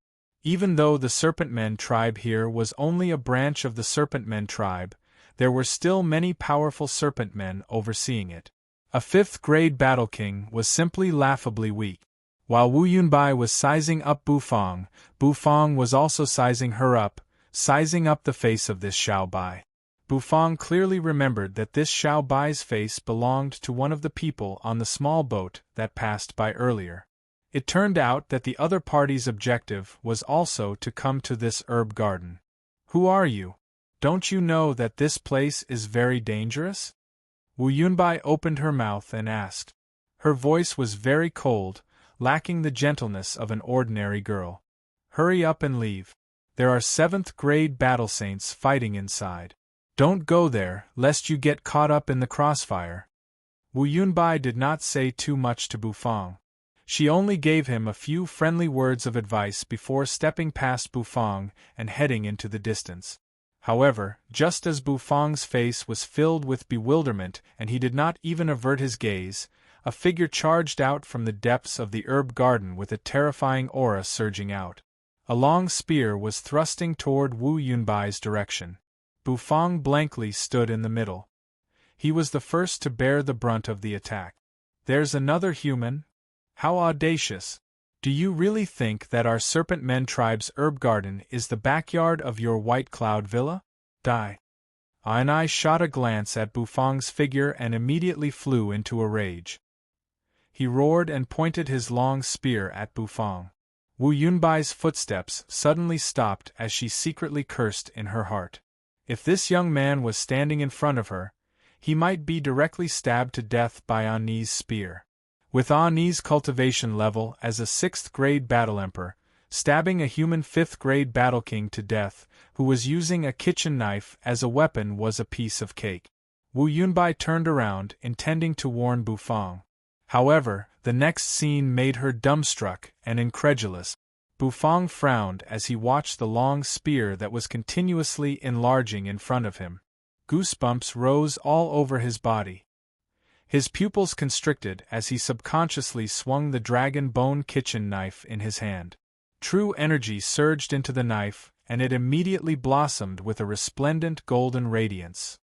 Even though the Serpent Men tribe here was only a branch of the Serpent Men tribe, there were still many powerful Serpent Men overseeing it. A 5th-grade battle king was simply laughably weak. While Wu Yunbai was sizing up Bufang, Bufang was also sizing her up, sizing up the face of this Xiao Bai. Bufang clearly remembered that this Xiao Bai's face belonged to one of the people on the small boat that passed by earlier. It turned out that the other party's objective was also to come to this herb garden. Who are you? Don't you know that this place is very dangerous? Wu Yunbai opened her mouth and asked. Her voice was very cold, lacking the gentleness of an ordinary girl. Hurry up and leave. There are 7th-grade battle saints fighting inside. Don't go there, lest you get caught up in the crossfire. Wu Yunbai did not say too much to Bufang. She only gave him a few friendly words of advice before stepping past Bufang and heading into the distance. However, just as Bufang's face was filled with bewilderment and he did not even avert his gaze, a figure charged out from the depths of the herb garden with a terrifying aura surging out. A long spear was thrusting toward Wu Yunbai's direction. Bufang blankly stood in the middle. He was the first to bear the brunt of the attack. There's another human? How audacious! Do you really think that our Serpent Men tribe's herb garden is the backyard of your White Cloud Villa? Die! And I shot a glance at Bufang's figure and immediately flew into a rage. He roared and pointed his long spear at Bufang. Wu Yunbai's footsteps suddenly stopped as she secretly cursed in her heart. If this young man was standing in front of her, he might be directly stabbed to death by Ani's spear. With Ani's cultivation level as a 6th grade battle emperor, stabbing a human 5th grade battle king to death, who was using a kitchen knife as a weapon was a piece of cake. Wu Yunbai turned around, intending to warn Bufang. However, the next scene made her dumbstruck and incredulous. Bufang frowned as he watched the long spear that was continuously enlarging in front of him. Goosebumps rose all over his body. His pupils constricted as he subconsciously swung the dragon bone kitchen knife in his hand. True energy surged into the knife, and it immediately blossomed with a resplendent golden radiance.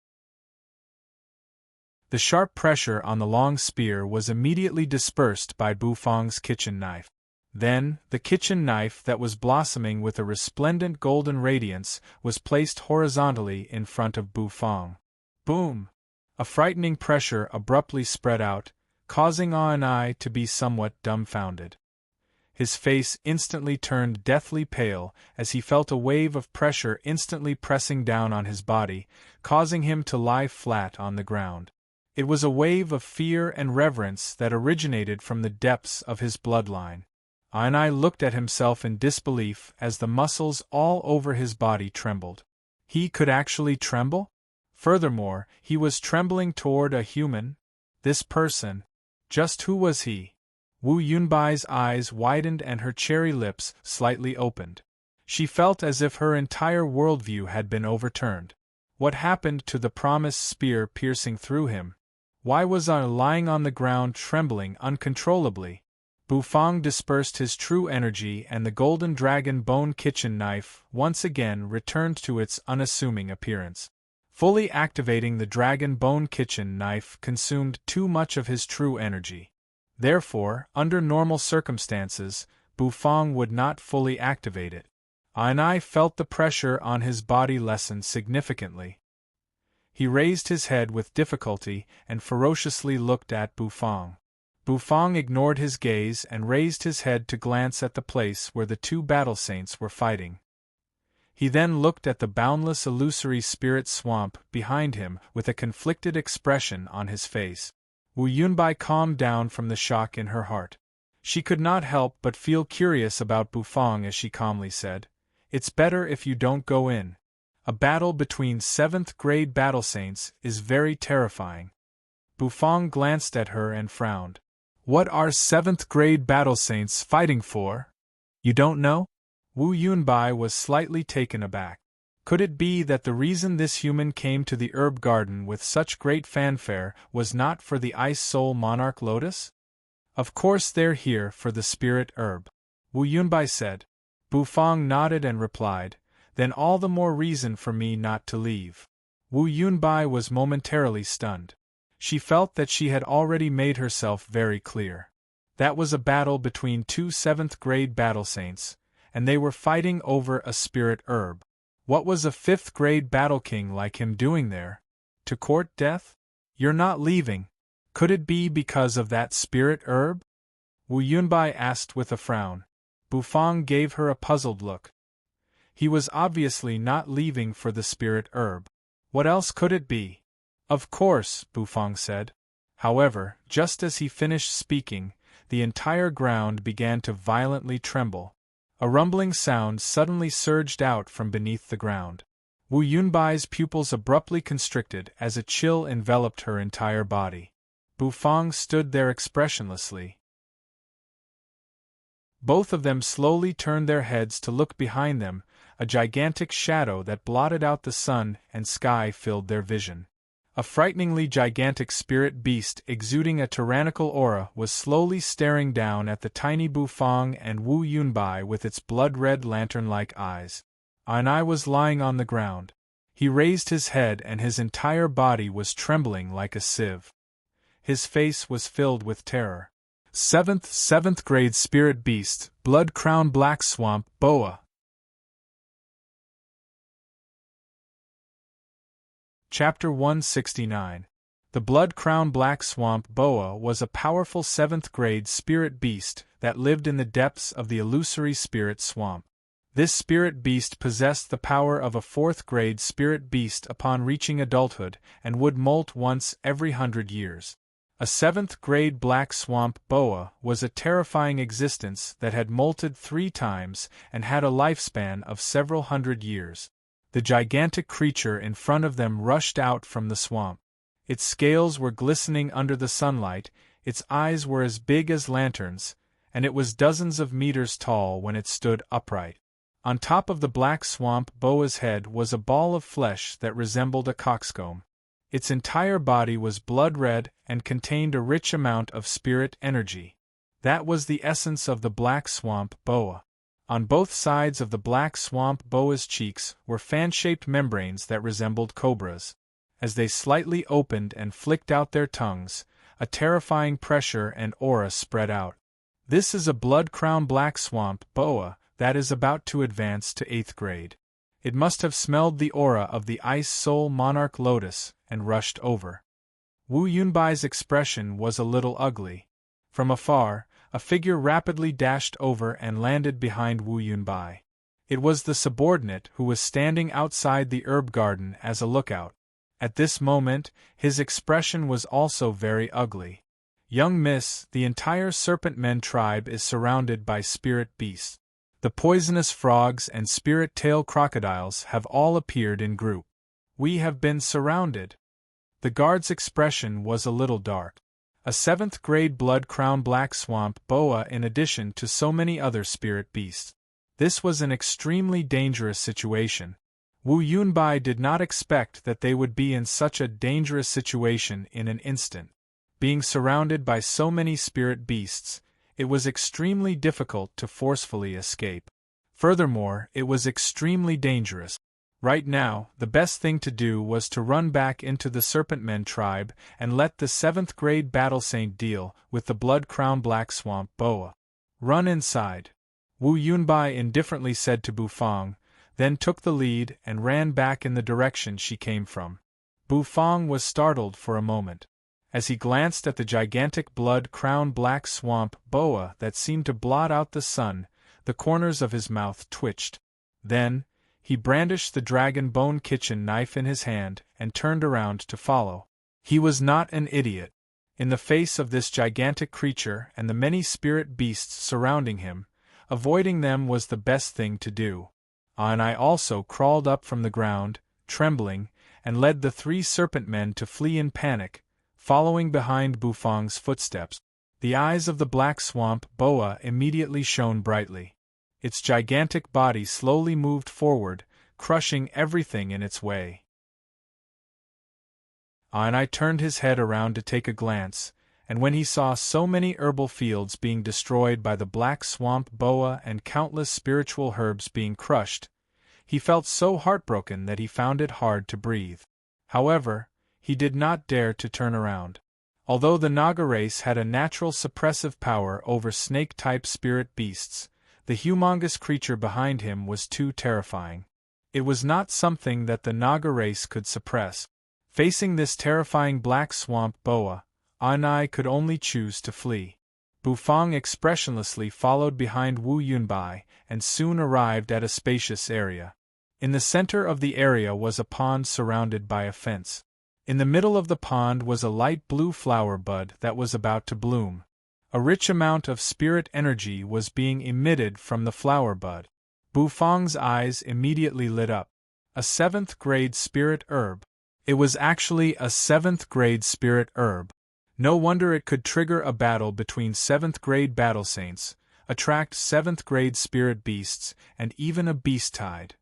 The sharp pressure on the long spear was immediately dispersed by Bufang's kitchen knife. Then, the kitchen knife that was blossoming with a resplendent golden radiance was placed horizontally in front of Bufang. Boom! A frightening pressure abruptly spread out, causing Ani to be somewhat dumbfounded. His face instantly turned deathly pale as he felt a wave of pressure instantly pressing down on his body, causing him to lie flat on the ground. It was a wave of fear and reverence that originated from the depths of his bloodline. Ani looked at himself in disbelief as the muscles all over his body trembled. He could actually tremble? Furthermore, he was trembling toward a human? This person. Just who was he? Wu Yunbai's eyes widened and her cherry lips slightly opened. She felt as if her entire worldview had been overturned. What happened to the promised spear piercing through him? Why was I lying on the ground trembling uncontrollably? Bufang dispersed his true energy and the golden dragon bone kitchen knife once again returned to its unassuming appearance. Fully activating the dragon bone kitchen knife consumed too much of his true energy. Therefore, under normal circumstances, Bufang would not fully activate it. Ani felt the pressure on his body lessen significantly. He raised his head with difficulty and ferociously looked at Bufang. Bufang ignored his gaze and raised his head to glance at the place where the two battle saints were fighting. He then looked at the boundless illusory spirit swamp behind him with a conflicted expression on his face. Wu Yunbai calmed down from the shock in her heart. She could not help but feel curious about Bufang as she calmly said, "It's better if you don't go in. A battle between 7th grade battle saints is very terrifying." Bufang glanced at her and frowned. "What are 7th grade battle saints fighting for? You don't know?" Wu Yunbai was slightly taken aback. Could it be that the reason this human came to the herb garden with such great fanfare was not for the Ice Soul Monarch Lotus? "Of course they're here for the spirit herb," Wu Yunbai said. Bufang nodded and replied, "Then all the more reason for me not to leave." Wu Yunbai was momentarily stunned. She felt that she had already made herself very clear. That was a battle between two 7th grade battle saints, and they were fighting over a spirit herb. What was a 5th grade battle king like him doing there? To court death? "You're not leaving. Could it be because of that spirit herb?" Wu Yunbai asked with a frown. Bufang gave her a puzzled look. He was obviously not leaving for the spirit herb. What else could it be? "Of course," Bufang said. However, just as he finished speaking, the entire ground began to violently tremble. A rumbling sound suddenly surged out from beneath the ground. Wu Yunbai's pupils abruptly constricted as a chill enveloped her entire body. Bufang stood there expressionlessly. Both of them slowly turned their heads to look behind them. A gigantic shadow that blotted out the sun and sky filled their vision. A frighteningly gigantic spirit beast exuding a tyrannical aura was slowly staring down at the tiny Bufang and Wu Yunbai with its blood-red lantern-like eyes. Ani was lying on the ground. He raised his head and his entire body was trembling like a sieve. His face was filled with terror. Seventh grade spirit beast, blood-crowned black swamp, boa. Chapter 169. The blood-crowned black swamp boa was a powerful 7th grade spirit beast that lived in the depths of the illusory spirit swamp. This spirit beast possessed the power of a 4th grade spirit beast upon reaching adulthood and would molt once every 100 years. A 7th grade black swamp boa was a terrifying existence that had molted 3 times and had a lifespan of several hundred years. The gigantic creature in front of them rushed out from the swamp. Its scales were glistening under the sunlight, its eyes were as big as lanterns, and it was dozens of meters tall when it stood upright. On top of the black swamp boa's head was a ball of flesh that resembled a coxcomb. Its entire body was blood-red and contained a rich amount of spirit energy. That was the essence of the black swamp boa. On both sides of the black swamp boa's cheeks were fan-shaped membranes that resembled cobras. As they slightly opened and flicked out their tongues, a terrifying pressure and aura spread out. This is a blood-crowned black swamp boa that is about to advance to 8th grade. It must have smelled the aura of the Ice Soul Monarch Lotus and rushed over. Wu Yunbai's expression was a little ugly. From afar, a figure rapidly dashed over and landed behind Wu Yunbai. It was the subordinate who was standing outside the herb garden as a lookout. At this moment, his expression was also very ugly. Young miss, the entire Serpent Men tribe is surrounded by spirit beasts. The poisonous frogs and spirit-tail crocodiles have all appeared in group. We have been surrounded. The guard's expression was a little dark. A 7th grade blood-crowned black swamp boa in addition to so many other spirit beasts. This was an extremely dangerous situation. Wu Yunbai did not expect that they would be in such a dangerous situation in an instant. Being surrounded by so many spirit beasts, it was extremely difficult to forcefully escape. Furthermore, it was extremely dangerous. Right now, the best thing to do was to run back into the Serpent Men tribe and let the 7th grade battle saint deal with the blood-crowned black swamp boa. Run inside, Wu Yunbai indifferently said to Bufang, then took the lead and ran back in the direction she came from. Bufang was startled for a moment. As he glanced at the gigantic blood-crowned black swamp boa that seemed to blot out the sun, the corners of his mouth twitched. Then, he brandished the dragon bone kitchen knife in his hand and turned around to follow. He was not an idiot. In the face of this gigantic creature and the many spirit beasts surrounding him, avoiding them was the best thing to do. And I also crawled up from the ground, trembling, and led the 3 serpent men to flee in panic, following behind Bufang's footsteps. The eyes of the black swamp boa immediately shone brightly. Its gigantic body slowly moved forward, crushing everything in its way. And I turned his head around to take a glance, and when he saw so many herbal fields being destroyed by the black swamp boa and countless spiritual herbs being crushed, he felt so heartbroken that he found it hard to breathe. However, he did not dare to turn around. Although the Naga race had a natural suppressive power over snake-type spirit beasts, the humongous creature behind him was too terrifying. It was not something that the Naga race could suppress. Facing this terrifying black swamp boa, I could only choose to flee. Bufang expressionlessly followed behind Wu Yunbai and soon arrived at a spacious area. In the center of the area was a pond surrounded by a fence. In the middle of the pond was a light blue flower bud that was about to bloom. A rich amount of spirit energy was being emitted from the flower bud. Bufang's eyes immediately lit up. A 7th grade spirit herb. It was actually a 7th grade spirit herb. No wonder it could trigger a battle between 7th grade battle saints, attract 7th grade spirit beasts, and even a beast tide.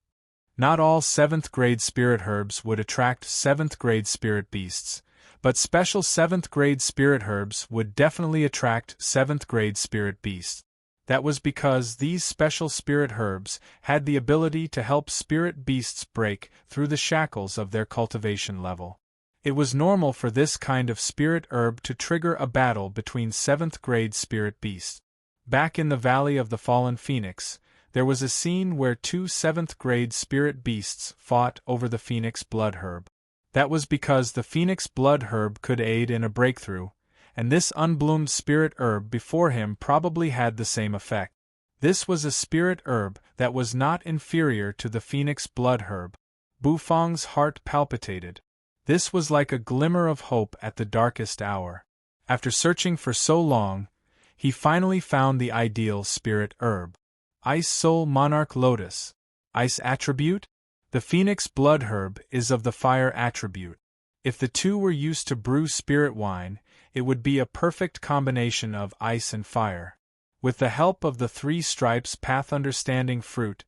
Not all 7th grade spirit herbs would attract 7th grade spirit beasts, but special 7th grade spirit herbs would definitely attract 7th grade spirit beasts. That was because these special spirit herbs had the ability to help spirit beasts break through the shackles of their cultivation level. It was normal for this kind of spirit herb to trigger a battle between 7th grade spirit beasts. Back in the Valley of the Fallen Phoenix, there was a scene where 2 7th grade spirit beasts fought over the phoenix blood herb. That was because the phoenix blood herb could aid in a breakthrough, and this unbloomed spirit herb before him probably had the same effect. This was a spirit herb that was not inferior to the phoenix blood herb. Bufang's heart palpitated. This was like a glimmer of hope at the darkest hour. After searching for so long, he finally found the ideal spirit herb. Ice Soul Monarch Lotus. Ice attribute? The phoenix blood herb is of the fire attribute. If the two were used to brew spirit wine, it would be a perfect combination of ice and fire. With the help of the 3 stripes path understanding fruit,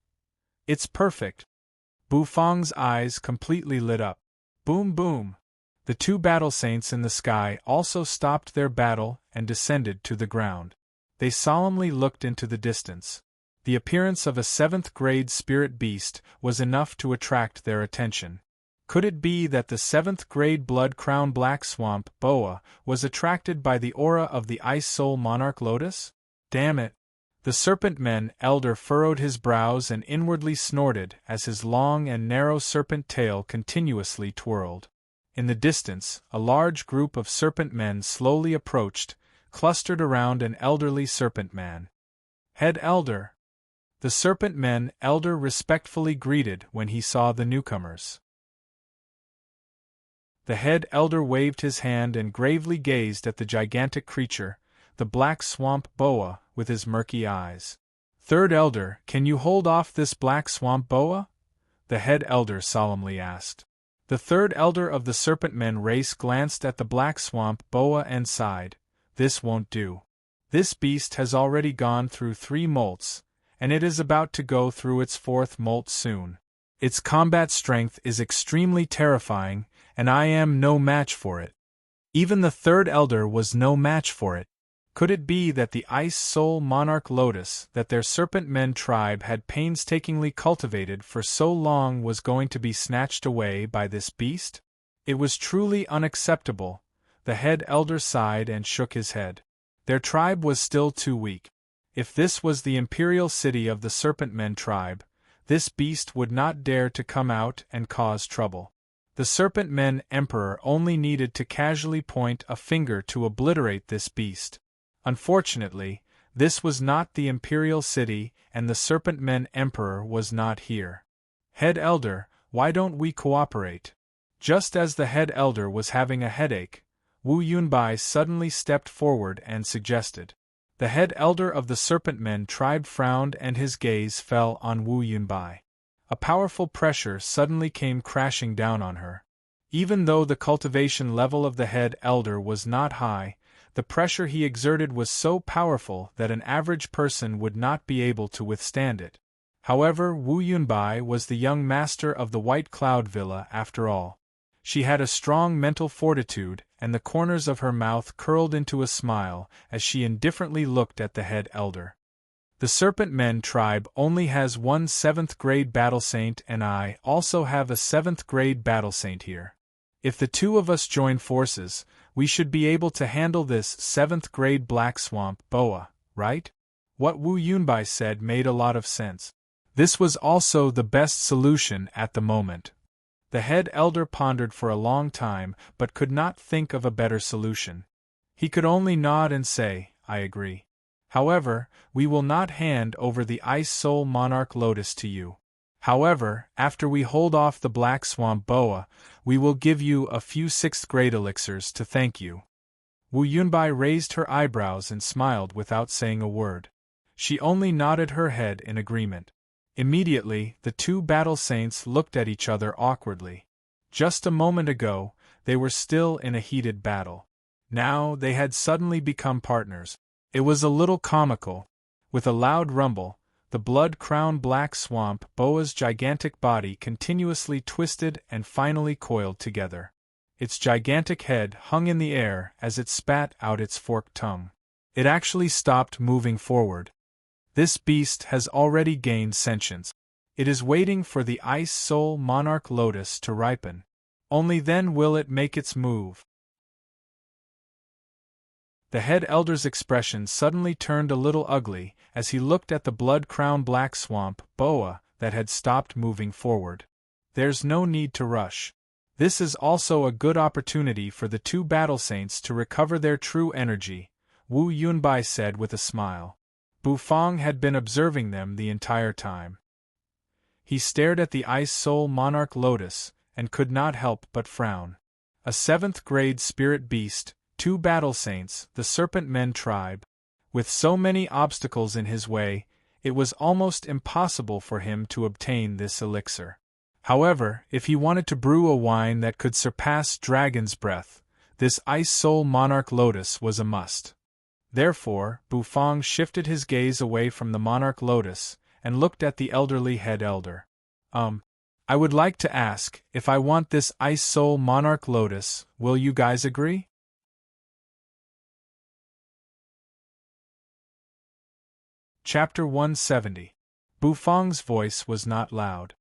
it's perfect. Bufang's eyes completely lit up. Boom boom! The 2 battle saints in the sky also stopped their battle and descended to the ground. They solemnly looked into the distance. The appearance of a 7th-grade spirit beast was enough to attract their attention. Could it be that the 7th-grade blood crown black swamp boa was attracted by the aura of the Ice Soul Monarch Lotus? Damn it! The serpent-man elder furrowed his brows and inwardly snorted as his long and narrow serpent tail continuously twirled. In the distance, a large group of serpent men slowly approached, clustered around an elderly serpent man. Head elder! The serpent men elder respectfully greeted when he saw the newcomers. The head elder waved his hand and gravely gazed at the gigantic creature, the black swamp boa, with his murky eyes. Third elder, can you hold off this black swamp boa? The head elder solemnly asked. The 3rd elder of the serpent men race glanced at the black swamp boa and sighed. This won't do. This beast has already gone through 3 molts, and it is about to go through its 4th molt soon. Its combat strength is extremely terrifying, and I am no match for it. Even the 3rd elder was no match for it. Could it be that the Ice Soul Monarch Lotus that their serpent men tribe had painstakingly cultivated for so long was going to be snatched away by this beast? It was truly unacceptable. The head elder sighed and shook his head. Their tribe was still too weak. If this was the imperial city of the serpent men tribe, this beast would not dare to come out and cause trouble. The serpent men emperor only needed to casually point a finger to obliterate this beast. Unfortunately, this was not the imperial city and the serpent men emperor was not here. Head elder, why don't we cooperate? Just as the head elder was having a headache, Wu Yunbai suddenly stepped forward and suggested. The head elder of the serpent men tribe frowned and his gaze fell on Wu Yunbai. A powerful pressure suddenly came crashing down on her. Even though the cultivation level of the head elder was not high, the pressure he exerted was so powerful that an average person would not be able to withstand it. However, Wu Yunbai was the young master of the White Cloud Villa after all. She had a strong mental fortitude, and the corners of her mouth curled into a smile as she indifferently looked at the head elder. The Serpent Men tribe only has 1 7th-grade battle saint and I also have a 7th-grade battle saint here. If the 2 of us join forces, we should be able to handle this 7th-grade black swamp boa, right? What Wu Yunbai said made a lot of sense. This was also the best solution at the moment. The head elder pondered for a long time but could not think of a better solution. He could only nod and say, I agree. However, we will not hand over the Ice Soul Monarch Lotus to you. However, after we hold off the Black Swamp Boa, we will give you a few 6th-grade elixirs to thank you. Wu Yunbai raised her eyebrows and smiled without saying a word. She only nodded her head in agreement. Immediately, the 2 battle saints looked at each other awkwardly. Just a moment ago, they were still in a heated battle. Now they had suddenly become partners. It was a little comical. With a loud rumble, the blood-crowned black swamp boa's gigantic body continuously twisted and finally coiled together. Its gigantic head hung in the air as it spat out its forked tongue. It actually stopped moving forward. This beast has already gained sentience. It is waiting for the Ice Soul Monarch Lotus to ripen. Only then will it make its move. The head elder's expression suddenly turned a little ugly as he looked at the blood-crowned black swamp boa that had stopped moving forward. There's no need to rush. This is also a good opportunity for the two battle saints to recover their true energy, Wu Yunbai said with a smile. Bufang had been observing them the entire time. He stared at the Ice Soul Monarch Lotus, and could not help but frown. A 7th-grade spirit beast, 2 battle saints, the Serpent Men tribe. With so many obstacles in his way, it was almost impossible for him to obtain this elixir. However, if he wanted to brew a wine that could surpass Dragon's Breath, this Ice Soul Monarch Lotus was a must. Therefore, Bufang shifted his gaze away from the Monarch Lotus, and looked at the elderly head elder. I would like to ask, if I want this Ice Soul Monarch Lotus, will you guys agree? Chapter 170. Bufang's voice was not loud.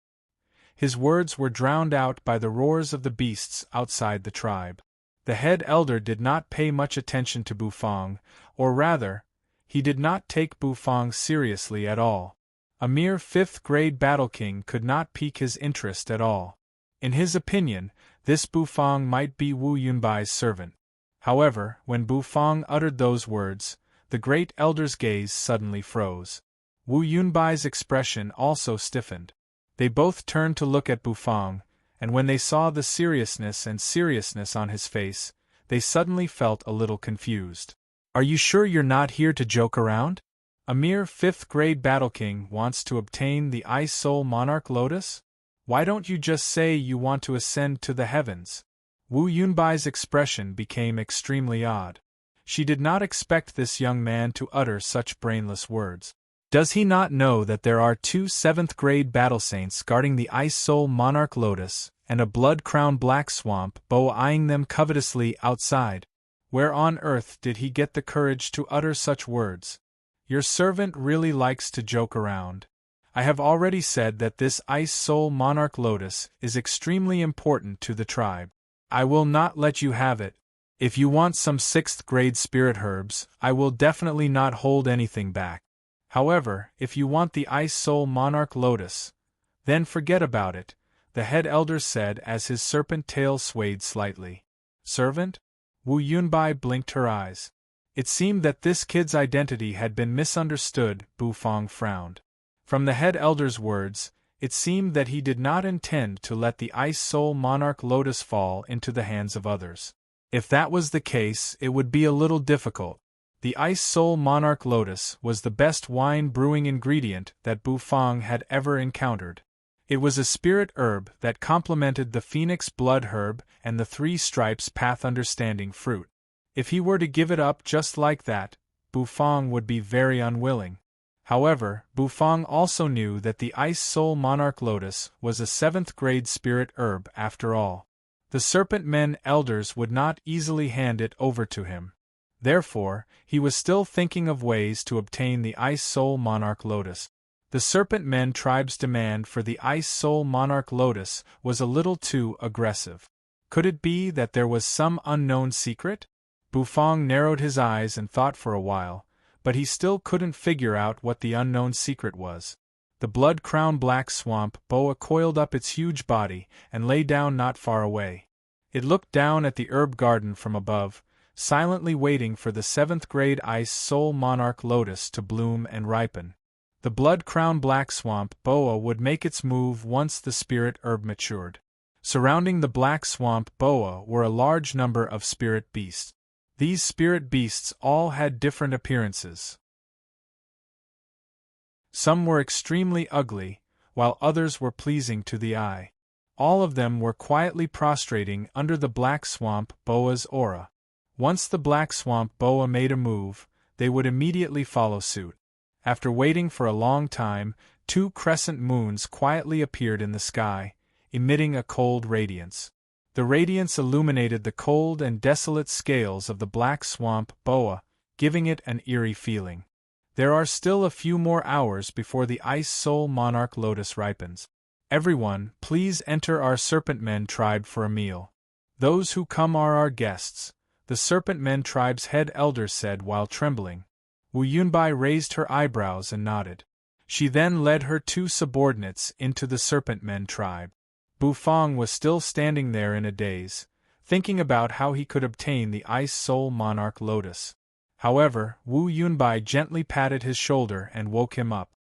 His words were drowned out by the roars of the beasts outside the tribe. The head elder did not pay much attention to Bufang, or rather, he did not take Bufang seriously at all. A mere 5th-grade battle king could not pique his interest at all. In his opinion, this Bufang might be Wu Yunbai's servant. However, when Bufang uttered those words, the great elder's gaze suddenly froze. Wu Yunbai's expression also stiffened. They both turned to look at Bufang, and when they saw the seriousness on his face, they suddenly felt a little confused. Are you sure you're not here to joke around? A mere 5th-grade battle king wants to obtain the Ice Soul Monarch Lotus? Why don't you just say you want to ascend to the heavens? Wu Yunbai's expression became extremely odd. She did not expect this young man to utter such brainless words. Does he not know that there are 2 7th-grade battle saints guarding the Ice Soul Monarch Lotus, and a blood-crowned black swamp boa eyeing them covetously outside? Where on earth did he get the courage to utter such words? Your servant really likes to joke around. I have already said that this Ice Soul Monarch Lotus is extremely important to the tribe. I will not let you have it. If you want some 6th-grade spirit herbs, I will definitely not hold anything back. However, if you want the Ice Soul Monarch Lotus, then forget about it, the head elder said as his serpent tail swayed slightly. Servant? Wu Yunbai blinked her eyes. It seemed that this kid's identity had been misunderstood. Bufang frowned. From the head elder's words, it seemed that he did not intend to let the Ice Soul Monarch Lotus fall into the hands of others. If that was the case, it would be a little difficult. The Ice Soul Monarch Lotus was the best wine brewing ingredient that Bufang had ever encountered. It was a spirit herb that complemented the Phoenix Blood Herb and the 3 Stripes Path Understanding fruit. If he were to give it up just like that, Bufang would be very unwilling. However, Bufang also knew that the Ice Soul Monarch Lotus was a 7th-grade spirit herb after all. The Serpent Men elders would not easily hand it over to him. Therefore, he was still thinking of ways to obtain the Ice Soul Monarch Lotus. The Serpent Men tribe's demand for the Ice Soul Monarch Lotus was a little too aggressive. Could it be that there was some unknown secret? Bufang narrowed his eyes and thought for a while, but he still couldn't figure out what the unknown secret was. The blood-crowned black swamp boa coiled up its huge body and lay down not far away. It looked down at the herb garden from above, silently waiting for the 7th-grade Ice Soul Monarch Lotus to bloom and ripen. The blood-crowned black swamp boa would make its move once the spirit herb matured. Surrounding the black swamp boa were a large number of spirit beasts. These spirit beasts all had different appearances. Some were extremely ugly, while others were pleasing to the eye. All of them were quietly prostrating under the black swamp boa's aura. Once the black swamp boa made a move, they would immediately follow suit. After waiting for a long time, 2 crescent moons quietly appeared in the sky, emitting a cold radiance. The radiance illuminated the cold and desolate scales of the black swamp boa, giving it an eerie feeling. There are still a few more hours before the Ice Soul Monarch Lotus ripens. Everyone, please enter our Serpent Men tribe for a meal. Those who come are our guests, the Serpent Men tribe's head elder said while trembling. Wu Yunbai raised her eyebrows and nodded. She then led her 2 subordinates into the Serpent Men tribe. Bufang was still standing there in a daze, thinking about how he could obtain the Ice Soul Monarch Lotus. However, Wu Yunbai gently patted his shoulder and woke him up.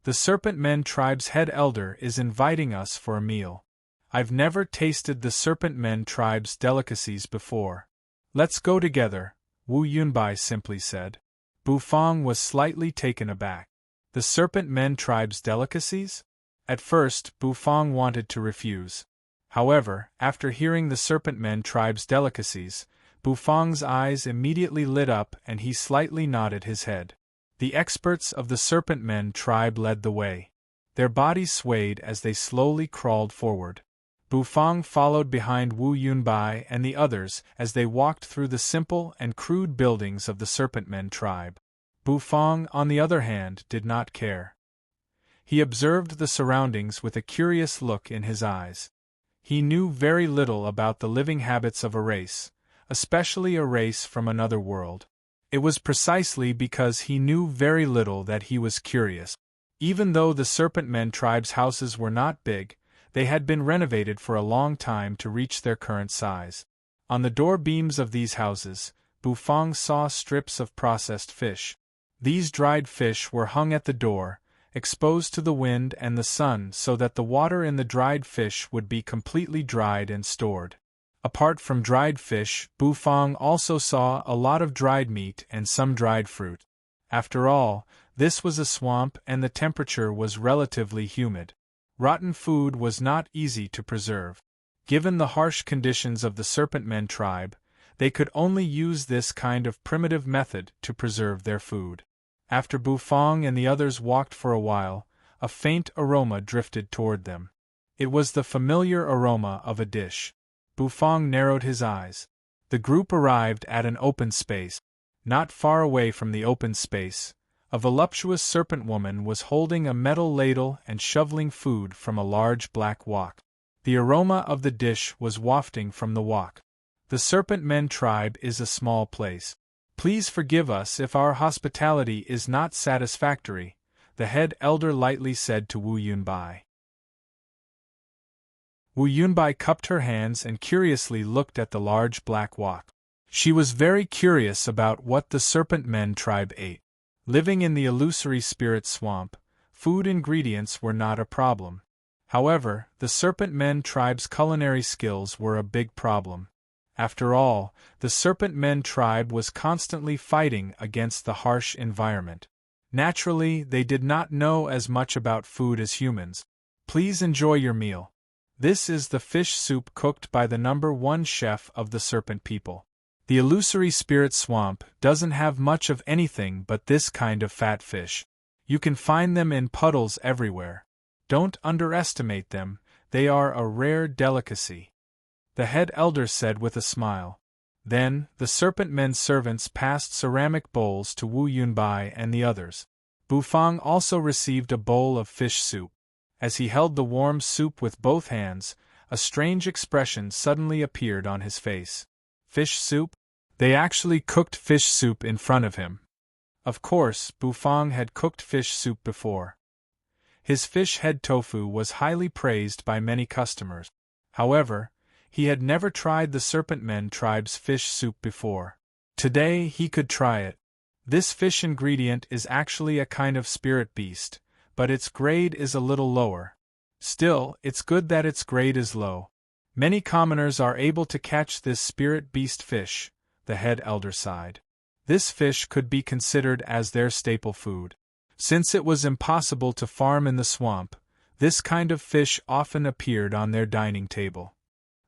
The Serpent Men tribe's head elder is inviting us for a meal. I've never tasted the Serpent Men tribe's delicacies before. Let's go together, Wu Yunbai simply said. Bufang was slightly taken aback. The Serpent Men tribe's delicacies? At first, Bufang wanted to refuse. However, after hearing the Serpent Men tribe's delicacies, Bufang's eyes immediately lit up and he slightly nodded his head. The experts of the Serpent Men tribe led the way. Their bodies swayed as they slowly crawled forward. Bufang followed behind Wu Yunbai and the others as they walked through the simple and crude buildings of the Serpent Men tribe. Bufang, on the other hand, did not care. He observed the surroundings with a curious look in his eyes. He knew very little about the living habits of a race, especially a race from another world. It was precisely because he knew very little that he was curious. Even though the Serpent Men tribe's houses were not big, they had been renovated for a long time to reach their current size. On the door beams of these houses, Bufang saw strips of processed fish. These dried fish were hung at the door, exposed to the wind and the sun so that the water in the dried fish would be completely dried and stored. Apart from dried fish, Bufang also saw a lot of dried meat and some dried fruit. After all, this was a swamp and the temperature was relatively humid. Rotten food was not easy to preserve. Given the harsh conditions of the Serpent Men tribe, they could only use this kind of primitive method to preserve their food. After Bufang and the others walked for a while, a faint aroma drifted toward them. It was the familiar aroma of a dish. Bufang narrowed his eyes. The group arrived at an open space. Not far away from the open space, a voluptuous serpent woman was holding a metal ladle and shoveling food from a large black wok. The aroma of the dish was wafting from the wok. The Serpent Men tribe is a small place. Please forgive us if our hospitality is not satisfactory, the head elder lightly said to Wu Yunbai. Wu Yunbai cupped her hands and curiously looked at the large black wok. She was very curious about what the Serpent Men tribe ate. Living in the illusory spirit swamp, food ingredients were not a problem. However, the Serpent Men tribe's culinary skills were a big problem. After all, the Serpent Men tribe was constantly fighting against the harsh environment. Naturally, they did not know as much about food as humans. Please enjoy your meal. This is the fish soup cooked by the #1 chef of the Serpent people. The illusory spirit swamp doesn't have much of anything but this kind of fat fish. You can find them in puddles everywhere. Don't underestimate them, they are a rare delicacy, the head elder said with a smile. Then, the Serpent Men's servants passed ceramic bowls to Wu Yunbai and the others. Bufang also received a bowl of fish soup. As he held the warm soup with both hands, a strange expression suddenly appeared on his face. Fish soup? They actually cooked fish soup in front of him. Of course, Bufang had cooked fish soup before. His fish head tofu was highly praised by many customers. However, he had never tried the Serpent Men tribe's fish soup before. Today he could try it. This fish ingredient is actually a kind of spirit beast, but its grade is a little lower. Still, it's good that its grade is low. Many commoners are able to catch this spirit beast fish, the head elder sighed. This fish could be considered as their staple food. Since it was impossible to farm in the swamp, this kind of fish often appeared on their dining table.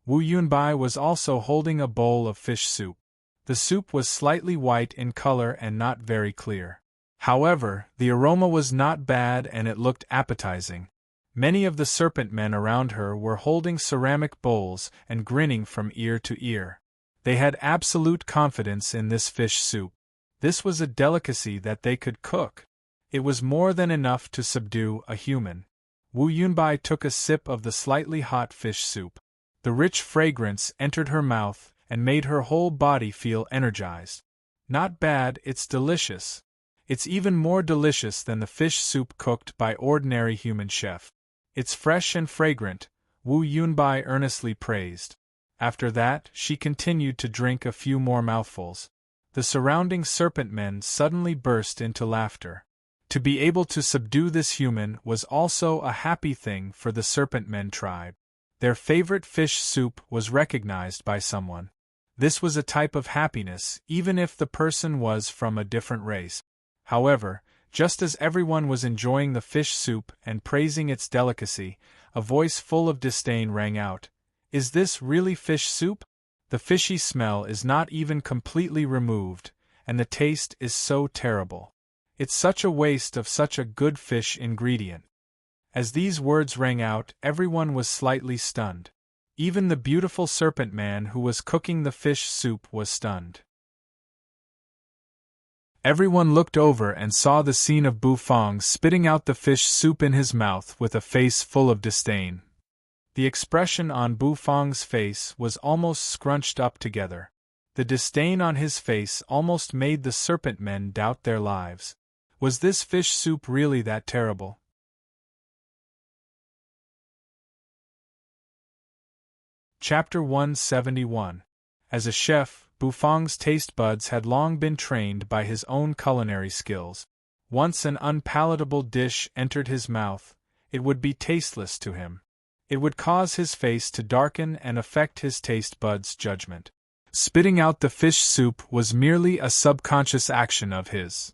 Wu Yunbai was also holding a bowl of fish soup. The soup was slightly white in color and not very clear. However, the aroma was not bad and it looked appetizing. Many of the Serpent Men around her were holding ceramic bowls and grinning from ear to ear. They had absolute confidence in this fish soup. This was a delicacy that they could cook. It was more than enough to subdue a human. Wu Yunbai took a sip of the slightly hot fish soup. The rich fragrance entered her mouth and made her whole body feel energized. Not bad, it's delicious. It's even more delicious than the fish soup cooked by ordinary human chef. It's fresh and fragrant, Wu Yunbai earnestly praised. After that, she continued to drink a few more mouthfuls. The surrounding serpent men suddenly burst into laughter. To be able to subdue this human was also a happy thing for the serpent men tribe. Their favorite fish soup was recognized by someone. This was a type of happiness, even if the person was from a different race. However, just as everyone was enjoying the fish soup and praising its delicacy, a voice full of disdain rang out. Is this really fish soup? The fishy smell is not even completely removed, and the taste is so terrible. It's such a waste of such a good fish ingredient. As these words rang out, everyone was slightly stunned. Even the beautiful serpent man who was cooking the fish soup was stunned. Everyone looked over and saw the scene of Bu Fong spitting out the fish soup in his mouth with a face full of disdain. The expression on Bu Fong's face was almost scrunched up together. The disdain on his face almost made the serpent men doubt their lives. Was this fish soup really that terrible? Chapter 171. As a chef, Bu Fong's taste buds had long been trained by his own culinary skills. Once an unpalatable dish entered his mouth, it would be tasteless to him. It would cause his face to darken and affect his taste buds' judgment. Spitting out the fish soup was merely a subconscious action of his.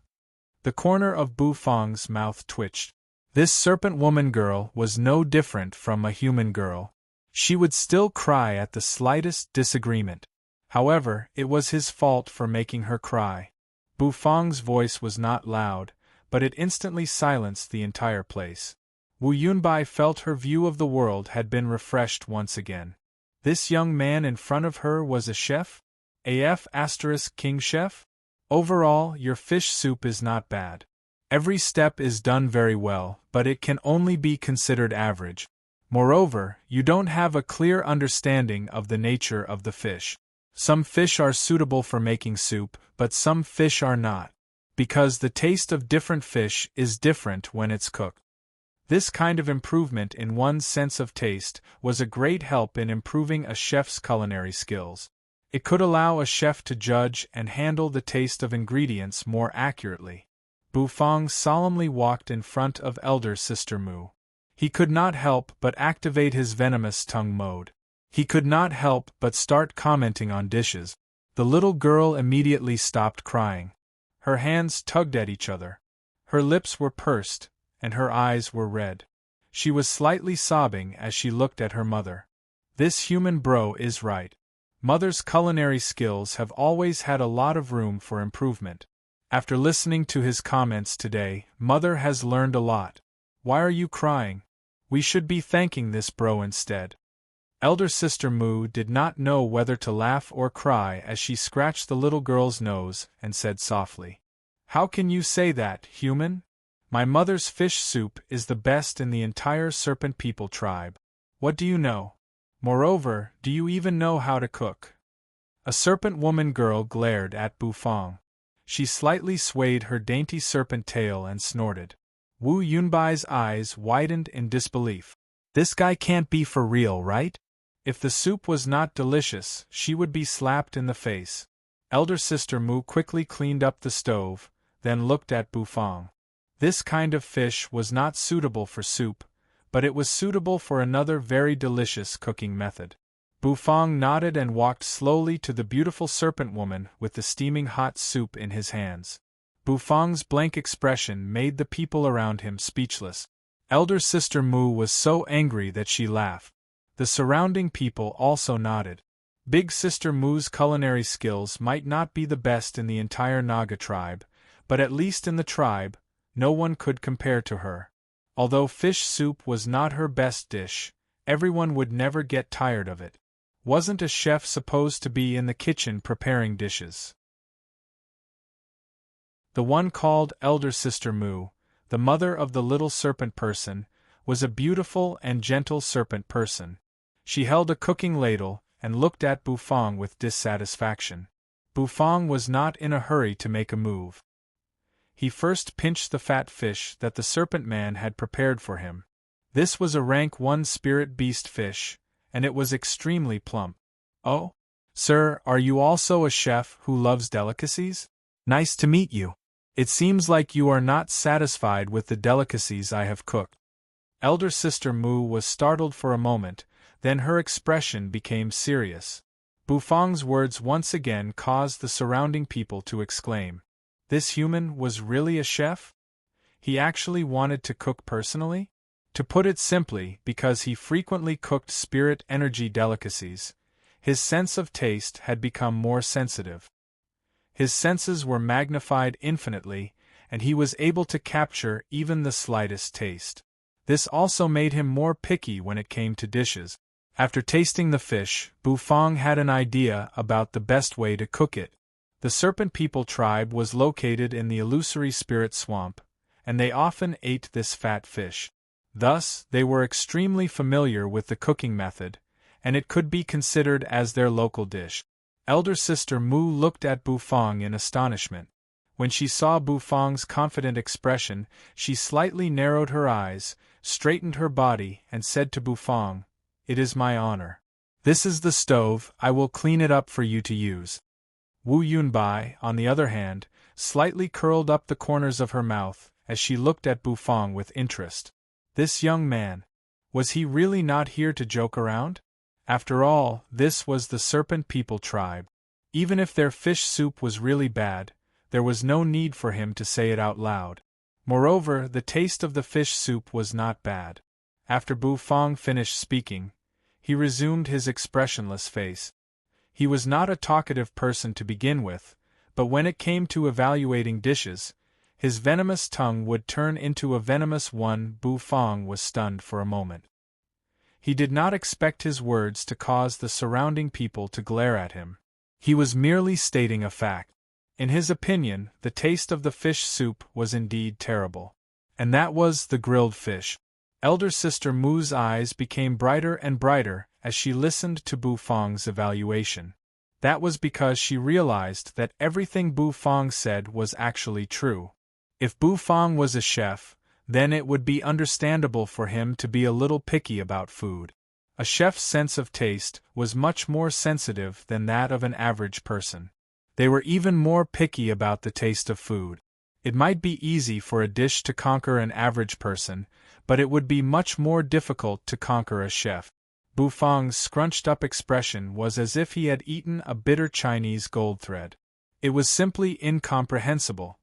The corner of Bu Fong's mouth twitched. This serpent woman girl was no different from a human girl. She would still cry at the slightest disagreement. However, it was his fault for making her cry. Bu Fong's voice was not loud, but it instantly silenced the entire place. Wu Yunbai felt her view of the world had been refreshed once again. This young man in front of her was a chef? King chef? Overall, your fish soup is not bad. Every step is done very well, but it can only be considered average. Moreover, you don't have a clear understanding of the nature of the fish. Some fish are suitable for making soup, but some fish are not. Because the taste of different fish is different when it's cooked. This kind of improvement in one's sense of taste was a great help in improving a chef's culinary skills. It could allow a chef to judge and handle the taste of ingredients more accurately. Bu Fong solemnly walked in front of elder sister Mu. He could not help but activate his venomous tongue mode. He could not help but start commenting on dishes. The little girl immediately stopped crying. Her hands tugged at each other. Her lips were pursed, and her eyes were red. She was slightly sobbing as she looked at her mother. This human bro is right. Mother's culinary skills have always had a lot of room for improvement. After listening to his comments today, Mother has learned a lot. Why are you crying? We should be thanking this bro instead. Elder sister Mu did not know whether to laugh or cry as she scratched the little girl's nose and said softly, "How can you say that, human? My mother's fish soup is the best in the entire serpent people tribe. What do you know? Moreover, do you even know how to cook?" A serpent woman girl glared at Bu Fong. She slightly swayed her dainty serpent tail and snorted. Wu Yunbai's eyes widened in disbelief. This guy can't be for real, right? If the soup was not delicious, she would be slapped in the face. Elder sister Mu quickly cleaned up the stove, then looked at Bu Fong. This kind of fish was not suitable for soup, but it was suitable for another very delicious cooking method. Bu Fong nodded and walked slowly to the beautiful serpent woman with the steaming hot soup in his hands. Bu Fong's blank expression made the people around him speechless. Elder sister Mu was so angry that she laughed. The surrounding people also nodded. Big sister Mu's culinary skills might not be the best in the entire Naga tribe, but at least in the tribe, no one could compare to her. Although fish soup was not her best dish, everyone would never get tired of it. Wasn't a chef supposed to be in the kitchen preparing dishes? The one called Elder Sister Mu, the mother of the little serpent person, was a beautiful and gentle serpent person. She held a cooking ladle and looked at Bu Fong with dissatisfaction. Bu Fong was not in a hurry to make a move. He first pinched the fat fish that the serpent man had prepared for him. This was a rank 1 spirit beast fish, and it was extremely plump. "Oh? Sir, are you also a chef who loves delicacies? Nice to meet you. It seems like you are not satisfied with the delicacies I have cooked." Elder Sister Mu was startled for a moment, then her expression became serious. Bufang's words once again caused the surrounding people to exclaim. This human was really a chef? He actually wanted to cook personally? To put it simply, because he frequently cooked spirit energy delicacies, his sense of taste had become more sensitive. His senses were magnified infinitely, and he was able to capture even the slightest taste. This also made him more picky when it came to dishes. After tasting the fish, Bufang had an idea about the best way to cook it. The Serpent People tribe was located in the illusory spirit swamp, and they often ate this fat fish. Thus, they were extremely familiar with the cooking method, and it could be considered as their local dish. Elder Sister Mu looked at Bufang in astonishment. When she saw Bufang's confident expression, she slightly narrowed her eyes, straightened her body, and said to Bufang, "It is my honor. This is the stove, I will clean it up for you to use." Wu Yunbai, on the other hand, slightly curled up the corners of her mouth as she looked at Bufang with interest. This young man, was he really not here to joke around? After all, this was the Serpent People tribe. Even if their fish soup was really bad, there was no need for him to say it out loud. Moreover, the taste of the fish soup was not bad. After Bufang finished speaking, he resumed his expressionless face. He was not a talkative person to begin with, but when it came to evaluating dishes, his venomous tongue would turn into a venomous one. Bufang was stunned for a moment. He did not expect his words to cause the surrounding people to glare at him. He was merely stating a fact. In his opinion, the taste of the fish soup was indeed terrible. And that was the grilled fish. Elder Sister Mu's eyes became brighter and brighter as she listened to Bufang's evaluation. That was because she realized that everything Bufang said was actually true. If Bufang was a chef, then it would be understandable for him to be a little picky about food. A chef's sense of taste was much more sensitive than that of an average person. They were even more picky about the taste of food. It might be easy for a dish to conquer an average person, but it would be much more difficult to conquer a chef. Bufang's scrunched-up expression was as if he had eaten a bitter Chinese gold thread. It was simply incomprehensible.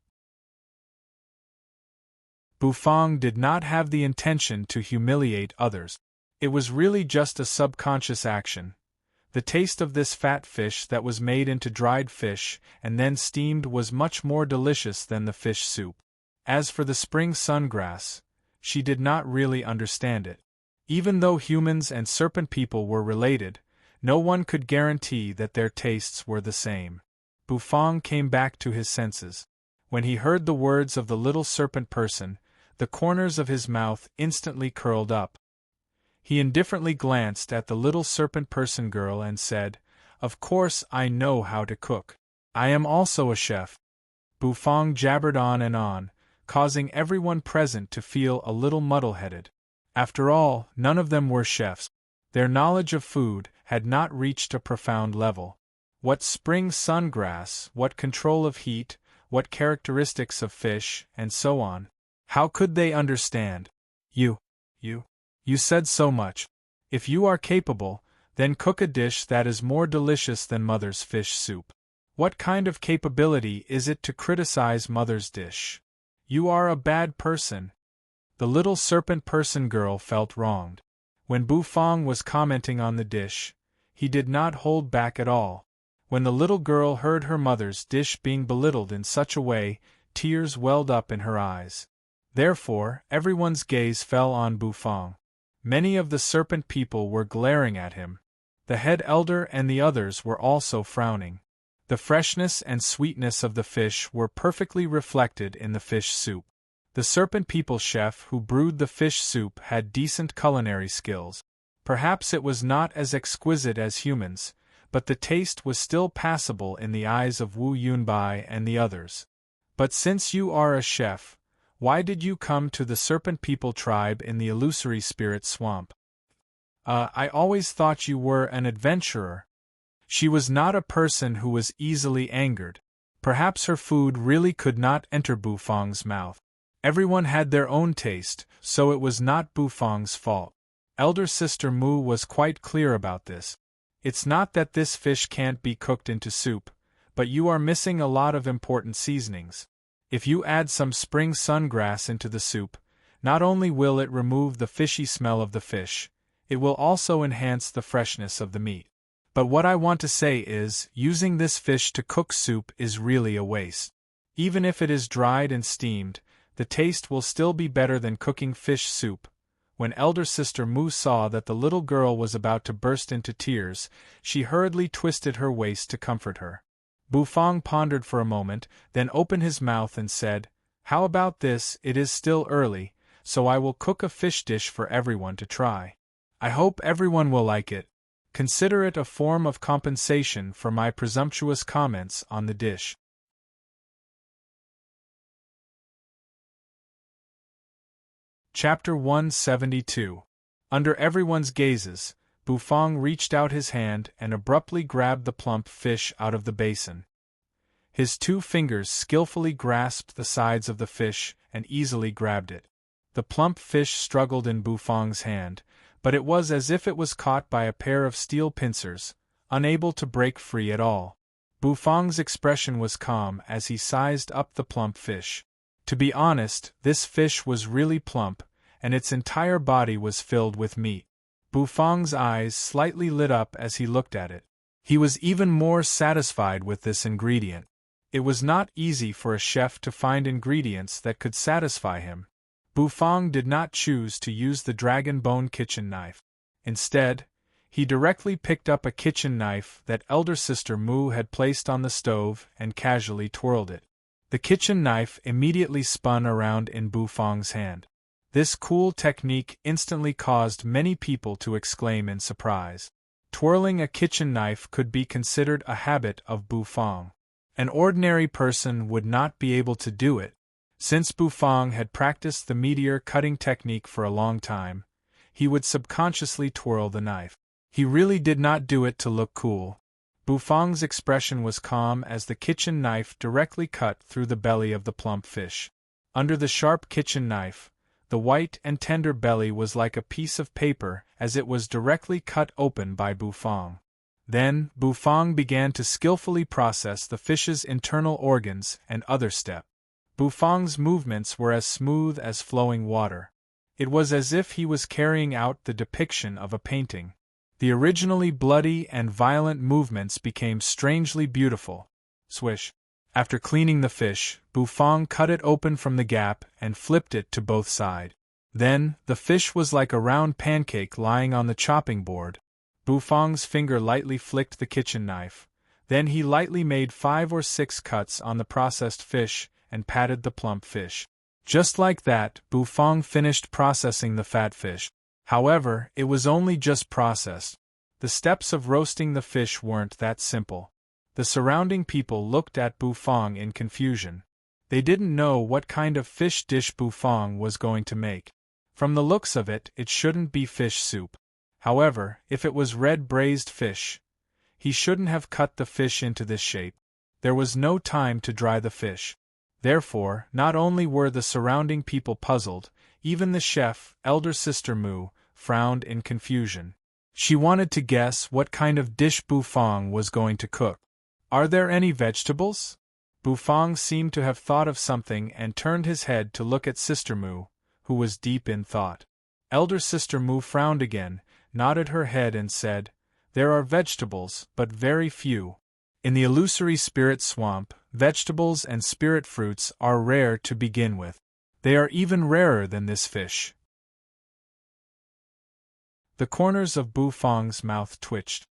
Bufang did not have the intention to humiliate others. It was really just a subconscious action. The taste of this fat fish that was made into dried fish and then steamed was much more delicious than the fish soup. As for the spring sungrass, she did not really understand it. Even though humans and serpent people were related, no one could guarantee that their tastes were the same. Bufang came back to his senses. When he heard the words of the little serpent person, the corners of his mouth instantly curled up. He indifferently glanced at the little serpent person girl and said, "Of course I know how to cook. I am also a chef." Bufang jabbered on and on, causing everyone present to feel a little muddle-headed. After all, none of them were chefs. Their knowledge of food had not reached a profound level. What spring sungrass, what control of heat, what characteristics of fish, and so on. How could they understand? You said so much. If you are capable, then cook a dish that is more delicious than Mother's fish soup. What kind of capability is it to criticize Mother's dish? You are a bad person. The little serpent person girl felt wronged. When Bufang was commenting on the dish, he did not hold back at all. When the little girl heard her mother's dish being belittled in such a way, tears welled up in her eyes. Therefore, everyone's gaze fell on Bufang. Many of the serpent people were glaring at him. The head elder and the others were also frowning. The freshness and sweetness of the fish were perfectly reflected in the fish soup. The serpent people chef who brewed the fish soup had decent culinary skills. Perhaps it was not as exquisite as humans, but the taste was still passable in the eyes of Wu Yunbai and the others. But since you are a chef, Why did you come to the Serpent People tribe in the illusory spirit swamp? I always thought you were an adventurer. She was not a person who was easily angered. Perhaps her food really could not enter Bufang's mouth. Everyone had their own taste, so it was not Bufang's fault. Elder Sister Mu was quite clear about this. It's not that this fish can't be cooked into soup, but you are missing a lot of important seasonings. If you add some spring sungrass into the soup, not only will it remove the fishy smell of the fish, it will also enhance the freshness of the meat. But what I want to say is, using this fish to cook soup is really a waste. Even if it is dried and steamed, the taste will still be better than cooking fish soup. When Elder Sister Mu saw that the little girl was about to burst into tears, she hurriedly twisted her waist to comfort her. Bufang pondered for a moment, then opened his mouth and said, "How about this? It is still early, so I will cook a fish dish for everyone to try. I hope everyone will like it. Consider it a form of compensation for my presumptuous comments on the dish." Chapter 172. Under everyone's gazes, Bufang reached out his hand and abruptly grabbed the plump fish out of the basin. His 2 fingers skillfully grasped the sides of the fish and easily grabbed it. The plump fish struggled in Bufang's hand, but it was as if it was caught by a pair of steel pincers, unable to break free at all. Bufang's expression was calm as he sized up the plump fish. To be honest, this fish was really plump, and its entire body was filled with meat. Bufang's eyes slightly lit up as he looked at it. He was even more satisfied with this ingredient. It was not easy for a chef to find ingredients that could satisfy him. Bufang did not choose to use the dragon bone kitchen knife. Instead, he directly picked up a kitchen knife that Elder Sister Mu had placed on the stove and casually twirled it. The kitchen knife immediately spun around in Bufang's hand. This cool technique instantly caused many people to exclaim in surprise. Twirling a kitchen knife could be considered a habit of Bufang. An ordinary person would not be able to do it. Since Bufang had practiced the meteor cutting technique for a long time, he would subconsciously twirl the knife. He really did not do it to look cool. Bufang's expression was calm as the kitchen knife directly cut through the belly of the plump fish. Under the sharp kitchen knife, the white and tender belly was like a piece of paper as it was directly cut open by Bufang. Then, Bufang began to skillfully process the fish's internal organs and other steps. Bufang's movements were as smooth as flowing water. It was as if he was carrying out the depiction of a painting. The originally bloody and violent movements became strangely beautiful. Swish. After cleaning the fish, Bufang cut it open from the gap and flipped it to both sides. Then, the fish was like a round pancake lying on the chopping board. Bufang's finger lightly flicked the kitchen knife. Then he lightly made 5 or 6 cuts on the processed fish and patted the plump fish. Just like that, Bufang finished processing the fat fish. However, it was only just processed. The steps of roasting the fish weren't that simple. The surrounding people looked at Bufang in confusion. They didn't know what kind of fish dish Bufang was going to make. From the looks of it, it shouldn't be fish soup. However, if it was red braised fish, he shouldn't have cut the fish into this shape. There was no time to dry the fish. Therefore, not only were the surrounding people puzzled, even the chef, Elder Sister Mu, frowned in confusion. She wanted to guess what kind of dish Bufang was going to cook. "Are there any vegetables?" Bufang seemed to have thought of something and turned his head to look at Sister Mu, who was deep in thought. Elder Sister Mu frowned again, nodded her head and said, "There are vegetables, but very few. In the illusory spirit swamp, vegetables and spirit fruits are rare to begin with. They are even rarer than this fish." The corners of Bufang's mouth twitched.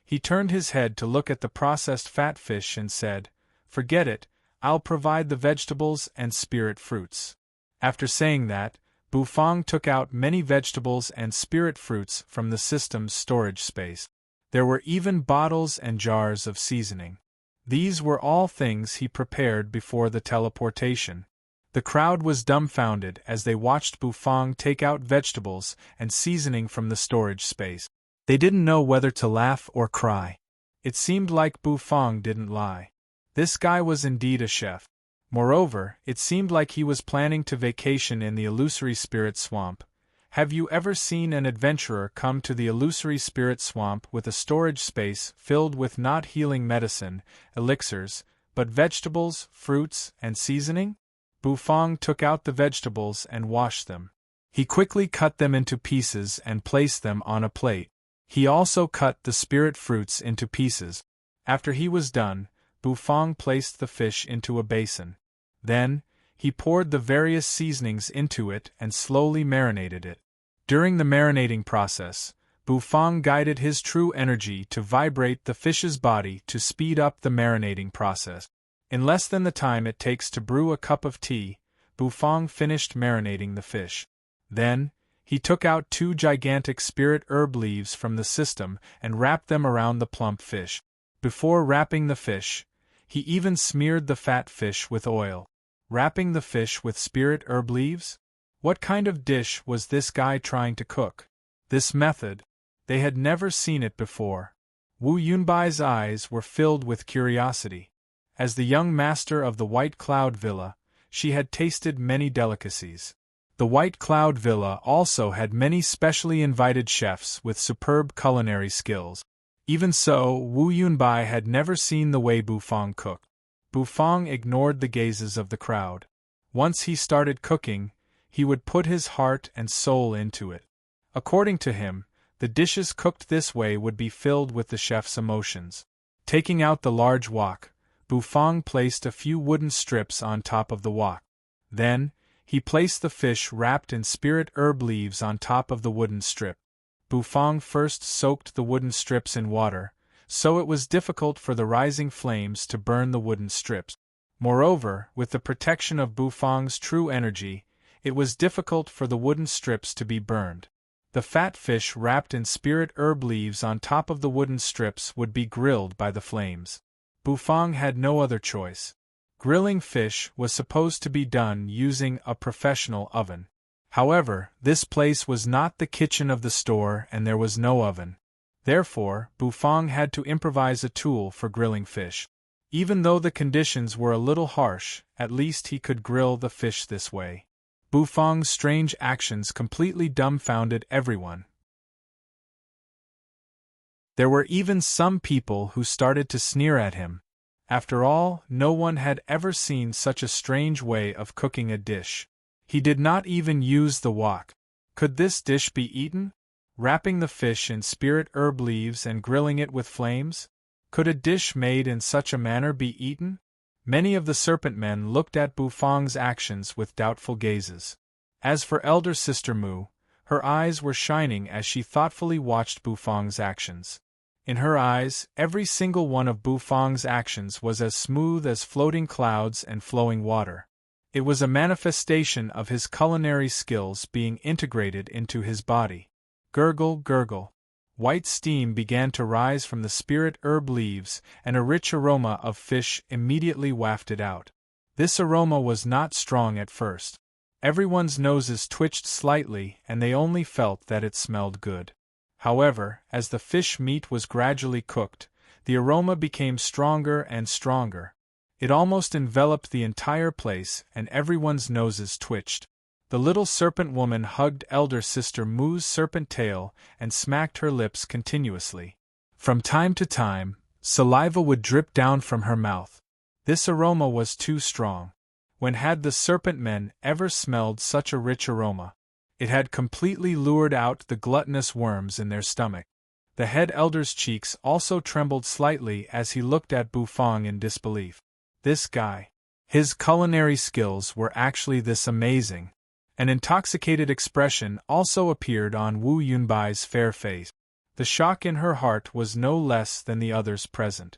He turned his head to look at the processed fat fish and said, "Forget it, I'll provide the vegetables and spirit fruits." After saying that, Bufang took out many vegetables and spirit fruits from the system's storage space. There were even bottles and jars of seasoning. These were all things he prepared before the teleportation. The crowd was dumbfounded as they watched Bufang take out vegetables and seasoning from the storage space. They didn't know whether to laugh or cry. It seemed like Bufang didn't lie. This guy was indeed a chef. Moreover, it seemed like he was planning to vacation in the illusory spirit swamp. Have you ever seen an adventurer come to the illusory spirit swamp with a storage space filled with not healing medicine, elixirs, but vegetables, fruits, and seasoning? Bufang took out the vegetables and washed them. He quickly cut them into pieces and placed them on a plate. He also cut the spirit fruits into pieces. After he was done, Bufang placed the fish into a basin. Then, he poured the various seasonings into it and slowly marinated it. During the marinating process, Bufang guided his true energy to vibrate the fish's body to speed up the marinating process. In less than the time it takes to brew a cup of tea, Bufang finished marinating the fish. Then, he took out 2 gigantic spirit herb leaves from the system and wrapped them around the plump fish. Before wrapping the fish, he even smeared the fat fish with oil. Wrapping the fish with spirit herb leaves? What kind of dish was this guy trying to cook? This method, they had never seen it before. Wu Yunbai's eyes were filled with curiosity. As the young master of the White Cloud Villa, she had tasted many delicacies. The White Cloud Villa also had many specially invited chefs with superb culinary skills. Even so, Wu Yunbai had never seen the way Bufang cooked. Bufang ignored the gazes of the crowd. Once he started cooking, he would put his heart and soul into it. According to him, the dishes cooked this way would be filled with the chef's emotions. Taking out the large wok, Bufang placed a few wooden strips on top of the wok. Then, he placed the fish wrapped in spirit herb leaves on top of the wooden strip. Bufang first soaked the wooden strips in water, so it was difficult for the rising flames to burn the wooden strips. Moreover, with the protection of Bufang's true energy, it was difficult for the wooden strips to be burned. The fat fish wrapped in spirit herb leaves on top of the wooden strips would be grilled by the flames. Bufang had no other choice. Grilling fish was supposed to be done using a professional oven. However, this place was not the kitchen of the store and there was no oven. Therefore, Bufang had to improvise a tool for grilling fish. Even though the conditions were a little harsh, at least he could grill the fish this way. Bufang's strange actions completely dumbfounded everyone. There were even some people who started to sneer at him. After all, no one had ever seen such a strange way of cooking a dish. He did not even use the wok. Could this dish be eaten? Wrapping the fish in spirit herb leaves and grilling it with flames? Could a dish made in such a manner be eaten? Many of the serpent men looked at Bufang's actions with doubtful gazes. As for elder sister Mu, her eyes were shining as she thoughtfully watched Bufang's actions. In her eyes, every single one of Bufang's actions was as smooth as floating clouds and flowing water. It was a manifestation of his culinary skills being integrated into his body. Gurgle, gurgle. White steam began to rise from the spirit herb leaves, and a rich aroma of fish immediately wafted out. This aroma was not strong at first. Everyone's noses twitched slightly and they only felt that it smelled good. However, as the fish meat was gradually cooked, the aroma became stronger and stronger. It almost enveloped the entire place and everyone's noses twitched. The little serpent woman hugged elder sister Mu's serpent tail and smacked her lips continuously. From time to time, saliva would drip down from her mouth. This aroma was too strong. When had the serpent men ever smelled such a rich aroma? It had completely lured out the gluttonous worms in their stomach. The head elder's cheeks also trembled slightly as he looked at Bufang in disbelief. This guy. His culinary skills were actually this amazing. An intoxicated expression also appeared on Wu Yunbai's fair face. The shock in her heart was no less than the others present.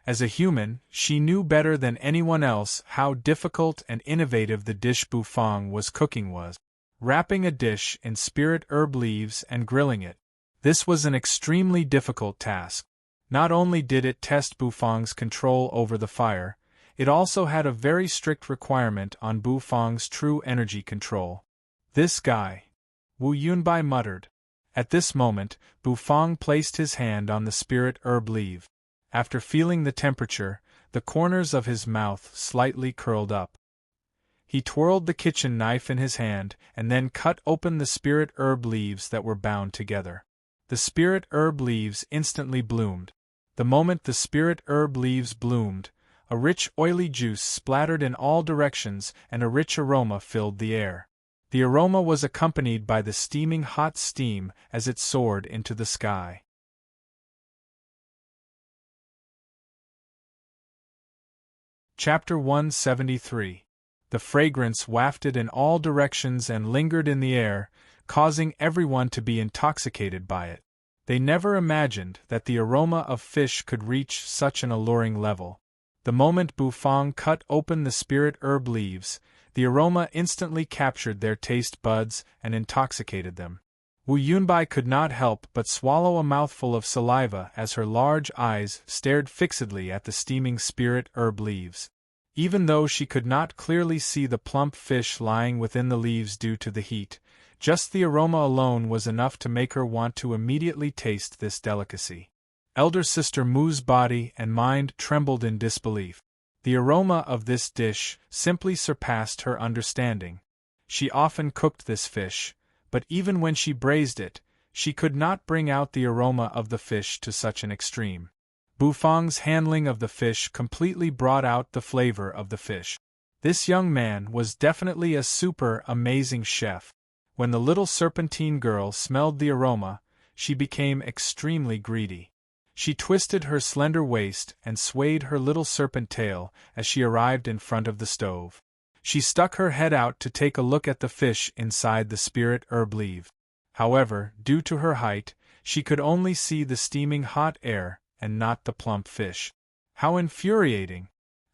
As a human, she knew better than anyone else how difficult and innovative the dish Bufang was cooking was. Wrapping a dish in spirit herb leaves and grilling it. This was an extremely difficult task. Not only did it test Bufang's control over the fire, It also had a very strict requirement on Bufang's true energy control. "This guy," Wu Yunbai muttered. At this moment, Bufang placed his hand on the spirit herb leaf. After feeling the temperature, the corners of his mouth slightly curled up. He twirled the kitchen knife in his hand and then cut open the spirit herb leaves that were bound together. The spirit herb leaves instantly bloomed. The moment the spirit herb leaves bloomed, a rich oily juice splattered in all directions and a rich aroma filled the air. The aroma was accompanied by the steaming hot steam as it soared into the sky. Chapter 173. The fragrance wafted in all directions and lingered in the air, causing everyone to be intoxicated by it. They never imagined that the aroma of fish could reach such an alluring level. The moment Bufang cut open the spirit herb leaves, the aroma instantly captured their taste buds and intoxicated them. Wu Yunbai could not help but swallow a mouthful of saliva as her large eyes stared fixedly at the steaming spirit herb leaves. Even though she could not clearly see the plump fish lying within the leaves due to the heat, just the aroma alone was enough to make her want to immediately taste this delicacy. Elder Sister Mu's body and mind trembled in disbelief. The aroma of this dish simply surpassed her understanding. She often cooked this fish, but even when she braised it, she could not bring out the aroma of the fish to such an extreme. Bufang's handling of the fish completely brought out the flavor of the fish. This young man was definitely a super amazing chef. When the little serpentine girl smelled the aroma, she became extremely greedy. She twisted her slender waist and swayed her little serpent tail as she arrived in front of the stove. She stuck her head out to take a look at the fish inside the spirit herb leaf. However, due to her height, she could only see the steaming hot air and not the plump fish. How infuriating!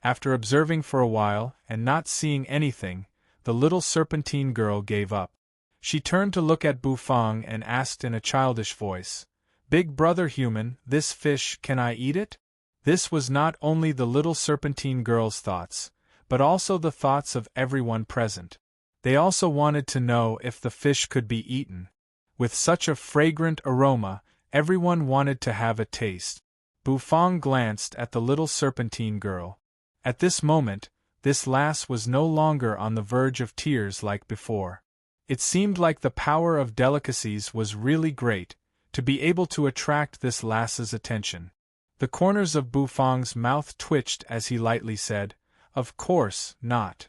After observing for a while and not seeing anything, the little serpentine girl gave up. She turned to look at Bufang and asked in a childish voice, "Big brother human, this fish, can I eat it?" This was not only the little serpentine girl's thoughts, but also the thoughts of everyone present. They also wanted to know if the fish could be eaten. With such a fragrant aroma, everyone wanted to have a taste. Bufang glanced at the little serpentine girl. At this moment, this lass was no longer on the verge of tears like before. It seemed like the power of delicacies was really great, to be able to attract this lass's attention. The corners of Bufang's mouth twitched as he lightly said, "Of course not."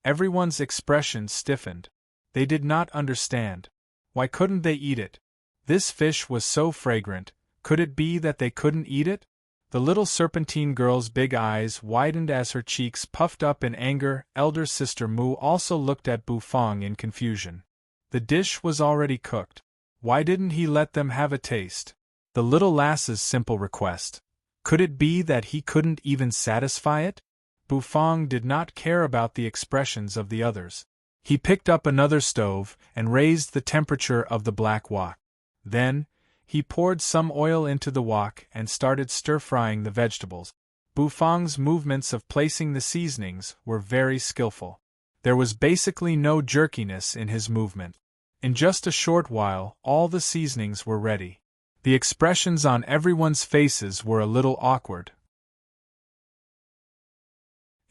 Everyone's expression stiffened. They did not understand. Why couldn't they eat it? This fish was so fragrant, could it be that they couldn't eat it? The little serpentine girl's big eyes widened as her cheeks puffed up in anger. Elder Sister Mu also looked at Bufang in confusion. The dish was already cooked. Why didn't he let them have a taste? The little lass's simple request. Could it be that he couldn't even satisfy it? Bufang did not care about the expressions of the others. He picked up another stove and raised the temperature of the black wok. Then, he poured some oil into the wok and started stir-frying the vegetables. Bufang's movements of placing the seasonings were very skillful. There was basically no jerkiness in his movement. In just a short while, all the seasonings were ready. The expressions on everyone's faces were a little awkward.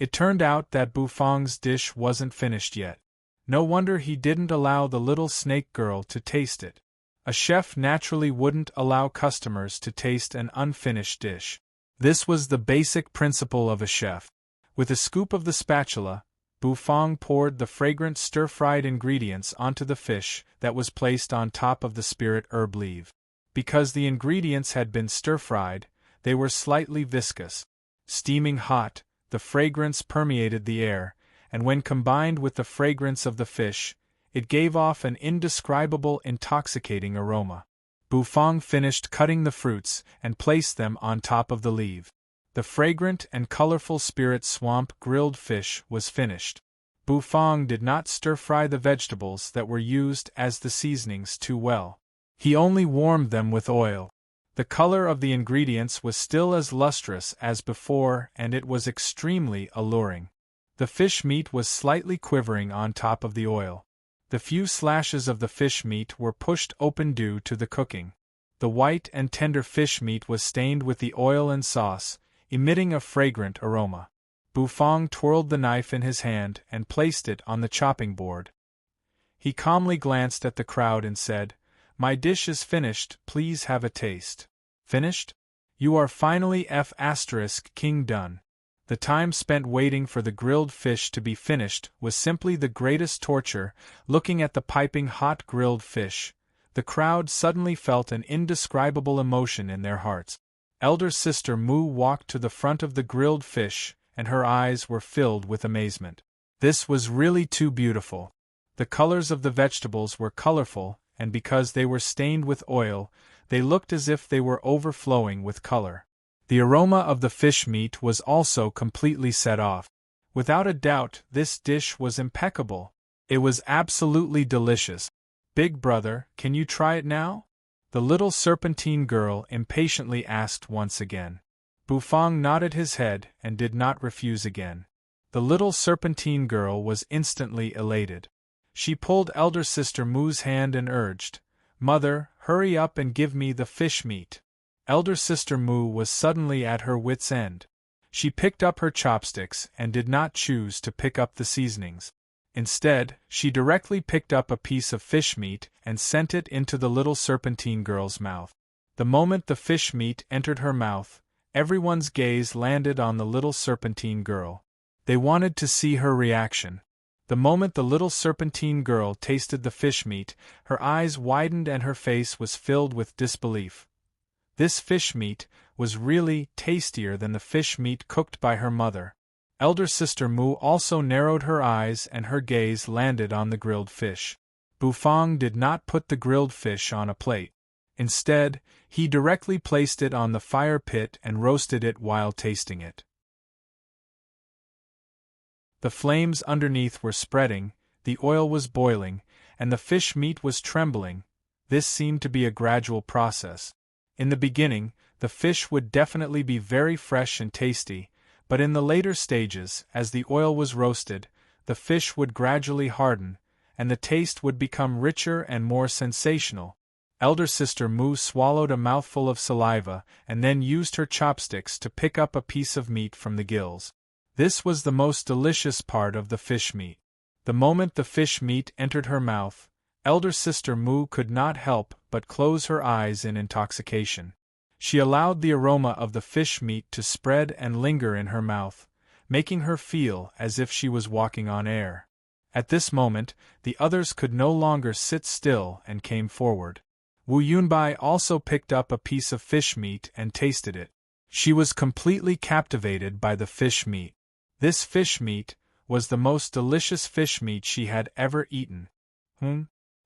It turned out that Bufang's dish wasn't finished yet. No wonder he didn't allow the little snake girl to taste it. A chef naturally wouldn't allow customers to taste an unfinished dish. This was the basic principle of a chef. With a scoop of the spatula, Bufang poured the fragrant stir-fried ingredients onto the fish that was placed on top of the spirit herb leaf. Because the ingredients had been stir-fried, they were slightly viscous. Steaming hot, the fragrance permeated the air, and when combined with the fragrance of the fish, it gave off an indescribable intoxicating aroma. Bufang finished cutting the fruits and placed them on top of the leaf. The fragrant and colorful spirit swamp grilled fish was finished. Bufang did not stir-fry the vegetables that were used as the seasonings too well. He only warmed them with oil. The color of the ingredients was still as lustrous as before, and it was extremely alluring. The fish meat was slightly quivering on top of the oil. The few slashes of the fish meat were pushed open due to the cooking. The white and tender fish meat was stained with the oil and sauce, emitting a fragrant aroma. Bufang twirled the knife in his hand and placed it on the chopping board. He calmly glanced at the crowd and said, "My dish is finished, please have a taste." "Finished? You are finally King done." The time spent waiting for the grilled fish to be finished was simply the greatest torture. Looking at the piping hot grilled fish, the crowd suddenly felt an indescribable emotion in their hearts. Elder Sister Mu walked to the front of the grilled fish, and her eyes were filled with amazement. This was really too beautiful. The colors of the vegetables were colorful, and because they were stained with oil, they looked as if they were overflowing with color. The aroma of the fish meat was also completely set off. Without a doubt, this dish was impeccable. It was absolutely delicious. "Big brother, can you try it now?" the little serpentine girl impatiently asked once again. Bufang nodded his head and did not refuse again. The little serpentine girl was instantly elated. She pulled Elder Sister Mu's hand and urged, "Mother, hurry up and give me the fish meat." Elder Sister Mu was suddenly at her wits' end. She picked up her chopsticks and did not choose to pick up the seasonings. Instead, she directly picked up a piece of fish meat and sent it into the little serpentine girl's mouth. The moment the fish meat entered her mouth, everyone's gaze landed on the little serpentine girl. They wanted to see her reaction. The moment the little serpentine girl tasted the fish meat, her eyes widened and her face was filled with disbelief. This fish meat was really tastier than the fish meat cooked by her mother. Elder Sister Mu also narrowed her eyes and her gaze landed on the grilled fish. Bufang did not put the grilled fish on a plate. Instead, he directly placed it on the fire pit and roasted it while tasting it. The flames underneath were spreading, the oil was boiling, and the fish meat was trembling. This seemed to be a gradual process. In the beginning, the fish would definitely be very fresh and tasty, but in the later stages, as the oil was roasted, the fish would gradually harden, and the taste would become richer and more sensational. Elder Sister Mu swallowed a mouthful of saliva and then used her chopsticks to pick up a piece of meat from the gills. This was the most delicious part of the fish meat. The moment the fish meat entered her mouth, Elder Sister Mu could not help but close her eyes in intoxication. She allowed the aroma of the fish meat to spread and linger in her mouth, making her feel as if she was walking on air. At this moment, the others could no longer sit still and came forward. Wu Yunbai also picked up a piece of fish meat and tasted it. She was completely captivated by the fish meat. This fish meat was the most delicious fish meat she had ever eaten.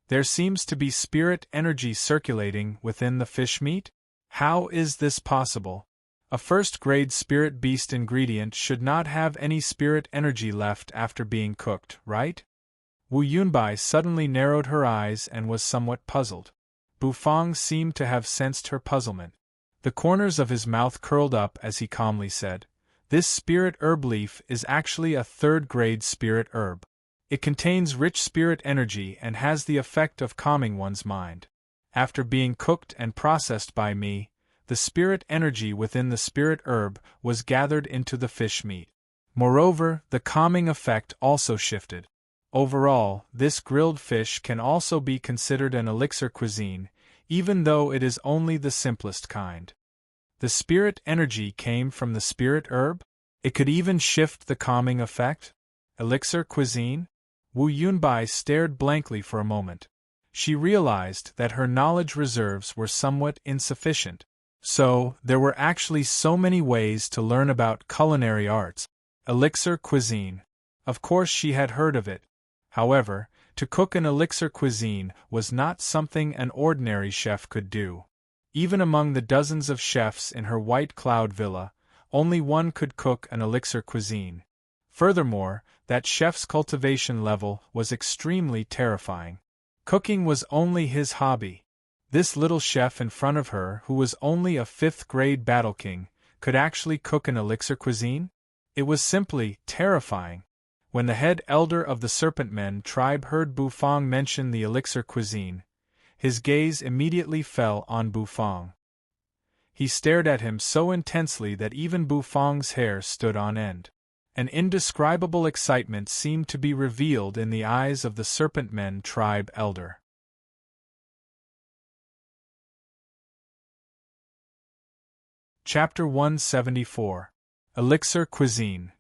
There seems to be spirit energy circulating within the fish meat? How is this possible? A first-grade spirit beast ingredient should not have any spirit energy left after being cooked, right? Wu Yunbai suddenly narrowed her eyes and was somewhat puzzled. Bufang seemed to have sensed her puzzlement. The corners of his mouth curled up as he calmly said, "This spirit herb leaf is actually a third-grade spirit herb. It contains rich spirit energy and has the effect of calming one's mind. After being cooked and processed by me, the spirit energy within the spirit herb was gathered into the fish meat. Moreover, the calming effect also shifted. Overall, this grilled fish can also be considered an elixir cuisine, even though it is only the simplest kind. The spirit energy came from the spirit herb? It could even shift the calming effect? Elixir cuisine?" Wu Yunbai stared blankly for a moment. She realized that her knowledge reserves were somewhat insufficient. So, there were actually so many ways to learn about culinary arts. Elixir cuisine. Of course she had heard of it. However, to cook an elixir cuisine was not something an ordinary chef could do. Even among the dozens of chefs in her White Cloud Villa, only one could cook an elixir cuisine. Furthermore, that chef's cultivation level was extremely terrifying. Cooking was only his hobby. This little chef in front of her, who was only a 5th-grade battle king, could actually cook an elixir cuisine? It was simply terrifying. When the head elder of the Serpent Men tribe heard Bufang mention the elixir cuisine, his gaze immediately fell on Bufang. He stared at him so intensely that even Bufang's hair stood on end. An indescribable excitement seemed to be revealed in the eyes of the Serpent Men tribe elder. Chapter 174. Elixir Cuisine.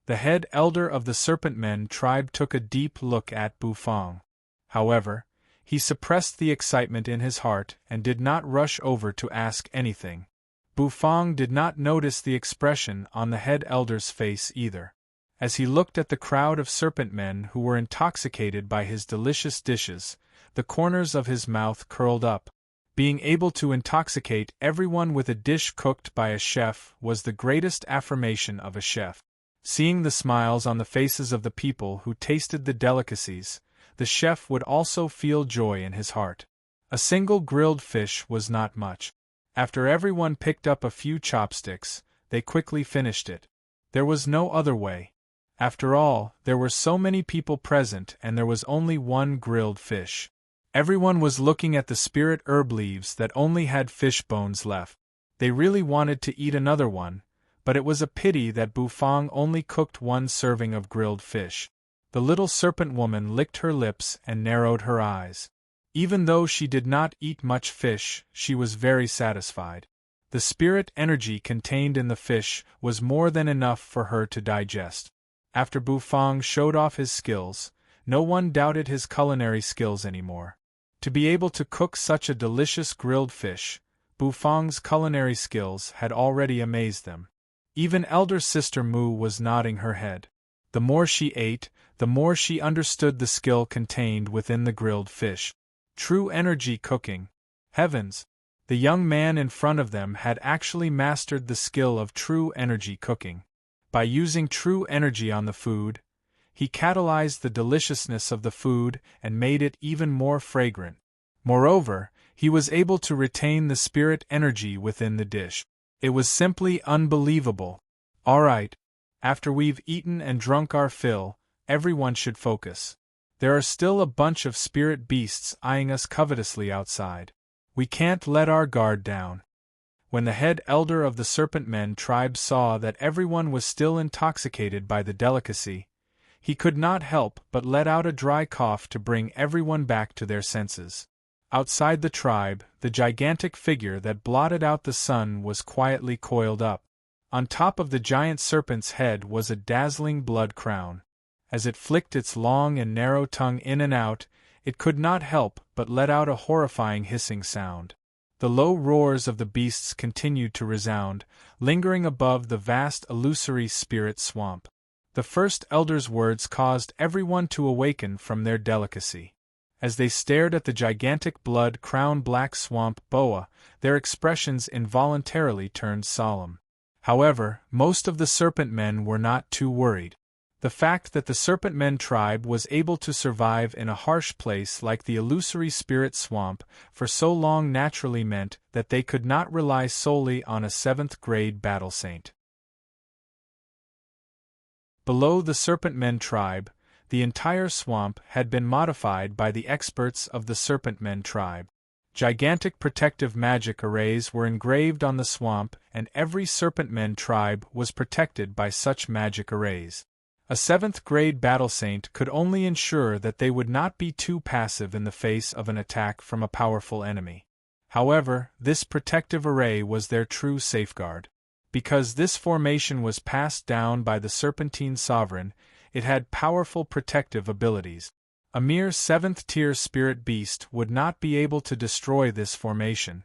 The head elder of the Serpent Men tribe took a deep look at Bufang. However, he suppressed the excitement in his heart and did not rush over to ask anything. Bufang did not notice the expression on the head elder's face either. As he looked at the crowd of serpent men who were intoxicated by his delicious dishes, the corners of his mouth curled up. Being able to intoxicate everyone with a dish cooked by a chef was the greatest affirmation of a chef. Seeing the smiles on the faces of the people who tasted the delicacies, the chef would also feel joy in his heart. A single grilled fish was not much. After everyone picked up a few chopsticks, they quickly finished it. There was no other way. After all, there were so many people present and there was only one grilled fish. Everyone was looking at the spirit herb leaves that only had fish bones left. They really wanted to eat another one, but it was a pity that Bufang only cooked one serving of grilled fish. The little serpent woman licked her lips and narrowed her eyes. Even though she did not eat much fish, she was very satisfied. The spirit energy contained in the fish was more than enough for her to digest. After Bufang showed off his skills, no one doubted his culinary skills anymore. To be able to cook such a delicious grilled fish, Bufang's culinary skills had already amazed them. Even elder sister Mu was nodding her head. The more she ate, the more she understood the skill contained within the grilled fish. True energy cooking. Heavens! The young man in front of them had actually mastered the skill of true energy cooking. By using true energy on the food, he catalyzed the deliciousness of the food and made it even more fragrant. Moreover, he was able to retain the spirit energy within the dish. It was simply unbelievable. Alright, after we've eaten and drunk our fill, everyone should focus. There are still a bunch of spirit beasts eyeing us covetously outside. We can't let our guard down. When the head elder of the Serpent Men tribe saw that everyone was still intoxicated by the delicacy, he could not help but let out a dry cough to bring everyone back to their senses. Outside the tribe, the gigantic figure that blotted out the sun was quietly coiled up. On top of the giant serpent's head was a dazzling blood crown. As it flicked its long and narrow tongue in and out, it could not help but let out a horrifying hissing sound. The low roars of the beasts continued to resound, lingering above the vast illusory spirit swamp. The first elder's words caused everyone to awaken from their delicacy. As they stared at the gigantic blood-crowned black swamp boa, their expressions involuntarily turned solemn. However, most of the serpent men were not too worried. The fact that the Serpent Men tribe was able to survive in a harsh place like the illusory spirit swamp for so long naturally meant that they could not rely solely on a 7th-grade battle saint. Below the Serpent Men tribe, the entire swamp had been modified by the experts of the Serpent Men tribe. Gigantic protective magic arrays were engraved on the swamp, and every Serpent Men tribe was protected by such magic arrays. A 7th-grade battle saint could only ensure that they would not be too passive in the face of an attack from a powerful enemy. However, this protective array was their true safeguard. Because this formation was passed down by the Serpentine Sovereign, it had powerful protective abilities. A mere 7th-tier spirit beast would not be able to destroy this formation.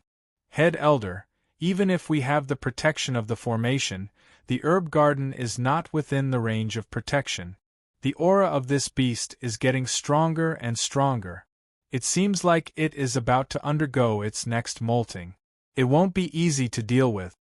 Head Elder, even if we have the protection of the formation, the herb garden is not within the range of protection. The aura of this beast is getting stronger and stronger. It seems like it is about to undergo its next molting. It won't be easy to deal with.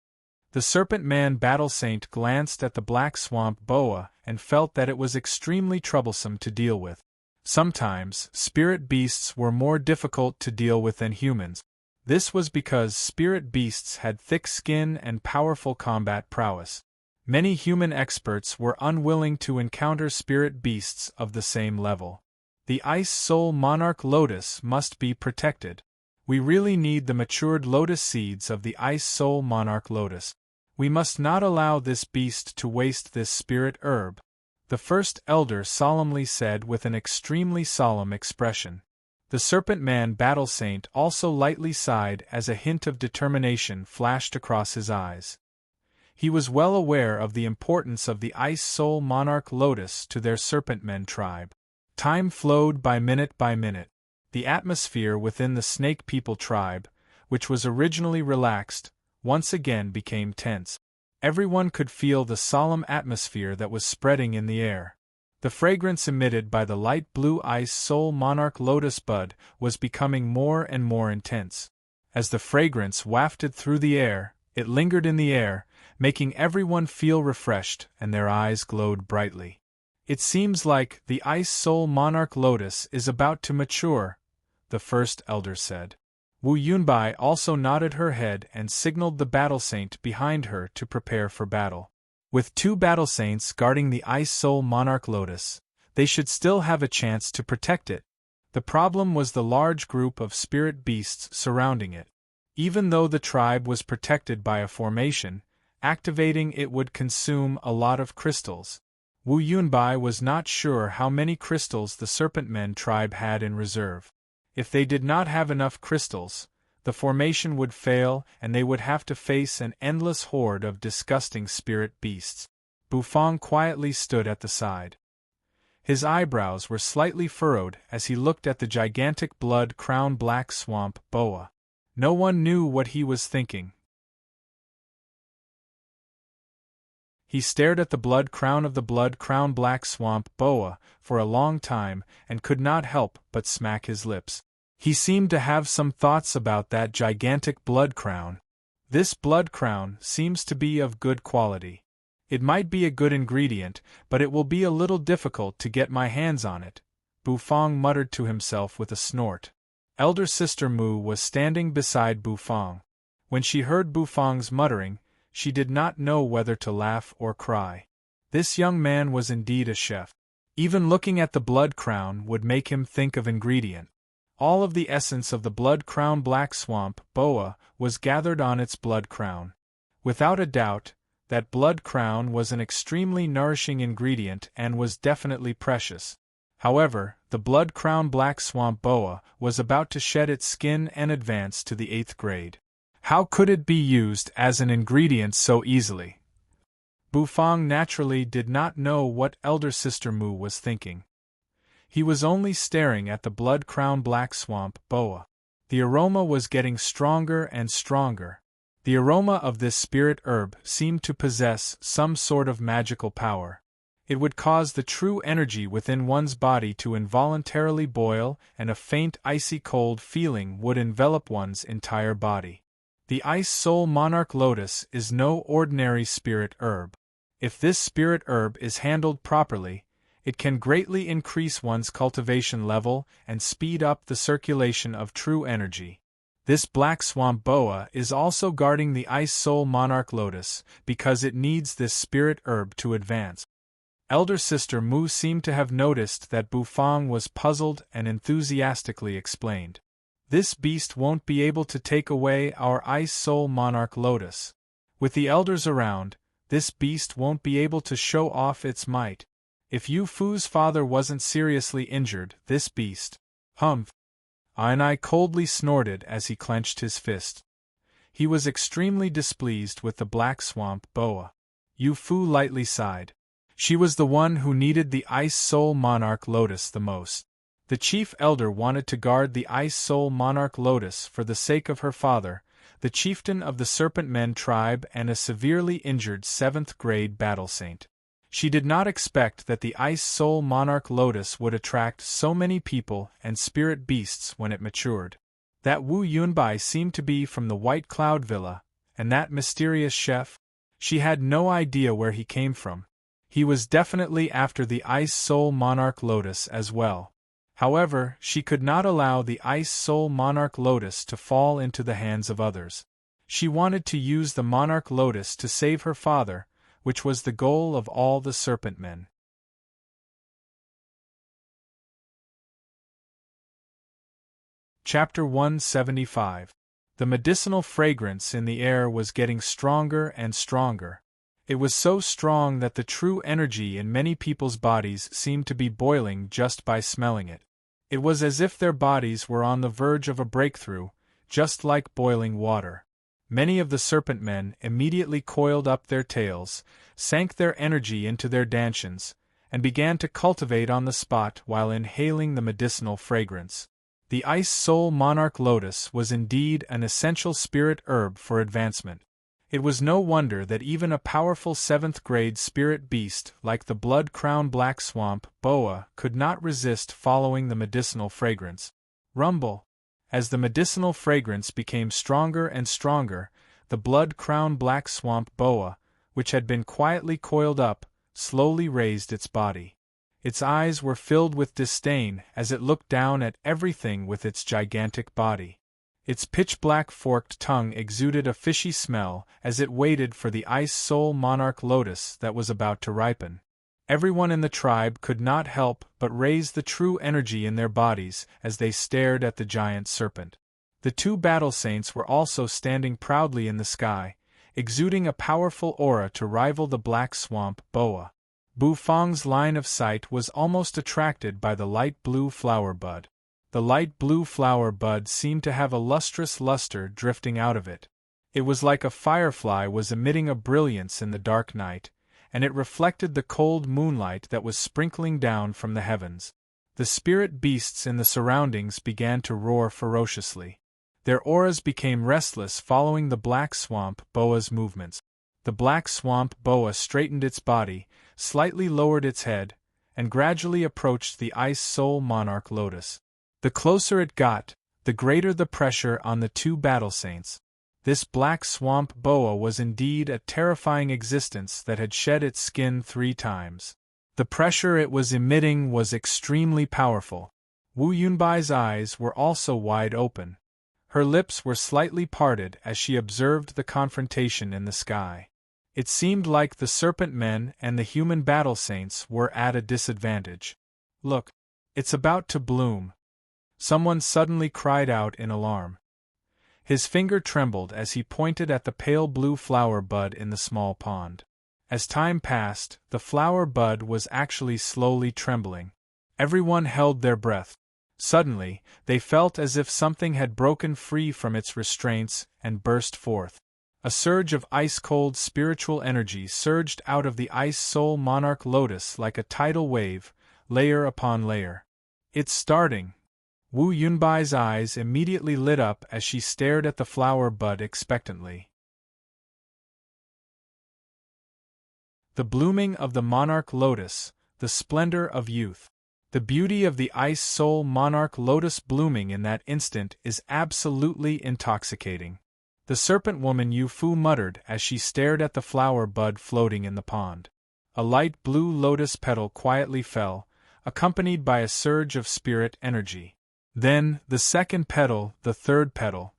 The Serpent Man Battle Saint glanced at the black swamp boa and felt that it was extremely troublesome to deal with. Sometimes, spirit beasts were more difficult to deal with than humans. This was because spirit beasts had thick skin and powerful combat prowess. Many human experts were unwilling to encounter spirit beasts of the same level. The Ice Soul Monarch Lotus must be protected. We really need the matured lotus seeds of the Ice Soul Monarch Lotus. We must not allow this beast to waste this spirit herb, the first elder solemnly said with an extremely solemn expression. The Serpent Man Battle Saint also lightly sighed as a hint of determination flashed across his eyes. He was well aware of the importance of the Ice Soul Monarch Lotus to their Serpent Men tribe. Time flowed by minute. The atmosphere within the Snake People tribe, which was originally relaxed, once again became tense. Everyone could feel the solemn atmosphere that was spreading in the air. The fragrance emitted by the light blue Ice Soul Monarch Lotus bud was becoming more and more intense. As the fragrance wafted through the air, it lingered in the air, making everyone feel refreshed and their eyes glowed brightly. It seems like the Ice Soul Monarch Lotus is about to mature, the first elder said. Wu Yunbai also nodded her head and signaled the battle saint behind her to prepare for battle. With 2 battle saints guarding the Ice Soul Monarch Lotus, they should still have a chance to protect it. The problem was the large group of spirit beasts surrounding it. Even though the tribe was protected by a formation, activating it would consume a lot of crystals. Wu Yunbai was not sure how many crystals the Serpent Men tribe had in reserve. If they did not have enough crystals, the formation would fail and they would have to face an endless horde of disgusting spirit beasts. Bufang quietly stood at the side. His eyebrows were slightly furrowed as he looked at the gigantic blood-crowned black swamp boa. No one knew what he was thinking. He stared at the blood crown of the blood-crowned black swamp boa for a long time and could not help but smack his lips. He seemed to have some thoughts about that gigantic blood crown. This blood crown seems to be of good quality. It might be a good ingredient, but it will be a little difficult to get my hands on it, Bufang muttered to himself with a snort. Elder Sister Mu was standing beside Bufang. When she heard Bufang's muttering, she did not know whether to laugh or cry. This young man was indeed a chef. Even looking at the blood crown would make him think of ingredient. All of the essence of the blood-crowned black swamp boa was gathered on its blood crown. Without a doubt, that blood crown was an extremely nourishing ingredient and was definitely precious. However, the blood-crowned black swamp boa was about to shed its skin and advance to the 8th grade. How could it be used as an ingredient so easily? Bufang naturally did not know what Elder Sister Mu was thinking. He was only staring at the blood-crowned black swamp boa. The aroma was getting stronger and stronger. The aroma of this spirit herb seemed to possess some sort of magical power. It would cause the true energy within one's body to involuntarily boil, and a faint icy cold feeling would envelop one's entire body. The Ice Soul Monarch Lotus is no ordinary spirit herb. If this spirit herb is handled properly, it can greatly increase one's cultivation level and speed up the circulation of true energy. This black swamp boa is also guarding the Ice Soul Monarch Lotus because it needs this spirit herb to advance. Elder Sister Mu seemed to have noticed that Bufang was puzzled and enthusiastically explained. This beast won't be able to take away our Ice Soul Monarch Lotus. With the elders around, this beast won't be able to show off its might. If Yu Fu's father wasn't seriously injured, this beast. Humph! I coldly snorted as he clenched his fist. He was extremely displeased with the black swamp boa. Yu Fu lightly sighed. She was the one who needed the Ice Soul Monarch Lotus the most. The chief elder wanted to guard the Ice Soul Monarch Lotus for the sake of her father, the chieftain of the Serpent Men tribe and a severely injured 7th grade battle saint. She did not expect that the Ice Soul Monarch Lotus would attract so many people and spirit beasts when it matured. That Wu Yunbai seemed to be from the White Cloud Villa, and that mysterious chef? She had no idea where he came from. He was definitely after the Ice Soul Monarch Lotus as well. However, she could not allow the Ice Soul Monarch Lotus to fall into the hands of others. She wanted to use the Monarch Lotus to save her father, which was the goal of all the serpent men. Chapter 175. The medicinal fragrance in the air was getting stronger and stronger. It was so strong that the true energy in many people's bodies seemed to be boiling just by smelling it. It was as if their bodies were on the verge of a breakthrough, just like boiling water. Many of the serpent men immediately coiled up their tails, sank their energy into their dantians, and began to cultivate on the spot while inhaling the medicinal fragrance. The Ice Soul Monarch Lotus was indeed an essential spirit herb for advancement. It was no wonder that even a powerful 7th-grade spirit beast like the blood-crowned black swamp boa could not resist following the medicinal fragrance. Rumble. As the medicinal fragrance became stronger and stronger, the blood-crowned black swamp boa, which had been quietly coiled up, slowly raised its body. Its eyes were filled with disdain as it looked down at everything with its gigantic body. Its pitch-black forked tongue exuded a fishy smell as it waited for the Ice Soul Monarch Lotus that was about to ripen. Everyone in the tribe could not help but raise the true energy in their bodies as they stared at the giant serpent. The 2 battle saints were also standing proudly in the sky, exuding a powerful aura to rival the black swamp boa. Bufang's line of sight was almost attracted by the light blue flower bud. The light blue flower bud seemed to have a lustrous luster drifting out of it. It was like a firefly was emitting a brilliance in the dark night, and it reflected the cold moonlight that was sprinkling down from the heavens. The spirit beasts in the surroundings began to roar ferociously. Their auras became restless following the black swamp boa's movements. The black swamp boa straightened its body, slightly lowered its head, and gradually approached the Ice Soul Monarch Lotus. The closer it got, the greater the pressure on the 2 battle saints. This black swamp boa was indeed a terrifying existence that had shed its skin 3 times. The pressure it was emitting was extremely powerful. Wu Yunbai's eyes were also wide open. Her lips were slightly parted as she observed the confrontation in the sky. It seemed like the serpent men and the human battle saints were at a disadvantage. "Look, it's about to bloom," someone suddenly cried out in alarm. His finger trembled as he pointed at the pale blue flower bud in the small pond. As time passed, the flower bud was actually slowly trembling. Everyone held their breath. Suddenly, they felt as if something had broken free from its restraints and burst forth. A surge of ice-cold spiritual energy surged out of the Ice Soul Monarch Lotus like a tidal wave, layer upon layer. "It's starting." Wu Yunbai's eyes immediately lit up as she stared at the flower bud expectantly. The blooming of the Monarch Lotus, the splendor of youth. The beauty of the Ice Soul Monarch Lotus blooming in that instant is absolutely intoxicating. The serpent woman Yu Fu muttered as she stared at the flower bud floating in the pond. A light blue lotus petal quietly fell, accompanied by a surge of spirit energy. Then, the second petal, the third petal.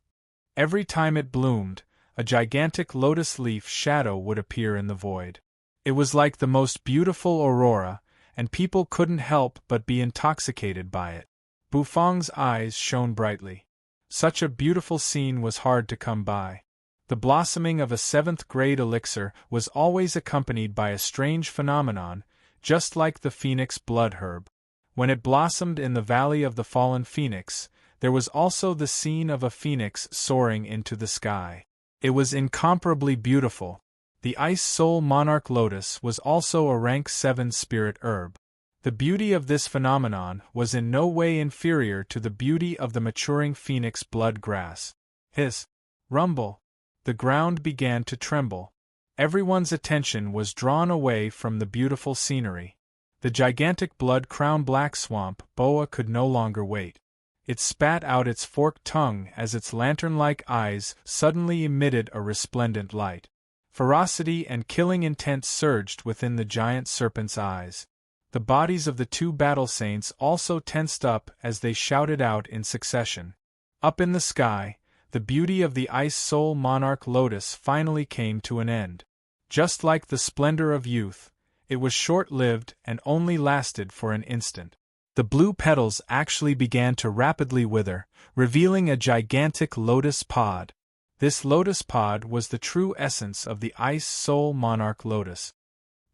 Every time it bloomed, a gigantic lotus leaf shadow would appear in the void. It was like the most beautiful aurora, and people couldn't help but be intoxicated by it. Bufang's eyes shone brightly. Such a beautiful scene was hard to come by. The blossoming of a 7th-grade elixir was always accompanied by a strange phenomenon, just like the phoenix blood herb. When it blossomed in the Valley of the Fallen Phoenix, there was also the scene of a phoenix soaring into the sky. It was incomparably beautiful. The Ice Soul Monarch Lotus was also a rank 7 spirit herb. The beauty of this phenomenon was in no way inferior to the beauty of the maturing phoenix blood grass. Hiss! Rumble! The ground began to tremble. Everyone's attention was drawn away from the beautiful scenery. The gigantic blood-crowned black swamp boa could no longer wait. It spat out its forked tongue as its lantern-like eyes suddenly emitted a resplendent light. Ferocity and killing intent surged within the giant serpent's eyes. The bodies of the two battle saints also tensed up as they shouted out in succession. Up in the sky, the beauty of the Ice Soul Monarch Lotus finally came to an end. Just like the splendor of youth, it was short-lived and only lasted for an instant. The blue petals actually began to rapidly wither, revealing a gigantic lotus pod. This lotus pod was the true essence of the Ice Soul Monarch Lotus.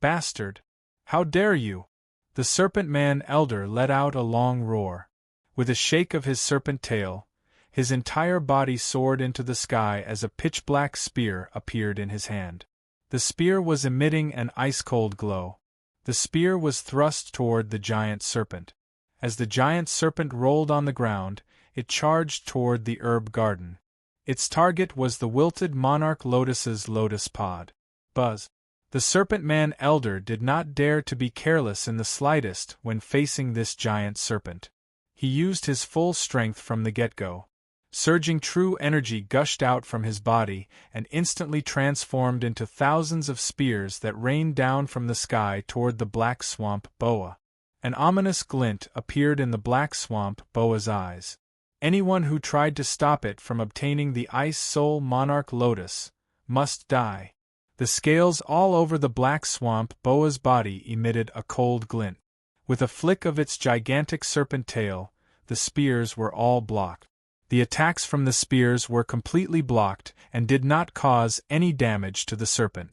"Bastard! How dare you!" The Serpent Man Elder let out a long roar. With a shake of his serpent tail, his entire body soared into the sky as a pitch-black spear appeared in his hand. The spear was emitting an ice-cold glow. The spear was thrust toward the giant serpent. As the giant serpent rolled on the ground, it charged toward the herb garden. Its target was the wilted monarch lotus's lotus pod. Buzz! The Serpent Man Elder did not dare to be careless in the slightest when facing this giant serpent. He used his full strength from the get-go. Surging true energy gushed out from his body and instantly transformed into thousands of spears that rained down from the sky toward the Black Swamp Boa. An ominous glint appeared in the Black Swamp Boa's eyes. Anyone who tried to stop it from obtaining the Ice Soul Monarch Lotus must die. The scales all over the Black Swamp Boa's body emitted a cold glint. With a flick of its gigantic serpent tail, the spears were all blocked. The attacks from the spears were completely blocked and did not cause any damage to the serpent.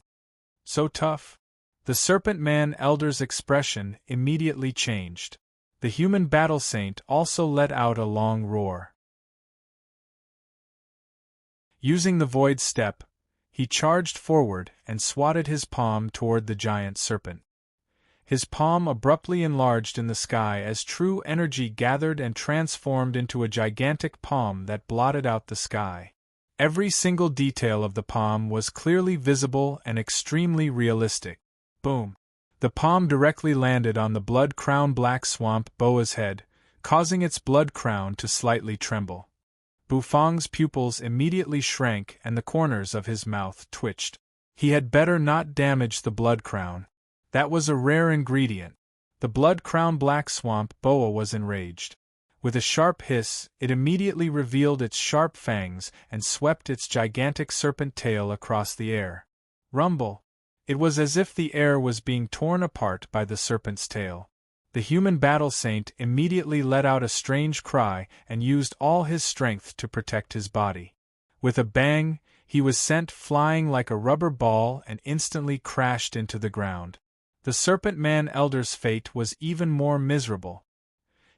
So tough? The Serpent Man Elder's expression immediately changed. The human battle saint also let out a long roar. Using the void step, he charged forward and swatted his palm toward the giant serpent. His palm abruptly enlarged in the sky as true energy gathered and transformed into a gigantic palm that blotted out the sky. Every single detail of the palm was clearly visible and extremely realistic. Boom! The palm directly landed on the blood crown Black Swamp Boa's head, causing its blood crown to slightly tremble. Bufang's pupils immediately shrank and the corners of his mouth twitched. He had better not damage the blood crown. That was a rare ingredient. The blood crown Black Swamp Boa was enraged. With a sharp hiss, it immediately revealed its sharp fangs and swept its gigantic serpent tail across the air. Rumble! It was as if the air was being torn apart by the serpent's tail. The human battle saint immediately let out a strange cry and used all his strength to protect his body. With a bang, he was sent flying like a rubber ball and instantly crashed into the ground. The Serpent Man Elder's fate was even more miserable.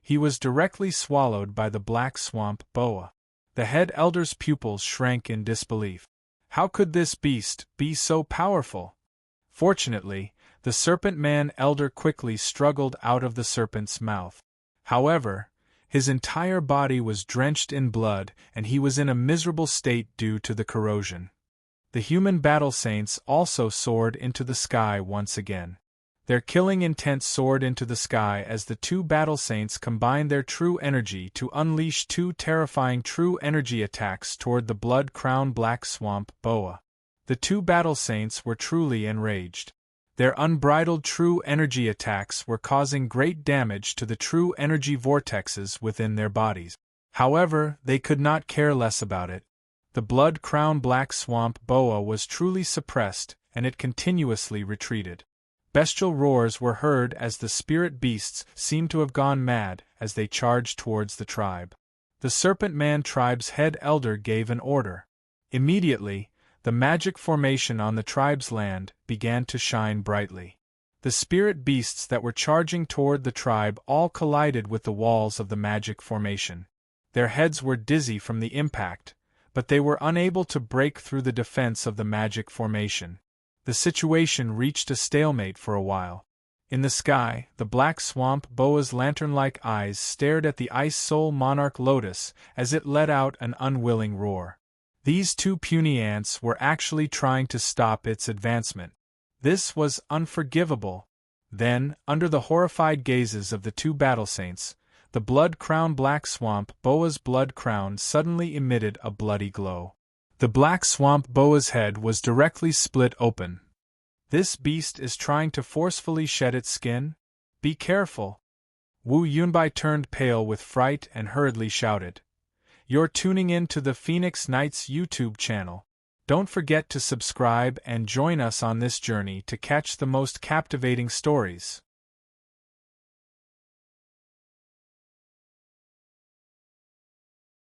He was directly swallowed by the Black Swamp Boa. The head elder's pupils shrank in disbelief. How could this beast be so powerful? Fortunately, the Serpent Man Elder quickly struggled out of the serpent's mouth. However, his entire body was drenched in blood and he was in a miserable state due to the corrosion. The human battle saints also soared into the sky once again. Their killing intent soared into the sky as the two battle saints combined their true energy to unleash two terrifying true energy attacks toward the blood crown Black Swamp Boa. The two battle saints were truly enraged. Their unbridled true energy attacks were causing great damage to the true energy vortexes within their bodies. However, they could not care less about it. The blood crown Black Swamp Boa was truly suppressed, and it continuously retreated. Bestial roars were heard as the spirit beasts seemed to have gone mad as they charged towards the tribe. The Serpent Man tribe's head elder gave an order. Immediately, the magic formation on the tribe's land began to shine brightly. The spirit beasts that were charging toward the tribe all collided with the walls of the magic formation. Their heads were dizzy from the impact, but they were unable to break through the defense of the magic formation. The situation reached a stalemate for a while. In the sky, the Black Swamp Boa's lantern-like eyes stared at the Ice Soul Monarch Lotus as it let out an unwilling roar. These two puny ants were actually trying to stop its advancement. This was unforgivable. Then, under the horrified gazes of the two battle saints, the blood crown Black Swamp Boa's blood crown suddenly emitted a bloody glow. The Black Swamp Boa's head was directly split open. This beast is trying to forcefully shed its skin? Be careful! Wu Yunbai turned pale with fright and hurriedly shouted. You're tuning in to the Phoenix Knights YouTube channel. Don't forget to subscribe and join us on this journey to catch the most captivating stories.